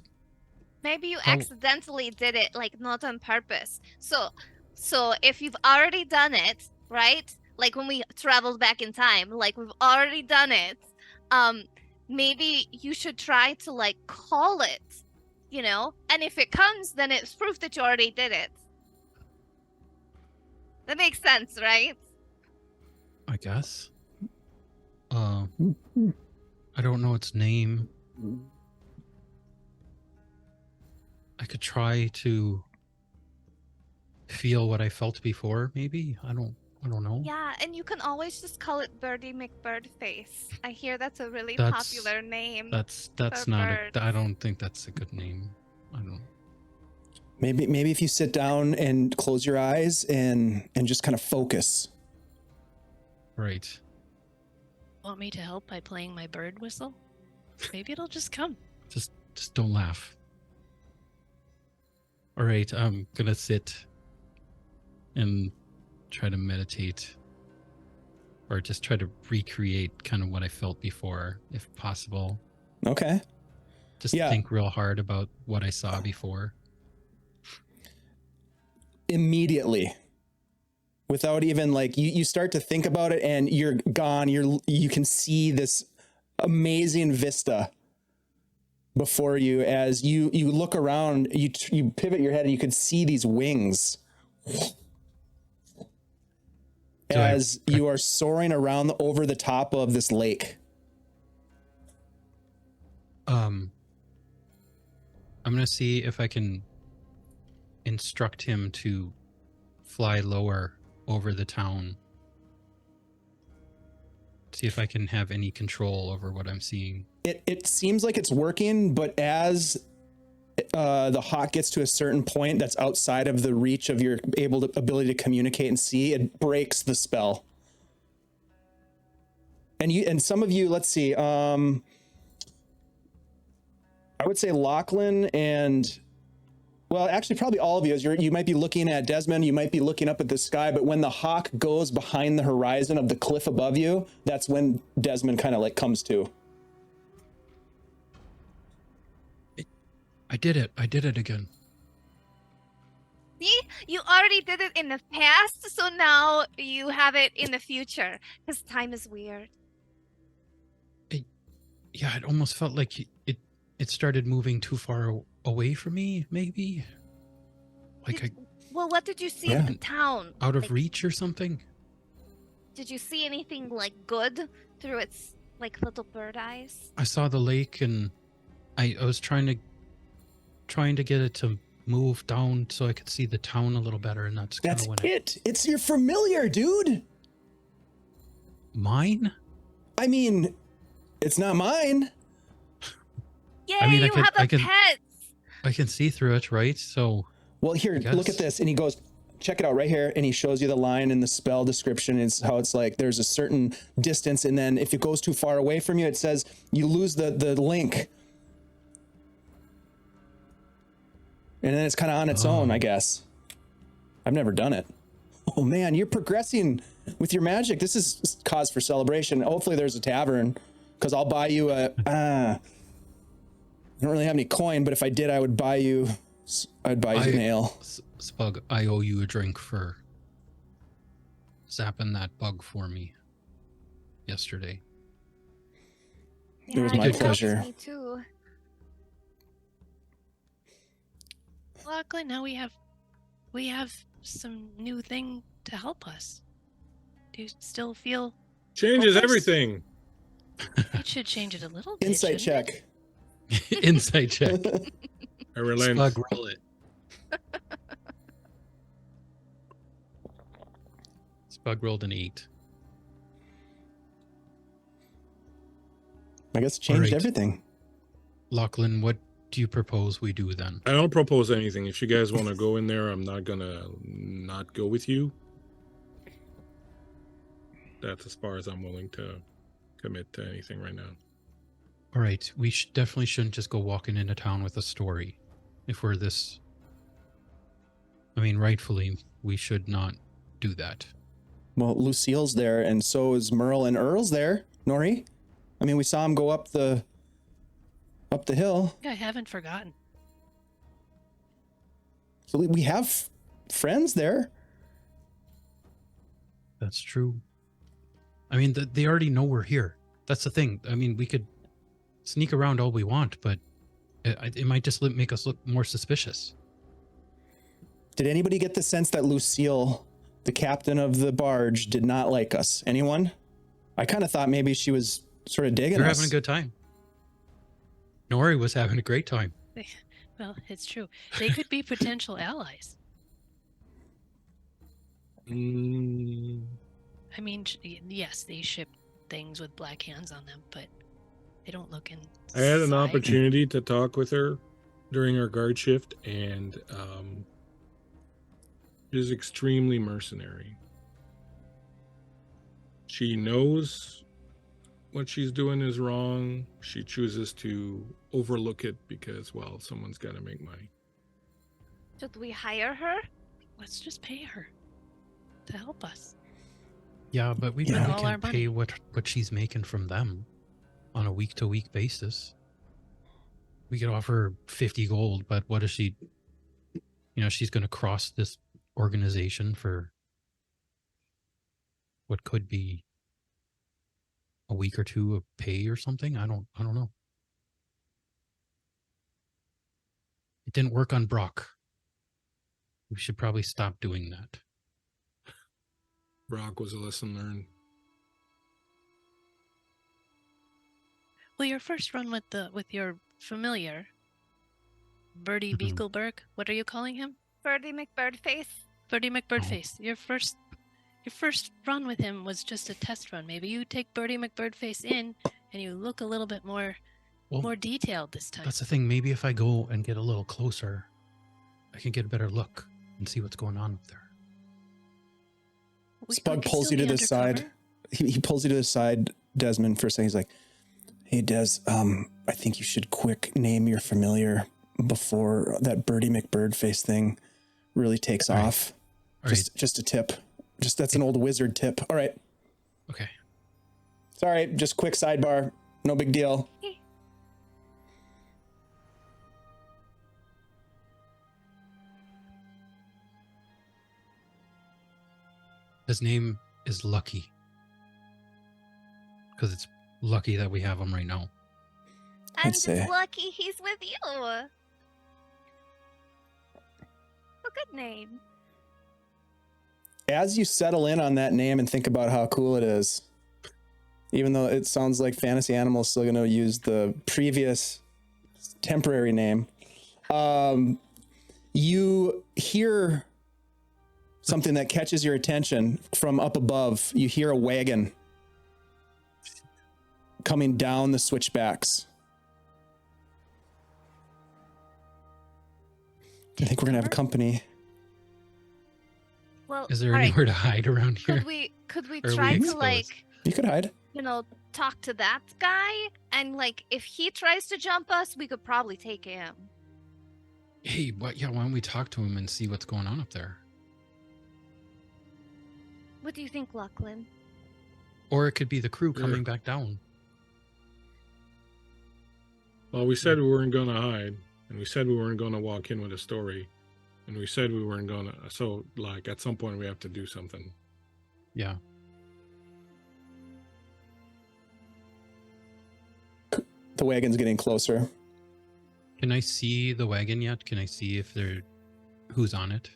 Maybe you How- accidentally did it, not on purpose. So if you've already done it, right? Like when we traveled back in time, we've already done it. Maybe you should try to call it, and if it comes, then it's proof that you already did it. That makes sense, right? I guess. I don't know its name. I could try to feel what I felt before, maybe. I don't know. Yeah, and you can always just call it Birdie McBirdface. I hear that's a really That's- popular name. That's For not birds. I don't think that's a good name. I don't. Maybe if you sit down and close your eyes and just kind of focus. Right. Want me to help by playing my bird whistle? Maybe it'll just come. Just don't laugh. All right, I'm gonna sit and try to meditate, or just try to recreate kind of what I felt before, if possible. Okay. Just Yeah. think real hard about what I saw before. Immediately, without even like you start to think about it and you're gone. You can see this amazing vista before you as you look around. You pivot your head and you can see these wings as you are soaring around over the top of this lake. I'm gonna see if I can instruct him to fly lower over the town. See if I can have any control over what I'm seeing. It seems like it's working, but as the hawk gets to a certain point that's outside of the reach of your ability to communicate and see, it breaks the spell. And some of you, let's see, I would say Lachlan and, well, actually probably all of you, as you might be looking at Desmond, you might be looking up at the sky, but when the hawk goes behind the horizon of the cliff above you, that's when Desmond kind of like comes to. I did it again. See, you already did it in the past, so now you have it in the future. Because time is weird. Yeah, it almost felt like it started moving too far away from me, maybe. Like Well, what did you see in the town? out of Like, reach or something. Did you see anything like good through its like little bird eyes? I saw the lake and I was trying to get it to move down so I could see the town a little better, and that's kind That's of when It's your familiar, dude. Mine? I mean, it's not mine. Yay, mean, you have a can- pet! I can see through it, right? So Well, here, I look at guess. this. And he goes, check it out right here. And he shows you the line in the spell description. Is how it's like there's a certain distance. And then if it goes too far away from you, it says you lose the link. And then it's kind of on its own, I guess. I've never done it. Oh, man, you're progressing with your magic. This is cause for celebration. Hopefully there's a tavern, because I'll buy you a... I don't really have any coin, but if I did, I would buy you... I'd buy you an ale. Spug, I owe you a drink for zapping that bug for me yesterday. It was Yeah, my it helps pleasure. Me too. Lachlan, now we have some new thing to help us. Do you still feel Changes Focus. everything. it should change it a little bit? Insight shouldn't it? check. Insight check. I relent. Spug, roll it. Spug rolled an 8. I guess it changed Alright. everything. Lachlan, what do you propose we do then? I don't propose anything. If you guys want to go in there, I'm not gonna not go with you. That's as far as I'm willing to commit to anything right now. All right, we definitely shouldn't just go walking into town with a story. If we're this... I mean, rightfully, we should not do that. Well, Lucille's there, and so is Merle, and Earl's there. Nori, I mean, we saw him go up the hill. I haven't forgotten. So we have friends there. That's true. I mean, they already know we're here. That's the thing. I mean, we could sneak around all we want, but it might just make us look more suspicious. Did anybody get the sense that Lucille, the captain of the barge, did not like us? Anyone? I kind of thought maybe she was sort of digging They're us. having a good time. Nori was having a great time. Well, it's true. They could be potential allies. Mm, I mean, yes, they ship things with black hands on them, but they don't look in. I had an opportunity to talk with her during our guard shift, and she's extremely mercenary. She knows what she's doing is wrong. She chooses to overlook it because, well, someone's got to make money. Should we hire her? Let's just pay her to help us. Yeah, but we Yeah. really All our can money. pay what she's making from them on a week-to-week basis. We could offer her 50 gold, but what is she? She's going to cross this organization for what could be a week or two of pay or something. I don't know. It didn't work on Brock. We should probably stop doing that. Brock was a lesson learned. Well, your first run with your familiar, Birdie Mhm. Beagleberg. What are you calling him? Birdie McBirdface. Birdie McBirdface. Your first run with him was just a test run. Maybe you take Birdie McBirdface in and you look a little bit more detailed this time. That's the thing. Maybe if I go and get a little closer, I can get a better look and see what's going on up there. Spug pulls you to the side. He pulls you to the side, Desmond, for a second. He's like, "Hey, Des, I think you should quick name your familiar before that Birdie McBirdface thing really takes All right. off." All right. Just a tip. That's an old wizard tip. All right. Okay. Sorry, just quick sidebar. No big deal. His name is Lucky. Because it's lucky that we have him right now. I'm say- just lucky he's with you. A good name. As you settle in on that name and think about how cool it is, even though it sounds like Fantasy Animal is still going to use the previous temporary name, you hear something that catches your attention from up above. You hear a wagon coming down the switchbacks. I think we're going to have company. Well, Is there all right, anywhere to hide around here? Could we Or are we try to exposed? You could hide. talk to that guy, and if he tries to jump us, we could probably take him. Hey, why don't we talk to him and see what's going on up there? What do you think, Lachlan? Or it could be the crew Yeah. coming back down. Well, we said we weren't going to hide, and we said we weren't going to walk in with a story, and we said we weren't going to. So, at some point, we have to do something. Yeah. The wagon's getting closer. Can I see the wagon yet? Can I see who's on it?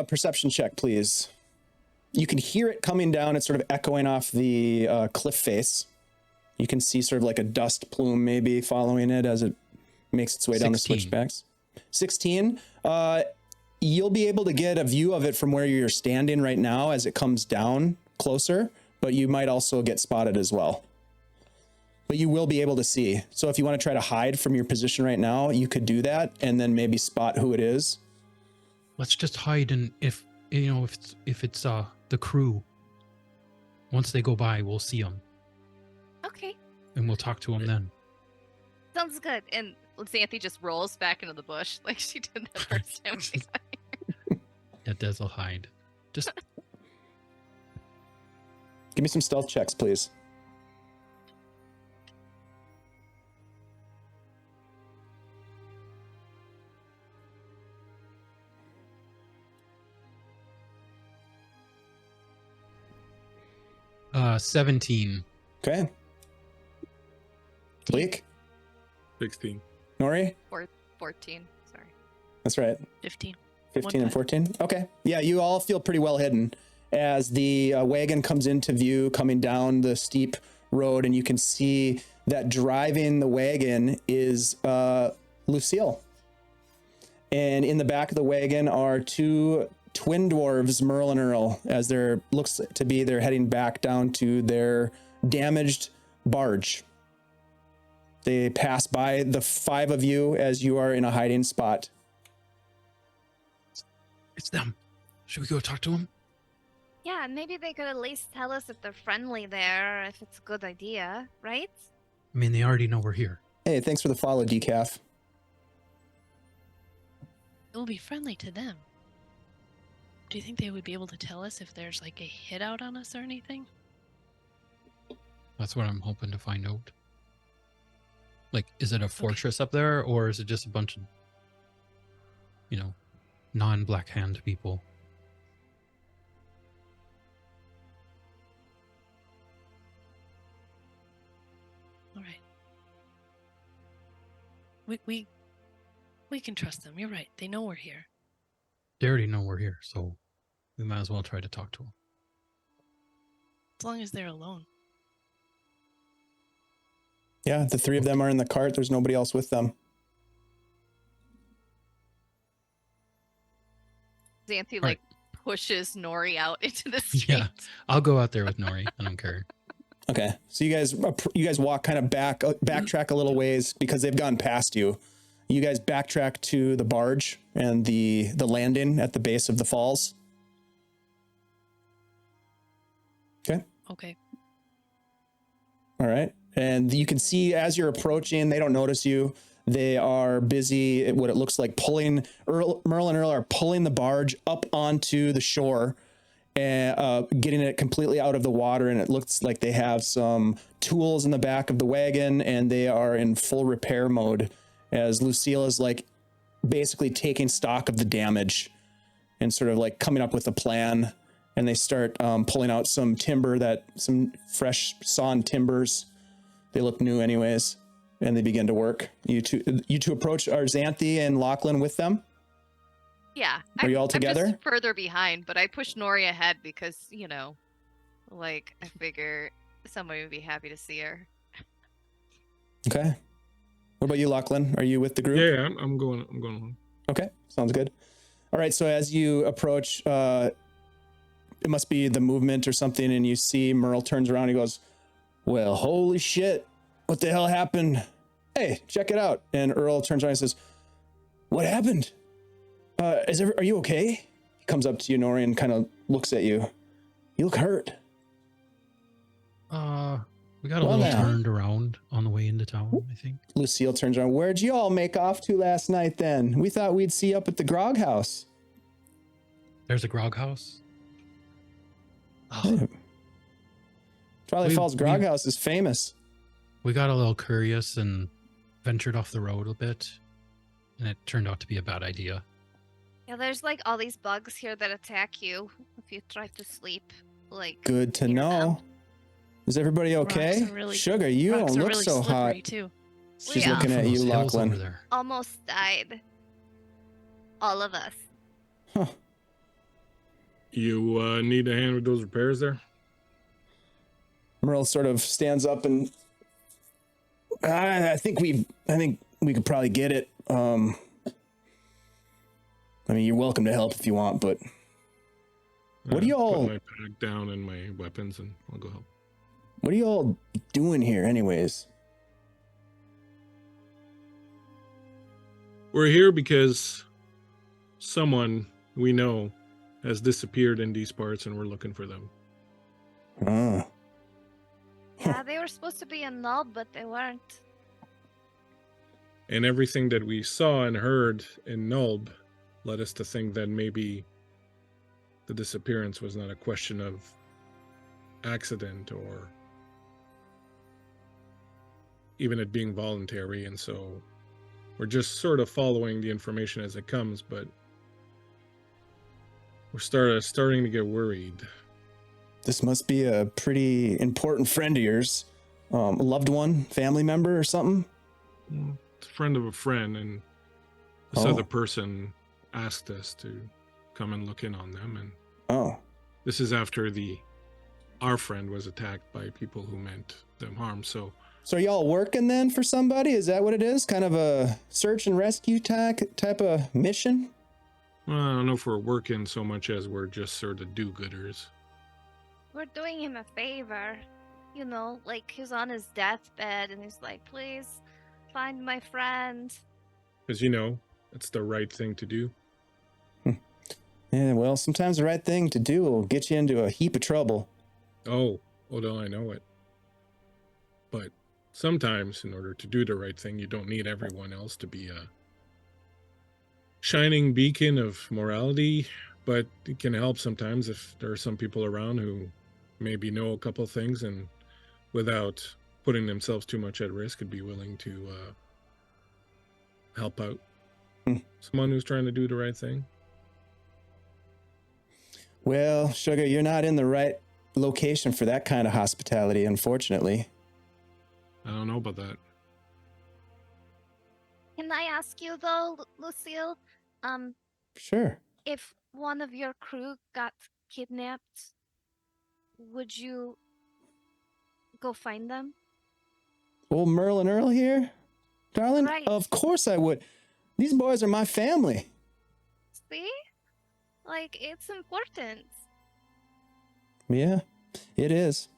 Perception check, please. You can hear it coming down. It's sort of echoing off the cliff face. You can see sort of like a dust plume maybe following it as it makes its way down the 16. switchbacks. 16. You'll be able to get a view of it from where you're standing right now as it comes down closer, but you might also get spotted as well. But you will be able to see. So if you want to try to hide from your position right now, you could do that and then maybe spot who it is. Let's just hide, and if it's the crew, once they go by, we'll see them Okay, and we'll talk to them then. sounds good. And Xanthi just rolls back into the bush like she did the first time. Yeah, Des will hide. Just Give me some stealth checks, please. uh 17. Okay. Bleak? 16. Nori? 14. Sorry. That's right. 15. 15 and One 14. Okay. Yeah, you all feel pretty well hidden as the wagon comes into view, coming down the steep road, and you can see that driving the wagon is Lucille. And in the back of the wagon are two twin dwarves, Merle and Earl, as they're heading back down to their damaged barge. They pass by the 5 of you as you are in a hiding spot. It's them. Should we go talk to them? Yeah, maybe they could at least tell us if they're friendly there, or if it's a good idea, right? I mean, they already know we're here. Hey, thanks for the follow, Decaf. It will be friendly to them. Do you think they would be able to tell us if there's like a hit out on us or anything? That's what I'm hoping to find out. Like, is it a fortress up there, or is it just a bunch of, non-Black Hand people? All right. We can trust them. You're right. They know we're here. They already know we're here, so we might as well try to talk to them. As long as they're alone. Yeah, the 3 of them are in the cart. There's nobody else with them. Xanthi Right. pushes Nori out into the street. Yeah, I'll go out there with Nori. I don't care. Okay, so you guys walk kind of backtrack a little ways because they've gone past you. You guys backtrack to the barge and the landing at the base of the falls. Okay. Okay. All right. And you can see as you're approaching, they don't notice you. They are busy, what it looks like, Merle and Earl are pulling the barge up onto the shore and getting it completely out of the water. And it looks like they have some tools in the back of the wagon, and they are in full repair mode as Lucille is basically taking stock of the damage and sort of coming up with a plan. And they start pulling out some fresh sawn timbers. They look new anyways, and they begin to work. You two approach. Are Xanthi and Lachlan with them? Yeah. Are you all I'm together? just further behind, but I push Nori ahead because, I figure somebody would be happy to see her. Okay. What about you, Lachlan? Are you with the group? Yeah, I'm going along. Okay, sounds good. All right, so as you approach, it must be the movement or something, and you see Merle turns around and he goes, "Well, holy shit, what the hell happened? Hey, check it out." And Earl turns around and says, "What happened? Are you okay?" He comes up to you, Nori, and kind of looks at you. You look hurt. We got a little turned around on the way into town, I think. Lucille turns around. "Where'd you all make off to last night then? We thought we'd see you up at the grog house." There's a grog house. Oh. Twilight Falls grog house is famous. We got a little curious and ventured off the road a bit, and it turned out to be a bad idea. Yeah, there's all these bugs here that attack you if you try to sleep. Good to near know. them. Is everybody okay? Sugar, you don't look so hot. Too. She's Yeah. looking at From you, those hills Lachlan. over there. Almost died. All of us. Huh. You need a hand with those repairs there? Merle sort of stands up and I think we could probably get it. I mean, you're welcome to help if you want, but what do y'all Put my pack down and my weapons, and I'll go help. what are y'all doing here anyways? We're here because someone we know has disappeared in these parts, and we're looking for them. Oh. Yeah, they were supposed to be in Nulb, but they weren't. And everything that we saw and heard in Nulb led us to think that maybe the disappearance was not a question of accident or even it being voluntary. And so we're just sort of following the information as it comes, but we're starting to get worried. This must be a pretty important friend of yours. A loved one, family member or something? It's a friend of a friend, and this other person asked us to come and look in on them, and Oh. this is after the our friend was attacked by people who meant them harm. So are y'all working then for somebody? Is that what it is? Kind of a search and rescue type of mission? well, I don't know if we're working so much as we're just sort of do-gooders. We're doing him a favor. You know, like he's on his deathbed and he's like, please find my friend. Because, it's the right thing to do. Yeah, well, sometimes the right thing to do will get you into a heap of trouble. Oh, no, I know it. But sometimes, in order to do the right thing, you don't need everyone else to be a shining beacon of morality, but it can help sometimes if there are some people around who maybe know a couple things and without putting themselves too much at risk could be willing to help out someone who's trying to do the right thing. Well, Sugar, you're not in the right location for that kind of hospitality, unfortunately. I don't know about that. Can I ask you though, Lucille? Sure. If one of your crew got kidnapped, would you go find them? Old Merlin Earl here? Darling? Right. Of course I would. These boys are my family. See? Like, it's important. Yeah, it is.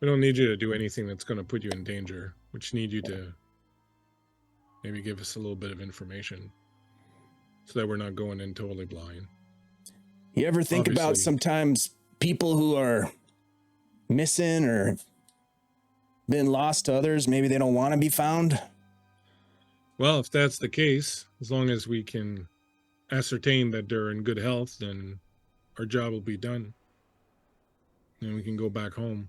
We don't need you to do anything that's going to put you in danger. We just need you to maybe give us a little bit of information so that we're not going in totally blind. You ever think about Obviously. sometimes people who are missing or been lost to others, maybe they don't want to be found? Well, if that's the case, as long as we can ascertain that they're in good health, then our job will be done. And we can go back home.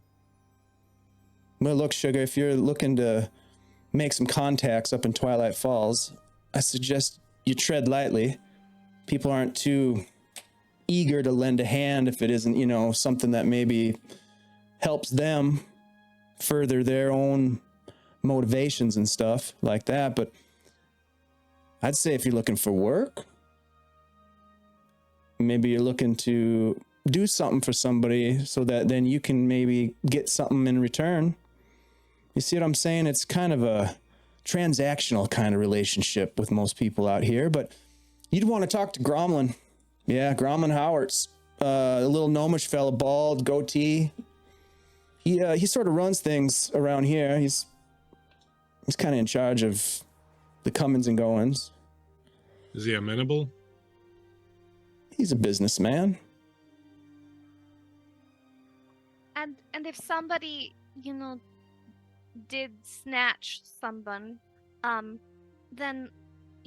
Well, look, Sugar, if you're looking to make some contacts up in Twilight Falls, I suggest you tread lightly. People aren't too eager to lend a hand if it isn't, something that maybe helps them further their own motivations and stuff like that. But I'd say if you're looking for work, maybe you're looking to do something for somebody so that then you can maybe get something in return. You see what I'm saying? It's kind of a transactional kind of relationship with most people out here, but you'd want to talk to Gromlin. Yeah, Gromlin Howards, a little gnomish fella, bald, goatee. He sort of runs things around here. He's kind of in charge of the comings and goings. Is he amenable? He's a businessman. And if somebody, did snatch someone, then,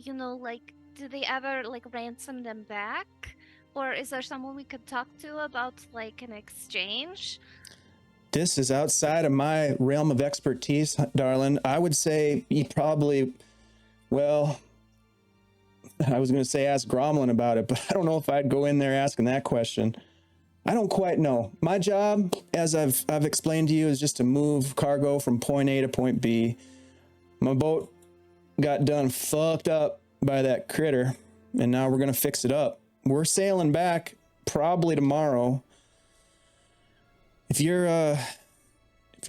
like, do they ever, like, ransom them back? Or is there someone we could talk to about, like, an exchange? This is outside of my realm of expertise, darling. I would say you probably, well, I was going to say ask Gromlin about it, but I don't know if I'd go in there asking that question. I don't quite know. My job, as I've explained to you, is just to move cargo from point A to point B. My boat got done fucked up by that critter, and now we're going to fix it up. We're sailing back probably tomorrow. If you're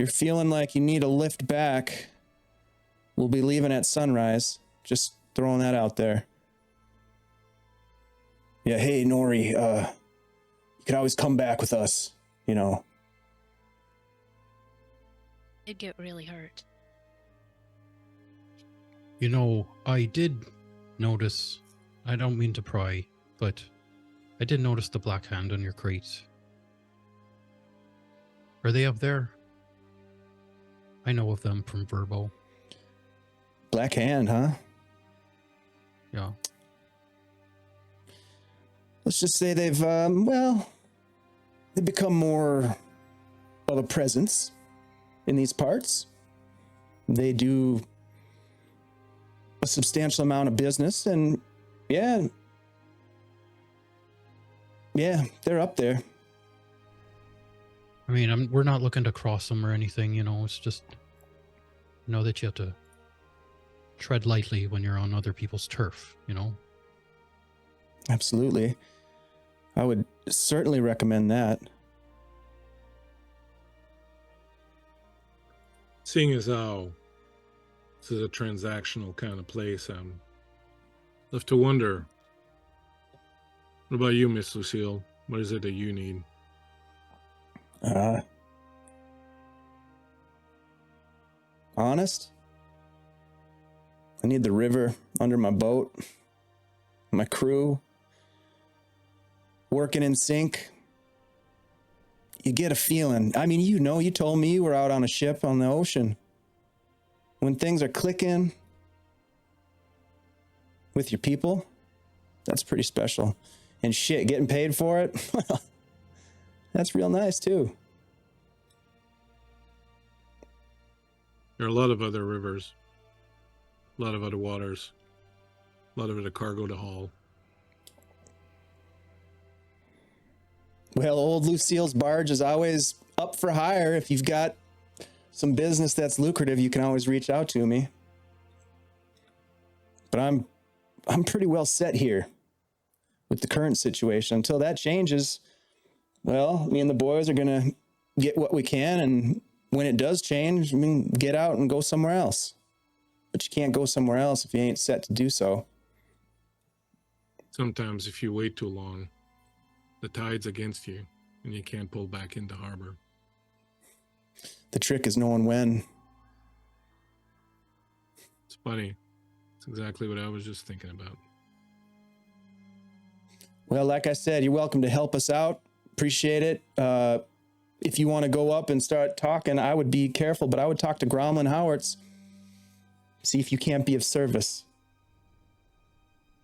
feeling like you need a lift back, we'll be leaving at sunrise. Just throwing that out there. Yeah, hey, Nori, you can always come back with us, It'd get really hurt. I did notice, I don't mean to pry, but I did notice the black hand on your crate. Are they up there? I know of them from Verbo. Black Hand, huh? Yeah. Let's just say they've become more of a presence in these parts. They do a substantial amount of business, and yeah, they're up there. I mean, we're not looking to cross them or anything, it's just know that you have to tread lightly when you're on other people's turf, Absolutely. I would certainly recommend that. seeing as how this is a transactional kind of place, I'm left to wonder. What about you, Miss Lucille? What is it that you need? Honest? I need the river under my boat, my crew, working in sync. You get a feeling. I mean, you told me you were out on a ship on the ocean. When things are clicking with your people, that's pretty special. And shit, getting paid for it, well, that's real nice too. There are a lot of other rivers, a lot of other waters, a lot of other cargo to haul. Well, old Lucille's barge is always up for hire. If you've got some business that's lucrative, you can always reach out to me. But I'm pretty well set here with the current situation. Until that changes, well, me and the boys are gonna get what we can, and when it does change, I mean, get out and go somewhere else. But you can't go somewhere else if you ain't set to do so. Sometimes if you wait too long, the tide's against you and you can't pull back into harbor. The trick is knowing when. It's funny. It's exactly what I was just thinking about. Well, like I said, you're welcome to help us out. Appreciate it. If you want to go up and start talking, I would be careful, but I would talk to Gromlin Howards. See if you can't be of service.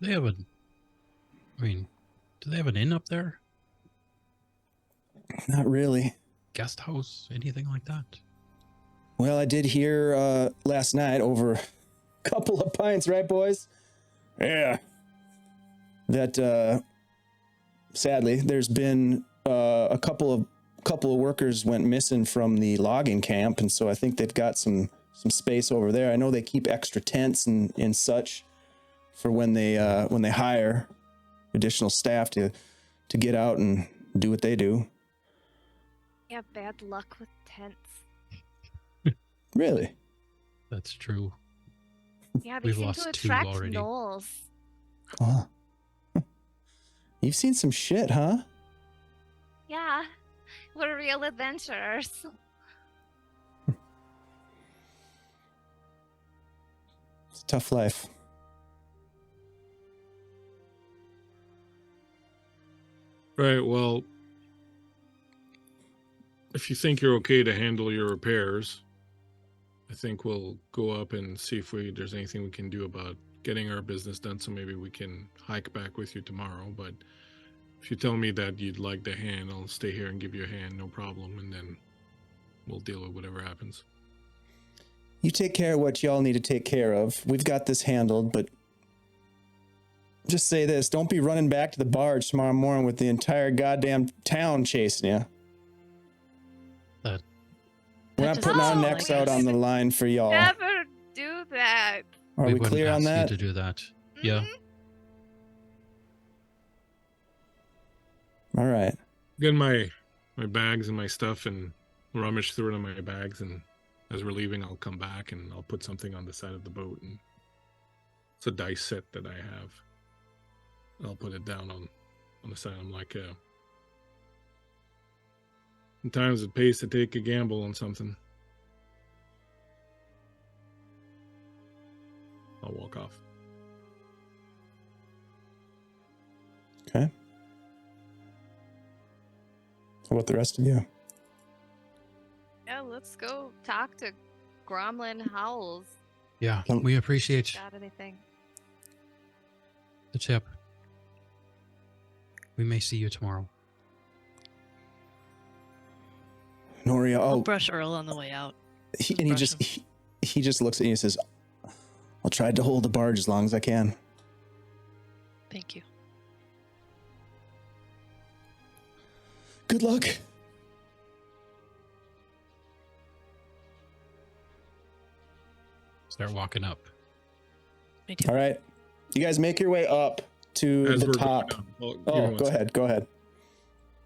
They have do they have an inn up there? Not really. Guest house? Anything like that? Well, I did hear last night over a couple of pints, right, boys? Yeah. That sadly, there's been a couple of workers went missing from the logging camp, and so I think they've got some space over there. I know they keep extra tents and such for when they hire additional staff to get out and do what they do. Yeah, bad luck with tents. Really? That's true. Yeah, they We've seem lost to two attract already. gnolls. Huh. You've seen some shit, huh? Yeah, we're real adventurers. It's a tough life. Right, well, if you think you're okay to handle your repairs, I think we'll go up and see if there's anything we can do about getting our business done, so maybe we can hike back with you tomorrow. But if you tell me that you'd like the hand, I'll stay here and give you a hand, no problem, and then we'll deal with whatever happens. You take care of what y'all need to take care of. We've got this handled, but just say this, don't be running back to the barge tomorrow morning with the entire goddamn town chasing you. We're not putting our necks out on the line for y'all. Never do that. Are we wouldn't clear on ask that? You to do that. Yeah. All right. Get my bags and my stuff and rummage through it in my bags, and as we're leaving, I'll come back and I'll put something on the side of the boat, and it's a dice set that I have. I'll put it down on the side. I'm like, sometimes it pays to take a gamble on something. I'll walk off. Okay. How about the rest of you? Yeah, let's go talk to Gromlin Howls. Yeah, we appreciate Got anything? the tip. We may see you tomorrow. Noria, I'll brush Earl on the way out. he brush just looks at you and says, I'll try to hold the barge as long as I can. Thank you. Good luck. Start walking up. Me too. All right. You guys make your way up to As the we're top. going up, give me Oh, one go second. ahead. Go ahead.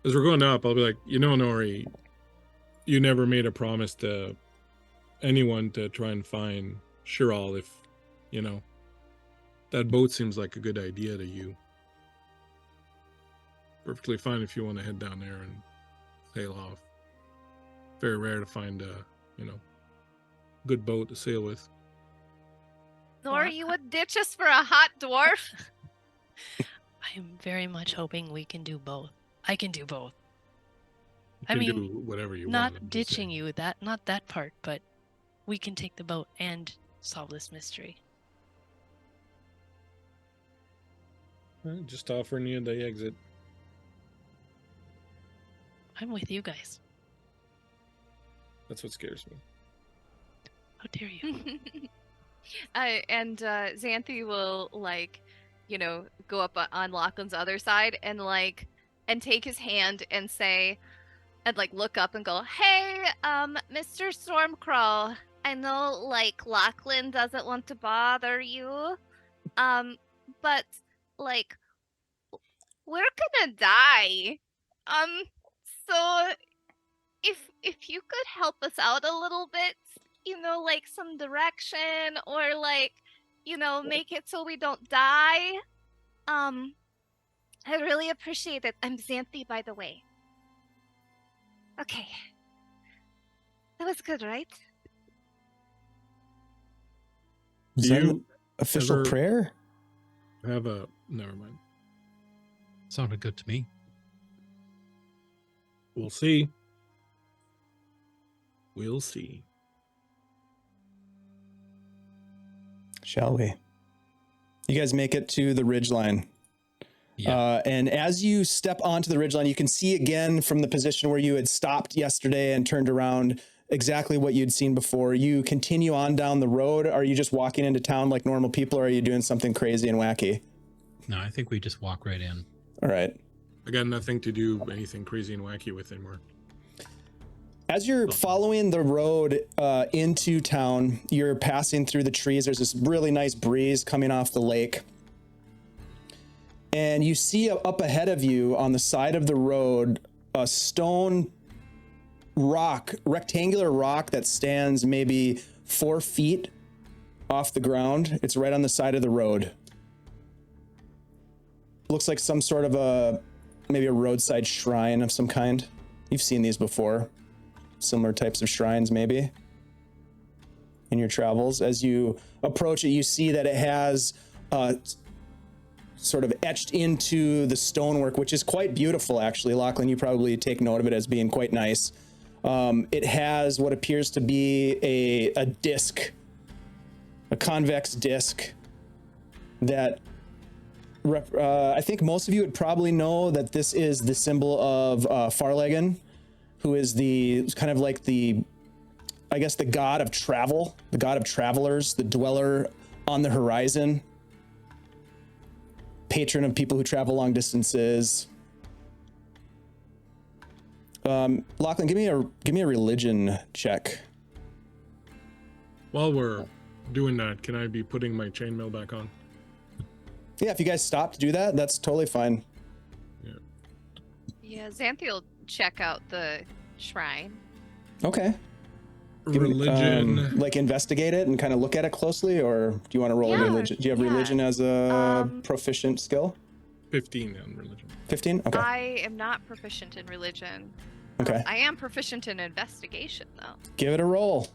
As we're going up, I'll be like, Nori, you never made a promise to anyone to try and find Shiral if, you know, that boat seems like a good idea to you. Perfectly fine if you want to head down there and sail off. Very rare to find a, you know, good boat to sail with. Nor you would ditch us for a hot dwarf? I am very much hoping we can do both. I can do both. You I can mean, do whatever you want. Not I'm just ditching saying. you, not that part, but we can take the boat and solve this mystery. Just offering you the exit. I'm with you guys. That's what scares me. How dare you? And Xanthi will, like, you know, go up on Lachlan's other side and like, and take his hand and say, and like look up and go, "Hey, Mr. Stormcrawl, I know like Lachlan doesn't want to bother you, but like we're gonna die, so if you could help us out a little bit, you know, like some direction or like, you know, make it so we don't die, I'd really appreciate it. I'm Xanthi, by the way." Okay. That was good, right? Is Do that an you official ever- prayer? Have a never mind. Sounded good to me. We'll see. We'll see. Shall we? You guys make it to the ridgeline. Yeah. And as you step onto the ridgeline, you can see again from the position where you had stopped yesterday and turned around exactly what you'd seen before. You continue on down the road. Are you just walking into town like normal people, or are you doing something crazy and wacky? No, I think we just walk right in. All right. I got nothing to do anything crazy and wacky with anymore. As you're following the road into town, you're passing through the trees. There's this really nice breeze coming off the lake. And you see up ahead of you on the side of the road, a stone rock, rectangular rock that stands maybe 4 feet off the ground. It's right on the side of the road. Looks like some sort of maybe a roadside shrine of some kind. You've seen these before. Similar types of shrines, maybe, in your travels. As you approach it, you see that it has sort of etched into the stonework, which is quite beautiful, actually. Lachlan, you probably take note of it as being quite nice. It has what appears to be a disc, a convex disc that I think most of you would probably know that this is the symbol of Farlegan, who is the kind of like I guess the god of travel, the god of travelers, the dweller on the horizon, patron of people who travel long distances. Lachlan, give me a religion check. While we're doing that, can I be putting my chainmail back on? Yeah, if you guys stop to do that, that's totally fine. Yeah, Xanthi will check out the shrine. Okay. Give me, Religion. like investigate it and kind of look at it closely, or do you want to roll a Yeah, religion? Do you have yeah. religion as a proficient skill? 15 on religion. 15? Okay. I am not proficient in religion. Okay. I am proficient in investigation, though. Give it a roll.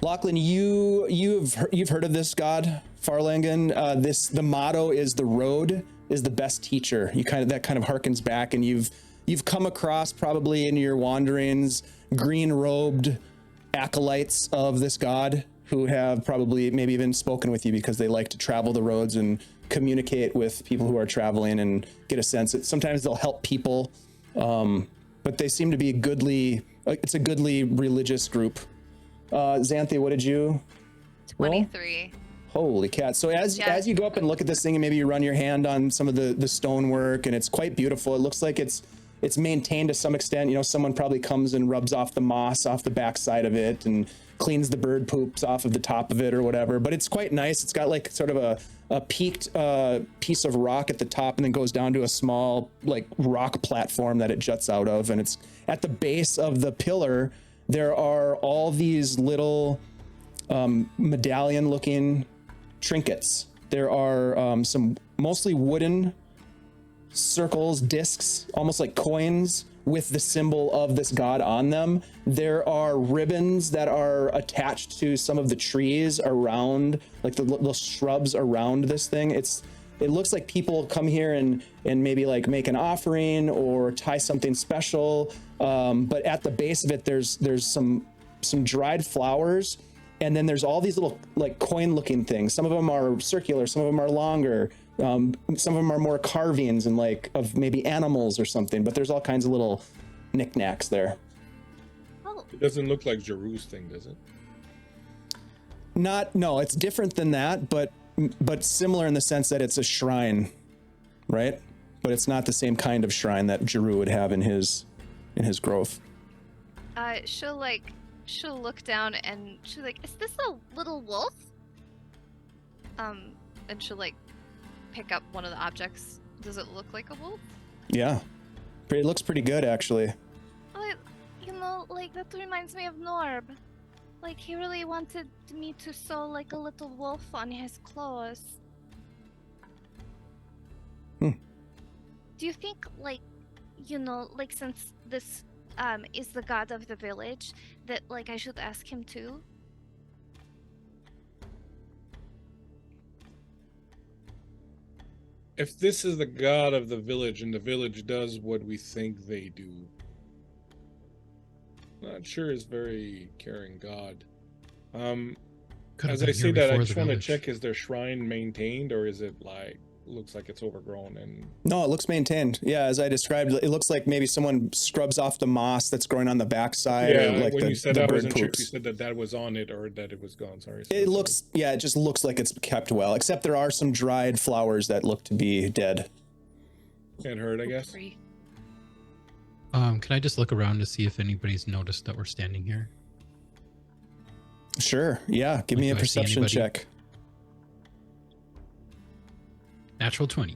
Lachlan, you've heard of this god, Farlangan. The motto is "The road is the best teacher." That kind of harkens back, and you've come across probably in your wanderings green-robed acolytes of this god who have probably maybe even spoken with you because they like to travel the roads and communicate with people who are traveling and get a sense that sometimes they'll help people, but they seem to be it's a goodly religious group. Xanthi, what did you roll? 23. Holy cat. So as you go up and look at this thing and maybe you run your hand on some of the stonework, and it's quite beautiful. It looks like it's maintained to some extent. You know, someone probably comes and rubs off the moss off the backside of it and cleans the bird poops off of the top of it or whatever. But it's quite nice. It's got like sort of a peaked piece of rock at the top and then goes down to a small like rock platform that it juts out of. And it's at the base of the pillar. there are all these little medallion looking trinkets. There are some mostly wooden circles, discs, almost like coins with the symbol of this god on them. There are ribbons that are attached to some of the trees around, like the little shrubs around this thing. It looks like people come here and maybe like make an offering or tie something special. But at the base of it, there's some dried flowers, and then there's all these little like coin looking things. Some of them are circular, some of them are longer. Some of them are more carvings and like of maybe animals or something, but there's all kinds of little knickknacks there. Oh, It doesn't look like Jeru's thing, does it? No, it's different than that, but similar in the sense that it's a shrine, right? But it's not the same kind of shrine that Jeru would have in his growth. she'll look down and she's like, "Is this a little wolf?" And she'll like pick up one of the objects. Does it look like a wolf? Yeah, it looks pretty good actually. Like that reminds me of Norb. Like he really wanted me to sew like a little wolf on his clothes. Hmm. Do you think like since this is the god of the village, that like I should ask him too? If this is the god of the village and the village does what we think they do, not sure is very caring god. Could have As been I here say that, I before just the want to village. check: is their shrine maintained, or is it like looks like it's overgrown? And No, it looks maintained. Yeah, as I described, it looks like maybe someone scrubs off the moss that's growing on the backside. yeah, or like when the, you said the that, I bird wasn't sure if poops. you said that was on it or that it was gone. Sorry. It looks, yeah, it just looks like it's kept well, except there are some dried flowers that look to be dead. Can't hurt, I guess. Free. Can I just look around to see if anybody's noticed that we're standing here? Sure, yeah, give Like, me a do I see perception anybody? check. Natural 20.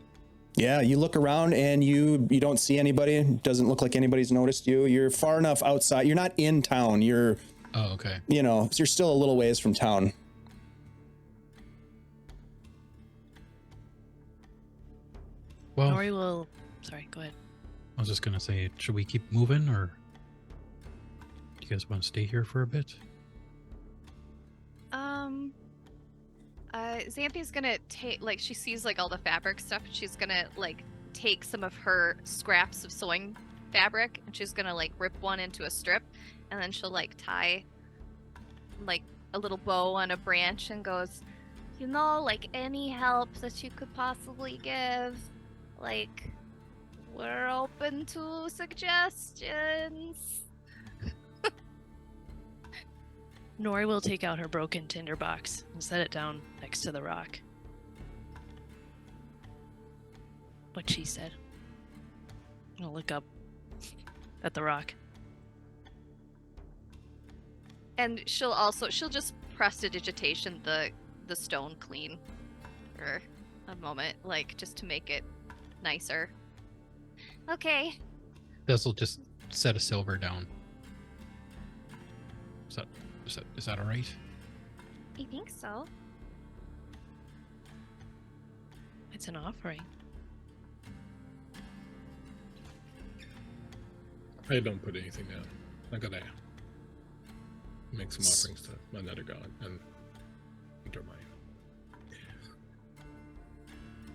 Yeah, you look around and you don't see anybody. It doesn't look like anybody's noticed you. You're far enough outside. You're not in town. You're, Oh, okay. you're still a little ways from town. Well, Nori will. Sorry, go ahead. I was just gonna say, should we keep moving, or do you guys want to stay here for a bit? Xanthi's gonna take, like, she sees like all the fabric stuff. She's gonna like take some of her scraps of sewing fabric and she's gonna like rip one into a strip, and then she'll like tie like a little bow on a branch and goes, like any help that you could possibly give, like we're open to suggestions. Nori will take out her broken tinder box and set it down next to the rock. What she said. I'll look up at the rock. And she'll just prestidigitation the stone clean for a moment, like just to make it nicer. Okay. This will just set a silver down. Is that all right? I think so. It's an offering. I don't put anything down. I gotta make some offerings to another god and enter mine.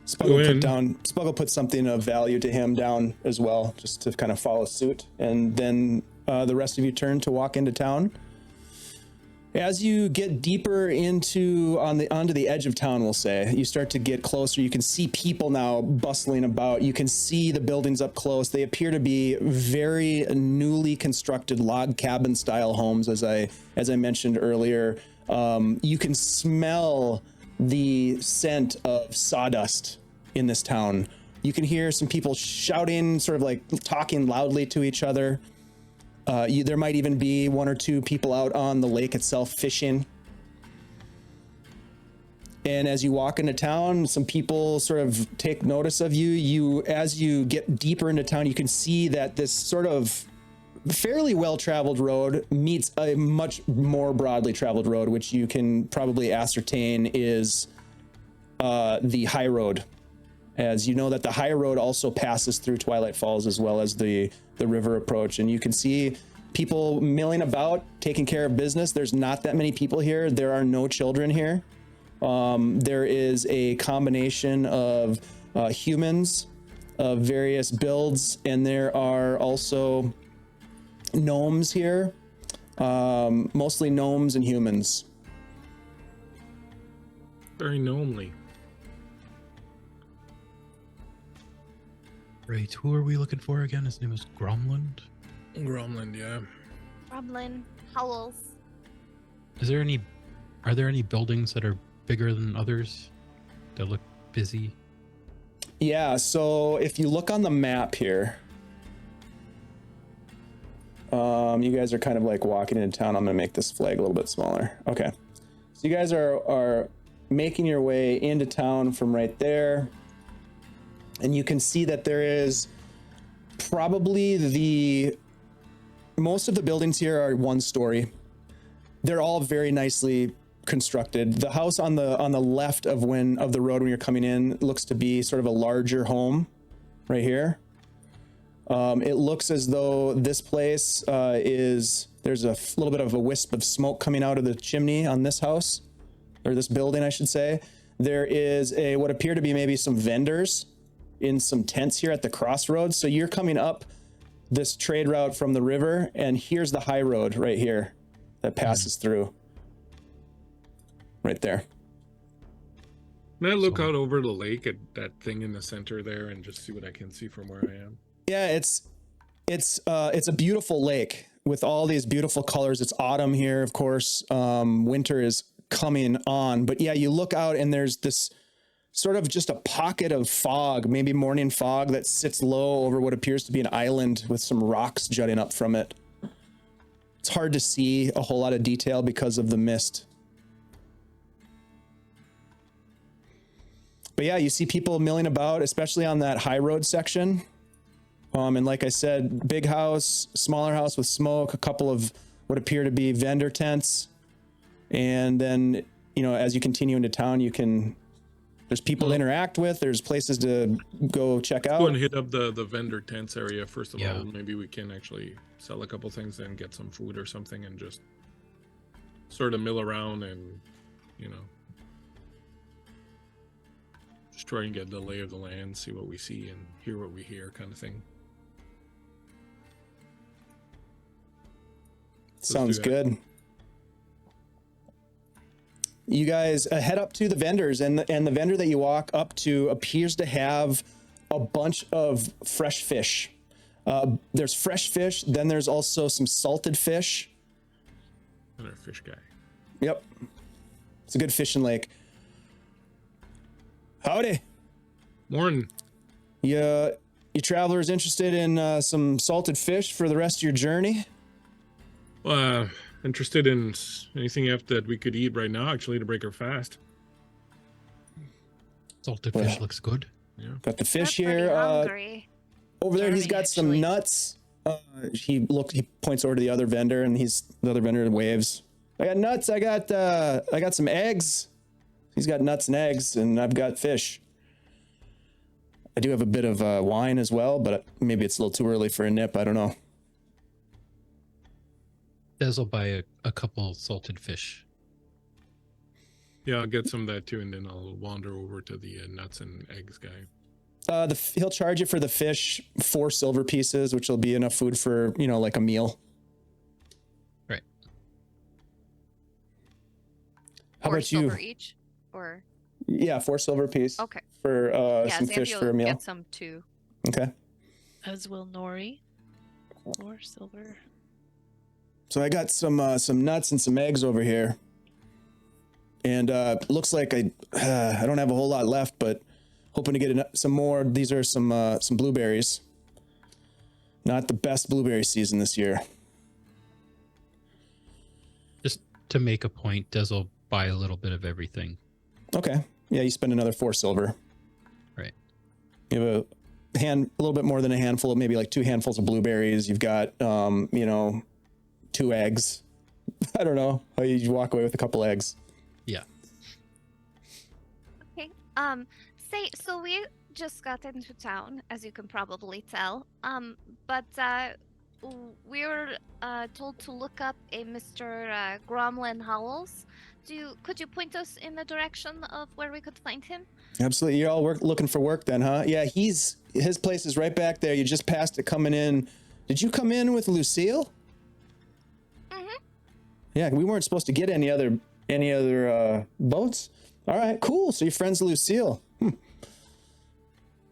Spuggle put something of value to him down as well, just to kind of follow suit. And then the rest of you turn to walk into town. As you get deeper onto the edge of town, we'll say, you start to get closer. You can see people now bustling about. You can see the buildings up close. They appear to be very newly constructed log cabin style homes, as I mentioned earlier. You can smell the scent of sawdust in this town. You can hear some people shouting, sort of like talking loudly to each other. There might even be one or two people out on the lake itself fishing. And as you walk into town, some people sort of take notice of you. As you get deeper into town, you can see that this sort of fairly well-traveled road meets a much more broadly traveled road, which you can probably ascertain is the high road. As you know that the high road also passes through Twilight Falls as well as the river approach. And you can see people milling about, taking care of business. There's not that many people here. There are no children here. There is a combination of humans of various builds, and there are also gnomes here, mostly gnomes and humans. Very gnomely. Right. Who are we looking for again? His name is Gromland. Gromland, yeah. Roblin, Howells. Are there any buildings that are bigger than others that look busy? Yeah, so if you look on the map here, you guys are kind of like walking into town. I'm gonna make this flag a little bit smaller. Okay, so you guys are making your way into town from right there, and you can see that there is probably most of the buildings here are one story. They're all very nicely constructed. The house on the left of the road when you're coming in looks to be sort of a larger home right here. It looks as though this place there's a little bit of a wisp of smoke coming out of the chimney on this house, or this building, I should say. There is what appear to be maybe some vendors in some tents here at the crossroads. So you're coming up this trade route from the river, and here's the high road right here that passes through. Right there. Can I look out over the lake at that thing in the center there and just see what I can see from where I am? Yeah, it's a beautiful lake with all these beautiful colors. It's autumn here, of course. Winter is coming on, but yeah, you look out and there's this sort of just a pocket of fog, maybe morning fog, that sits low over what appears to be an island with some rocks jutting up from it. It's hard to see a whole lot of detail because of the mist. But yeah, you see people milling about, especially on that high road section. And like I said, big house, smaller house with smoke, a couple of what appear to be vendor tents. And then, as you continue into town, there's people to interact with. There's places to go check out. Go and hit up the vendor tents area first of Yeah. all. Maybe we can actually sell a couple things and get some food or something and just sort of mill around and, just try and get the lay of the land, see what we see and hear what we hear kind of thing. Sounds good. You guys head up to the vendors, and the vendor that you walk up to appears to have a bunch of fresh fish. There's fresh fish, then there's also some salted fish. Another fish guy. Yep. It's a good fishing lake. Howdy. Morning. You travelers interested in some salted fish for the rest of your journey? Interested in anything that we could eat right now, actually, to break our fast. Salted fish looks good. Yeah. Got the fish We're pretty here. hungry. Over there, he's Charming, got some actually. nuts. He points over to the other vendor, and the other vendor waves. I got nuts. I got some eggs. He's got nuts and eggs, and I've got fish. I do have a bit of wine as well, but maybe it's a little too early for a nip. I don't know. Des will buy a couple salted fish. Yeah, I'll get some of that too, and then I'll wander over to the nuts and eggs guy. He'll charge you for the fish 4 silver pieces, which will be enough food for, like a meal. Right. How Or about you? silver each, or Yeah, 4 silver piece. okay. For Yeah, some fish Xanthi for a will meal. get some too. Okay. As will Nori. Or silver. So I got some nuts and some eggs over here, and looks like I don't have a whole lot left, but hoping to get some more. These are some blueberries. Not the best blueberry season this year. Just to make a point, Des will buy a little bit of everything. Okay. Yeah, you spend another 4 silver. Right. You have a little bit more than a handful, maybe like 2 handfuls of blueberries. You've got, 2 eggs. I don't know. You walk away with a couple eggs. Yeah. Okay. So we just got into town, as you can probably tell. But we were told to look up a Mr. Gromlin Howells. Could you point us in the direction of where we could find him? Absolutely. You're all looking for work then, huh? Yeah, his place is right back there. You just passed it coming in. Did you come in with Lucille? Mm-hmm. Yeah, we weren't supposed to get any other boats. All right, cool. So you're friends with Lucille.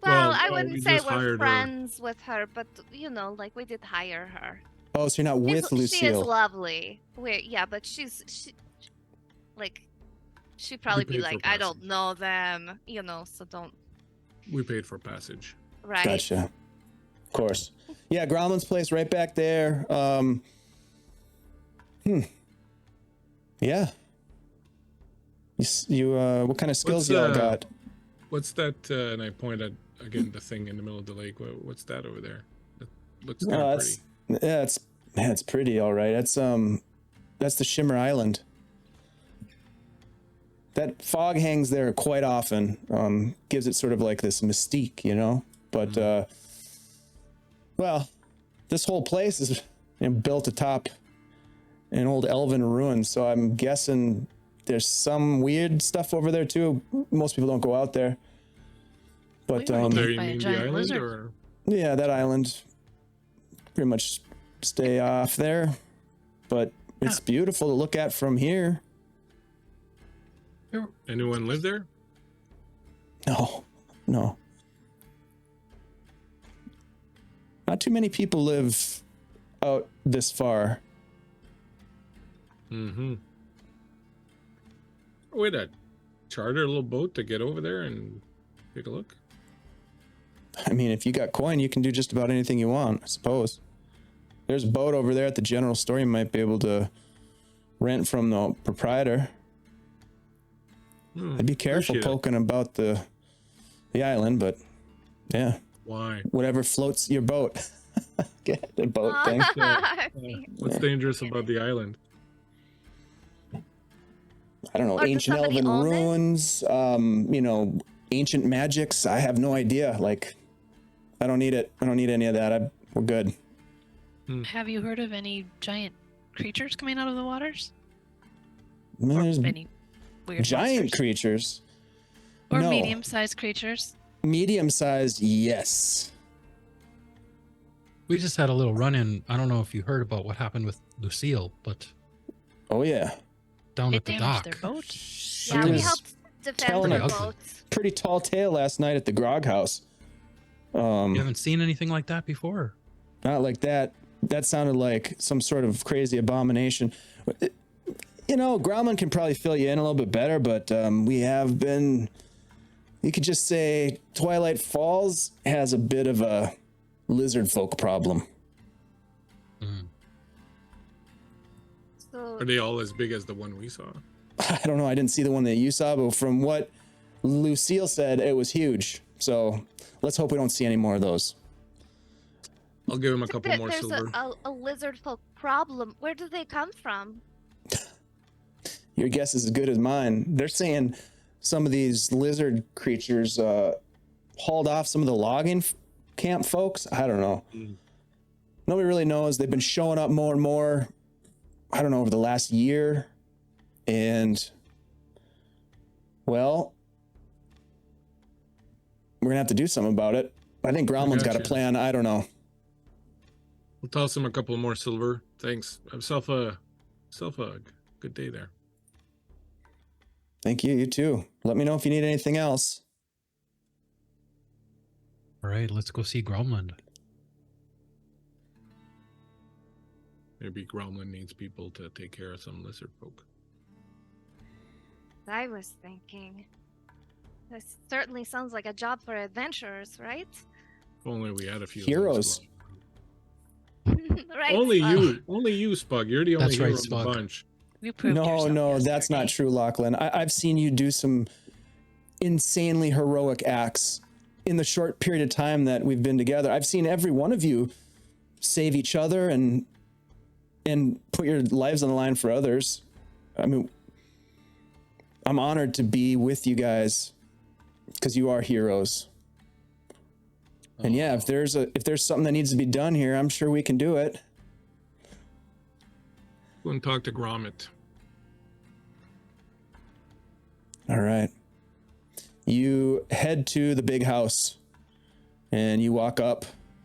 Well, I wouldn't we say just we're hired her. friends with her, but like we did hire her. Oh, so you're not with She is Lucille. lovely. But she'd probably be paid like, for I don't know them, so don't. We paid for passage. Right. Gotcha. Of course. Yeah, Gromlin's place right back there. Yeah. You what kind of skills you all got? What's that? And I point at again the thing in the middle of the lake. What's that over there? That looks kind of pretty. Yeah, it's pretty, all right. That's the Shimmer Island. That fog hangs there quite often. Gives it sort of like this mystique, But well, this whole place is built atop an old elven ruin, so I'm guessing there's some weird stuff over there too. Most people don't go out there. But We were There hit you by a mean the giant island, lizard. or yeah, that island, pretty much stay off there. But it's beautiful to look at from here. anyone live there? No. Not too many people live out this far. Mm-hmm. Wait, charter a little boat to get over there and take a look. I mean, if you got coin, you can do just about anything you want, I suppose. There's a boat over there at the general store you might be able to rent from the proprietor. I'd be careful appreciate it. poking about the island, but yeah, Why? whatever floats your boat. Get the boat thing. What's dangerous about the island? I don't know, Or does ancient somebody elven own it? ruins, ancient magics. I have no idea. Like, I don't need it. I don't need any of that. We're good. Have you heard of any giant creatures coming out of the waters? I mean, Or there's any weird giant monsters? creatures. Or No. medium-sized creatures? Medium-sized, yes. We just had a little run-in. I don't know if you heard about what happened with Lucille, but Oh yeah. down It at the damaged dock. their boat? She Yeah, we was helped defend telling her a- boat. pretty tall tale last night at the grog house. You haven't seen anything like that before? Not like that. That sounded like some sort of crazy abomination. Gromlin can probably fill you in a little bit better, but we have been. You could just say Twilight Falls has a bit of a lizard folk problem. So Are they all as big as the one we saw? I don't know. I didn't see the one that you saw, but from what Lucille said, it was huge. So let's hope we don't see any more of those. I'll give him a couple more there's silver. a lizard folk problem. Where do they come from? Your guess is as good as mine. They're saying some of these lizard creatures hauled off some of the logging camp folks. I don't know. Nobody really knows. They've been showing up more and more, I don't know, over the last year. And, well, we're going to have to do something about it. I think Gromlin's got a gotcha. plan. I don't know. We'll toss him a couple more silver. Thanks. Have yourself a good day there. Thank you. You too. Let me know if you need anything else. All right, let's go see Gromlin. Maybe Gromlin needs people to take care of some lizard folk. I was thinking. This certainly sounds like a job for adventurers, right? If only we had a few of Heroes. those. Right. Only Spug? you, Spug. You're the only That's right, hero of the Spug. bunch. You proved No, yourself no, that's yesterday. not true, Lachlan. I've seen you do some insanely heroic acts in the short period of time that we've been together, I've seen every one of you save each other and put your lives on the line for others. I mean, I'm honored to be with you guys because you are heroes. And yeah, if there's something that needs to be done here, I'm sure we can do it. Go and talk to Gromit. All right. You head to the big house and you walk up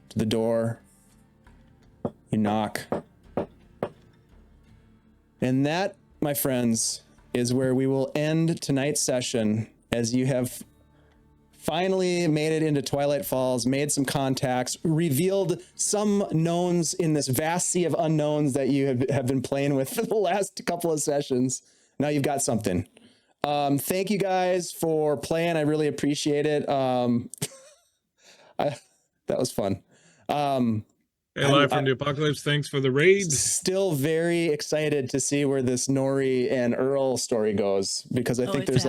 to the door. You knock. And that, my friends, is where we will end tonight's session, as you have finally made it into Twilight Falls, made some contacts, revealed some knowns in this vast sea of unknowns that you have been playing with for the last couple of sessions. Now you've got something. Thank you guys for playing. I really appreciate it. That was fun. Hey, live from the apocalypse. Thanks for the raid. Still very excited to see where this Nori and Earl story goes, because I think there's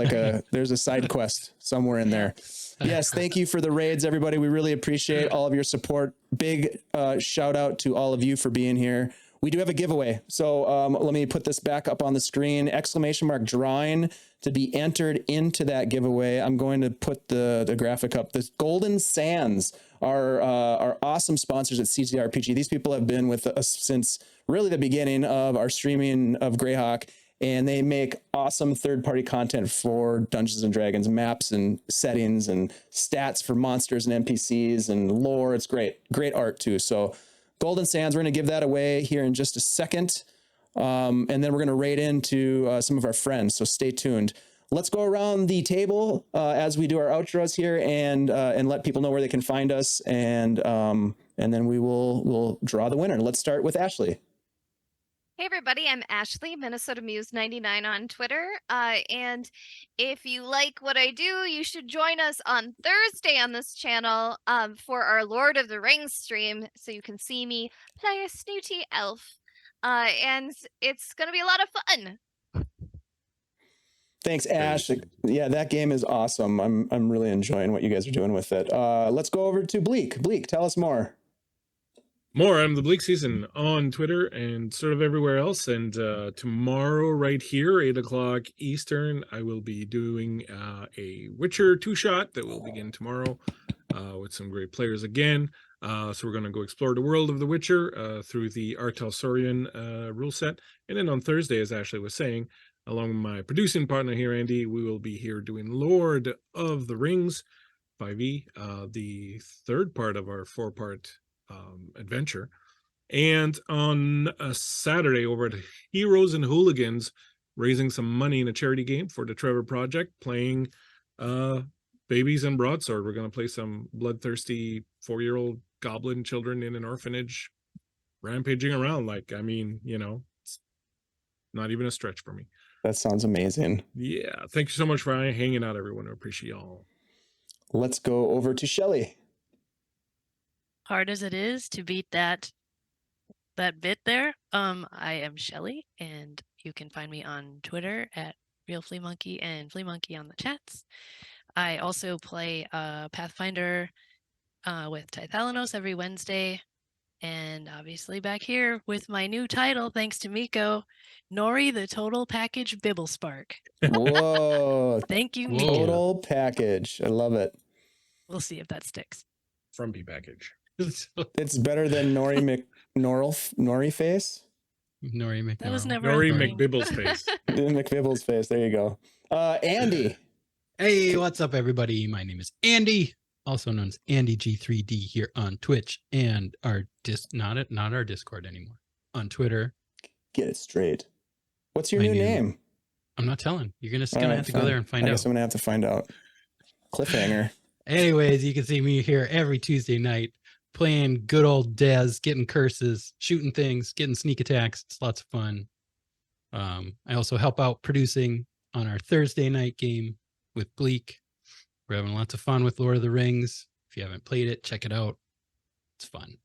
there's a side quest somewhere in there. Yes, thank you for the raids, everybody. We really appreciate all of your support. Big shout out to all of you for being here. We do have a giveaway. So let me put this back up on the screen. ! Drawing to be entered into that giveaway. I'm going to put the graphic up. The Golden Sands are awesome sponsors at CCRPG. These people have been with us since really the beginning of our streaming of Greyhawk, and they make awesome third-party content for Dungeons and Dragons, maps and settings and stats for monsters and NPCs and lore. It's great. Great art too. So Golden Sands, we're going to give that away here in just a second. And then we're going to raid into some of our friends. So stay tuned. Let's go around the table as we do our outros here and let people know where they can find us. And then we'll draw the winner. Let's start with Ashley. Hey everybody, I'm Ashley, Minnesota Muse 99 on Twitter. And if you like what I do, you should join us on Thursday on this channel for our Lord of the Rings stream, so you can see me play a snooty elf. And it's gonna be a lot of fun. Thanks, Ash. Yeah, that game is awesome. I'm really enjoying what you guys are doing with it. Let's go over to Bleak. Bleak, tell us more. I'm the Bleak Season on Twitter and sort of everywhere else. And tomorrow, right here, 8 o'clock Eastern, I will be doing a Witcher 2-shot that will begin tomorrow with some great players again. So we're going to go explore the world of The Witcher through the Artel Saurian rule set. And then on Thursday, as Ashley was saying, along with my producing partner here, Andy, we will be here doing Lord of the Rings 5e, the third part of our 4-part adventure. And on a Saturday over at Heroes and Hooligans, raising some money in a charity game for the Trevor Project, playing Babies and Broadsword. We're going to play some bloodthirsty 4-year-old goblin children in an orphanage rampaging around. It's not even a stretch for me. That sounds amazing. Yeah, thank you so much for hanging out, everyone. I appreciate y'all. Let's go over to Shelly. Hard as it is to beat that bit there, I am Shelly, and you can find me on Twitter at Real Flea Monkey and Flea Monkey on the chats. I also play Pathfinder with Tithalanos every Wednesday, and obviously back here with my new title, thanks to Miko, Nori the Total Package Bibblespark. Whoa! Thank you, Whoa. Miko. Total package. I love it. We'll see if that sticks. Frumpy package. It's better than Nori face. Nori McNorrell. That was never Nori a thing. McBibble's face. McVibble's face. There you go. Andy. Hey, what's up, everybody? My name is Andy, also known as Andy G3D here on Twitch and our not our Discord anymore, on Twitter. Get it straight. What's your new name? I'm not telling. You're just gonna have to go there and find out. I guess I'm gonna have to find out. Cliffhanger. Anyways, you can see me here every Tuesday night playing good old Dez, getting curses, shooting things, getting sneak attacks. It's lots of fun. I also help out producing on our Thursday night game with Bleak. We're having lots of fun with Lord of the Rings. If you haven't played it, check it out. It's fun.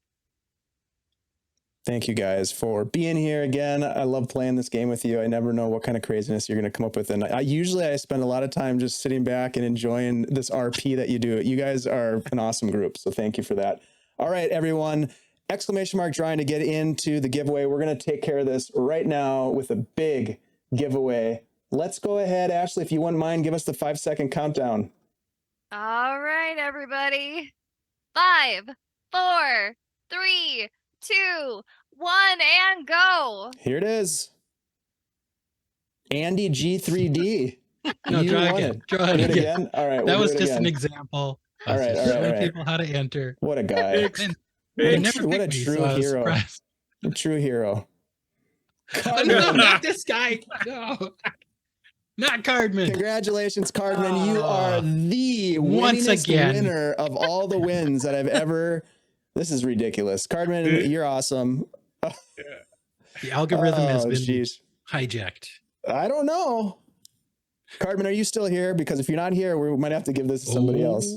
Thank you guys for being here again. I love playing this game with you. I never know what kind of craziness you're going to come up with. And I usually spend a lot of time just sitting back and enjoying this RP that you do. You guys are an awesome group. So thank you for that. All right, everyone. Exclamation mark trying to get into the giveaway. We're going to take care of this right now with a big giveaway. Let's go ahead, Ashley, if you wouldn't mind, give us the 5-second countdown. All right, everybody. 5, 4, 3, 2, 1, and go. Here it is. Andy G3D. No, You try won again. it. Try Do it again. again. All right. That we'll was do it just again. an example. All right, all right, Showing all right. people how to enter. What a guy. And What they a never tr- what a picked me, true so I was hero. surprised. A true hero. No, Cardman. not this guy. No. Not Cardman. Congratulations, Cardman. You are the Once winningest again. winner of all the wins that I've ever. This is ridiculous. Cardman, you're awesome. The algorithm has Oh, been jeez. hijacked. I don't know. Cardman, are you still here? Because if you're not here, we might have to give this to somebody else.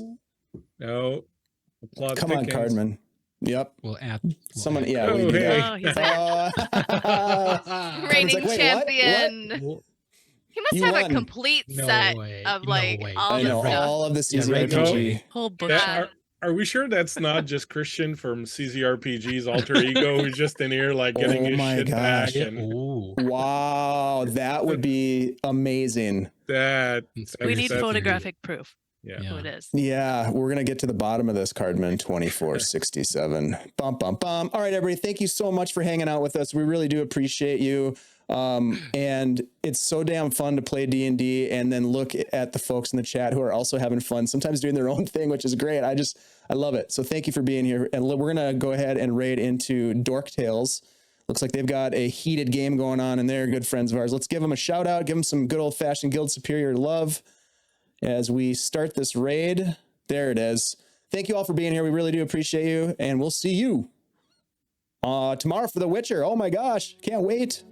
No. The plot Come on, thickens. Cardman. Yep. We'll add Someone, we'll yeah, we Oh, do hey. that. Oh, he's like, Cardman's Reigning like, "Wait, what? champion. add- He must You have a won. complete No set way. of No like way. all I the know, stuff. all of the right, CZRPG. whole That- bookshelf. are we sure that's not just Christian from CZRPG's alter ego who's just in here like getting Oh his my shit gosh. back Yeah, and ooh. Wow, that would be amazing. that We need that's- photographic proof Yeah. who it is. Yeah, we're going to get to the bottom of this, Cardman. 2467. Bum, bum, bum. All right, everybody, thank you so much for hanging out with us. We really do appreciate you. And it's so damn fun to play D&D and then look at the folks in the chat who are also having fun, sometimes doing their own thing, which is great. I love it. So thank you for being here. And we're going to go ahead and raid into Dork Tales. Looks like they've got a heated game going on and they're good friends of ours. Let's give them a shout out, give them some good old fashioned Guild Superior love as we start this raid. There it is. Thank you all for being here. We really do appreciate you. And we'll see you tomorrow for The Witcher. Oh my gosh. Can't wait.